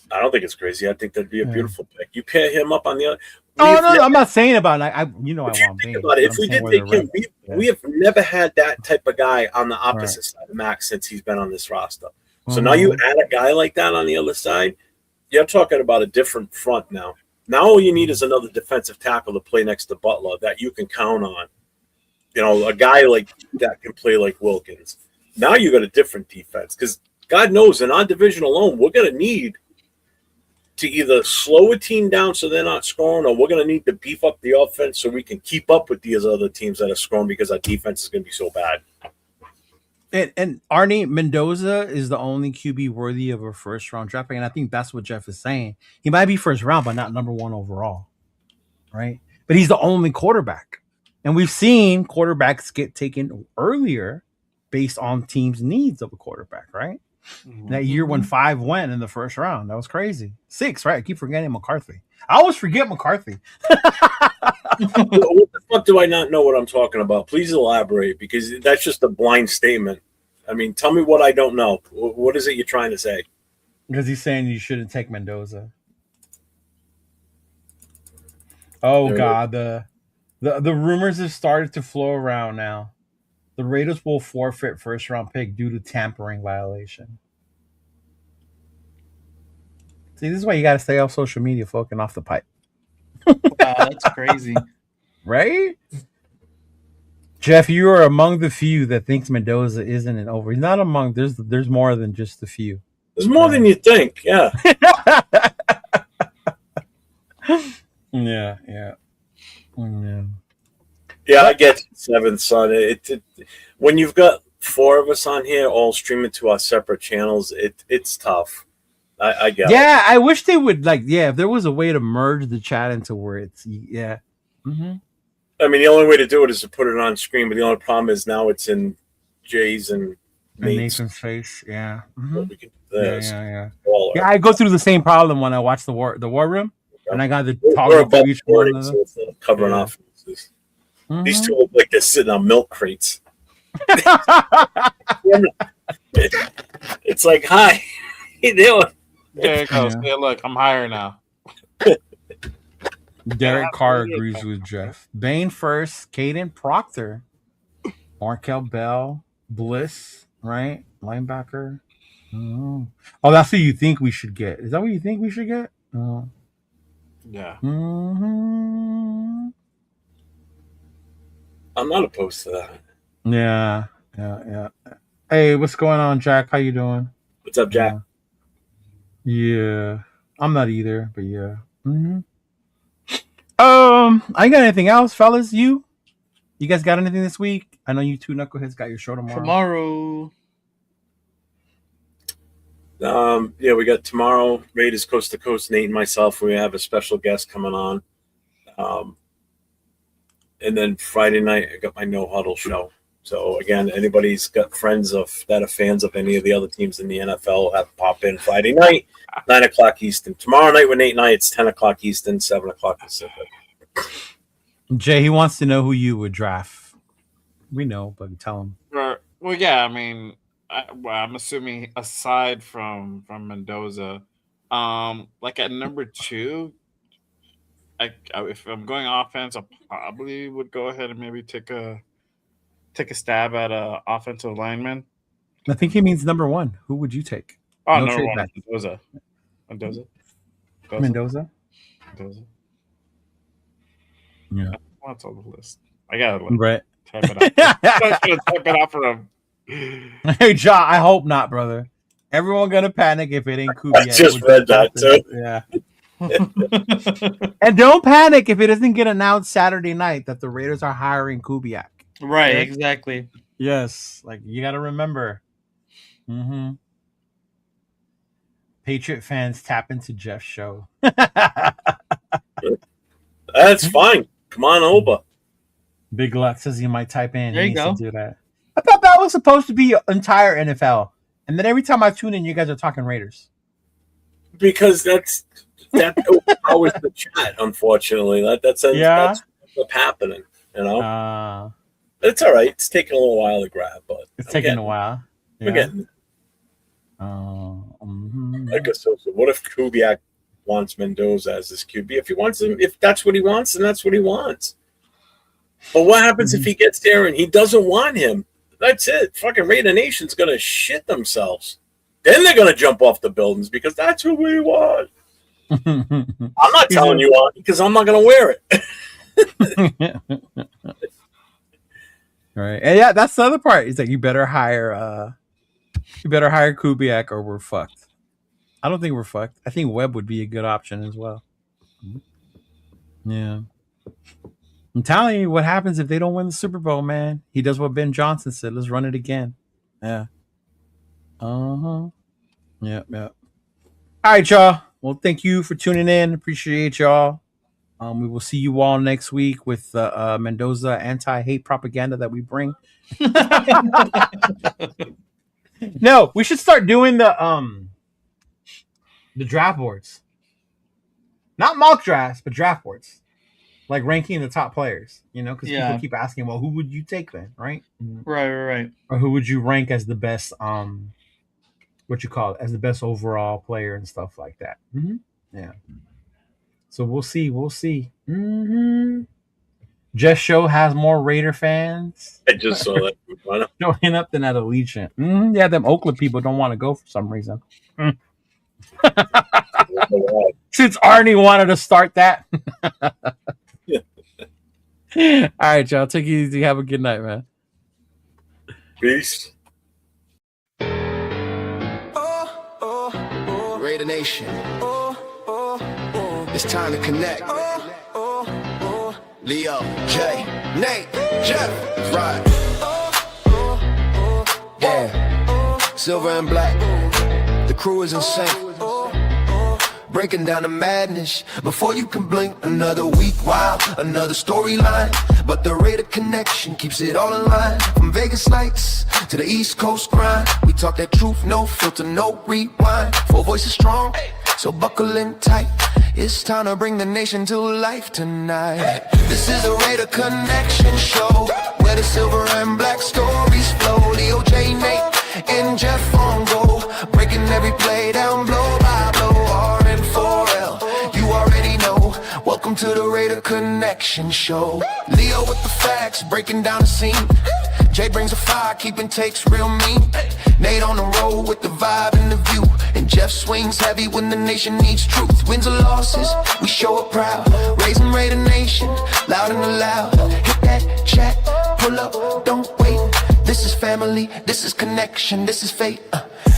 I don't think it's crazy. I think that'd be a beautiful pick. You pair him up on the other. I'm not saying about it. I want Bain. About it. If we did take him, we have never had that type of guy on the opposite side of Max since he's been on this roster. So now you add a guy like that on the other side, you're talking about a different front now. Now all you need is another defensive tackle to play next to Butler that you can count on. You know, a guy like that can play like Wilkins. Now you got a different defense because God knows in our division alone, we're going to need to either slow a team down so they're not scoring, or we're going to need to beef up the offense so we can keep up with these other teams that are scoring because our defense is going to be so bad. And Arnie, Mendoza is the only QB worthy of a first-round draft pick, and I think that's what Jeff is saying. He might be first round, but not number 1 overall, right? But he's the only quarterback. And we've seen quarterbacks get taken earlier based on teams' needs of a quarterback, right? Mm-hmm. That year when 5 went in the first round. That was crazy. 6, right? I keep forgetting McCarthy. I always forget McCarthy. What the fuck do I not know what I'm talking about? Please elaborate, because that's just a blind statement. I mean, tell me what I don't know. What is it you're trying to say? Because he's saying you shouldn't take Mendoza. Oh, God. The rumors have started to flow around now. The Raiders will forfeit first-round pick due to tampering violation. See, this is why you got to stay off social media, folk, and off the pipe. Wow, that's crazy. Right? Jeff, you are among the few that thinks Mendoza isn't an over. He's not among. There's more than just a few. There's more than you think, yeah. Yeah. Yeah, I get 7, son. When you've got 4 of us on here all streaming to our separate channels, it's tough. I get it. Yeah, I wish they would, if there was a way to merge the chat into where it's, Mm-hmm. I mean, the only way to do it is to put it on screen, but the only problem is now it's in Jay's and Nathan's face, yeah. Mm-hmm. We can do this. Yeah, I go through the same problem when I watch the War Room, and I got the toggle for each one. So it's covering off. Mm-hmm. These 2 look like they're sitting on milk crates. It's like, hi, how you doing? There it goes. Yeah. Yeah, look, I'm higher now. Derek Carr agrees with Jeff. Bane first, Caden Proctor, Markel Bell, Bliss, right? Linebacker. Oh, that's who you think we should get. Is that what you think we should get? Yeah. Mm-hmm. I'm not opposed to that. Yeah. Hey, what's going on, Jack? How you doing? What's up, Jack? Yeah. I'm not either, but yeah. Mm-hmm. I ain't got anything else, fellas. You guys got anything this week? I know you two knuckleheads got your show tomorrow. Yeah, we got tomorrow, Raiders Coast to Coast, Nate and myself. We have a special guest coming on. And then Friday night, I got my No Huddle show. So, again, anybody's got friends that are fans of any of the other teams in the NFL have to pop in Friday night, 9 o'clock Eastern. Tomorrow night with Nate and I, it's 10 o'clock Eastern, 7 o'clock Pacific. Jay, he wants to know who you would draft. We know, but tell him. Well, yeah, I mean, I'm assuming aside from Mendoza, like at number 2, if I'm going offense, I probably would go ahead and maybe take a stab at a offensive lineman. I think he means number 1. Who would you take? Oh, no, Mendoza. Mendoza. Yeah. What's on the list? I gotta look. Right. Type it out. I'm gonna type it out for him. Hey, Ja, I hope not, brother. Everyone gonna panic if it ain't Kubiak. I just read that too. Yeah. And don't panic if it doesn't get announced Saturday night that the Raiders are hiring Kubiak. Right, Okay? exactly. Yes, like you got to remember. Mm-hmm. Patriot fans tap into Jeff's show. That's fine. Come on over. Big Luck says he might type in. There He you needs go. to do that. I thought that was supposed to be entire NFL, and then every time I tune in, you guys are talking Raiders. Because that overpowers the chat, unfortunately. That's what's happening, you know? It's all right. It's taking a little while to grab, but It's taking a while. We're getting it. Mm-hmm. Like so what if Kubiak wants Mendoza as his QB? If he wants him, if that's what he wants, then that's what he wants. But what happens if he gets there and he doesn't want him? That's it. Fucking Raider Nation's gonna shit themselves. Then they're gonna jump off the buildings because that's who we want. I'm not telling you on because I'm not gonna wear it. Right. And yeah, that's the other part. He's like, you better hire Kubiak or we're fucked. I don't think we're fucked. I think Webb would be a good option as well. Yeah. I'm telling you what happens if they don't win the Super Bowl, man. He does what Ben Johnson said. Let's run it again. Yeah. Uh-huh. Yep. All right, y'all. Well, thank you for tuning in. Appreciate y'all. We will see you all next week with Mendoza anti-hate propaganda that we bring. No, we should start doing the draft boards. Not mock drafts, but draft boards. Like ranking the top players, you know, because people keep asking, well, who would you take then, right? Right. Or who would you rank as the best, as the best overall player and stuff like that. Mm-hmm. Yeah. So we'll see. Mm-hmm. Just Show has more Raider fans. I just saw that. Showing up than at Allegiant. Mm-hmm. Yeah, them Oakland people don't want to go for some reason. Since Arnie wanted to start that. All right, y'all. Take it easy. Have a good night, man. Peace. Raider Nation. It's time to connect. Leo, Jay, Nate, Jeff, right. Yeah, silver and black. The crew is insane. Breaking down the madness before you can blink. Another week, wow, another storyline. But the Raider connection keeps it all in line. From Vegas nights to the East Coast grind. We talk that truth, no filter, no rewind. Four voices strong, so buckle in tight. It's time to bring the nation to life tonight. This is the Raider Connection Show, where the silver and black stories Connection Show. Leo with the facts, breaking down the scene. Jay brings a fire, keeping takes real mean. Nate on the road with the vibe and the view. And Jeff swings heavy when the nation needs truth. Wins or losses, we show up proud. Raising Raider Nation, loud and loud. Hit that chat, pull up, don't wait. This is family, this is connection, this is fate.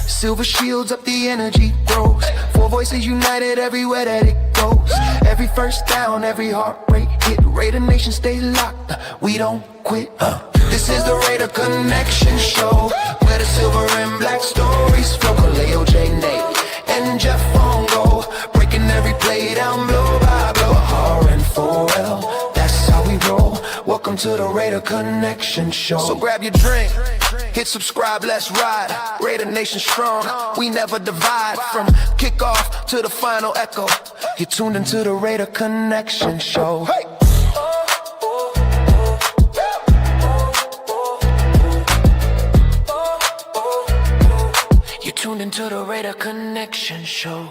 Silver shields up, the energy grows. Four voices united everywhere that it goes. Every first down, every heart rate hit. Raider Nation stay locked, we don't quit. This is the Raider Connection Show, where the silver and black stories flow. Kaleo, J, Nate, and Jeff on go, breaking every play down blow by blow. R and 4L, that's how we roll. Welcome to the Raider Connection Show. So grab your drink, hit subscribe, let's ride. Raider Nation strong, we never divide. From kickoff to the final echo, you're tuned into the Raider Connection Show. Hey! You're tuned into the Raider Connection Show.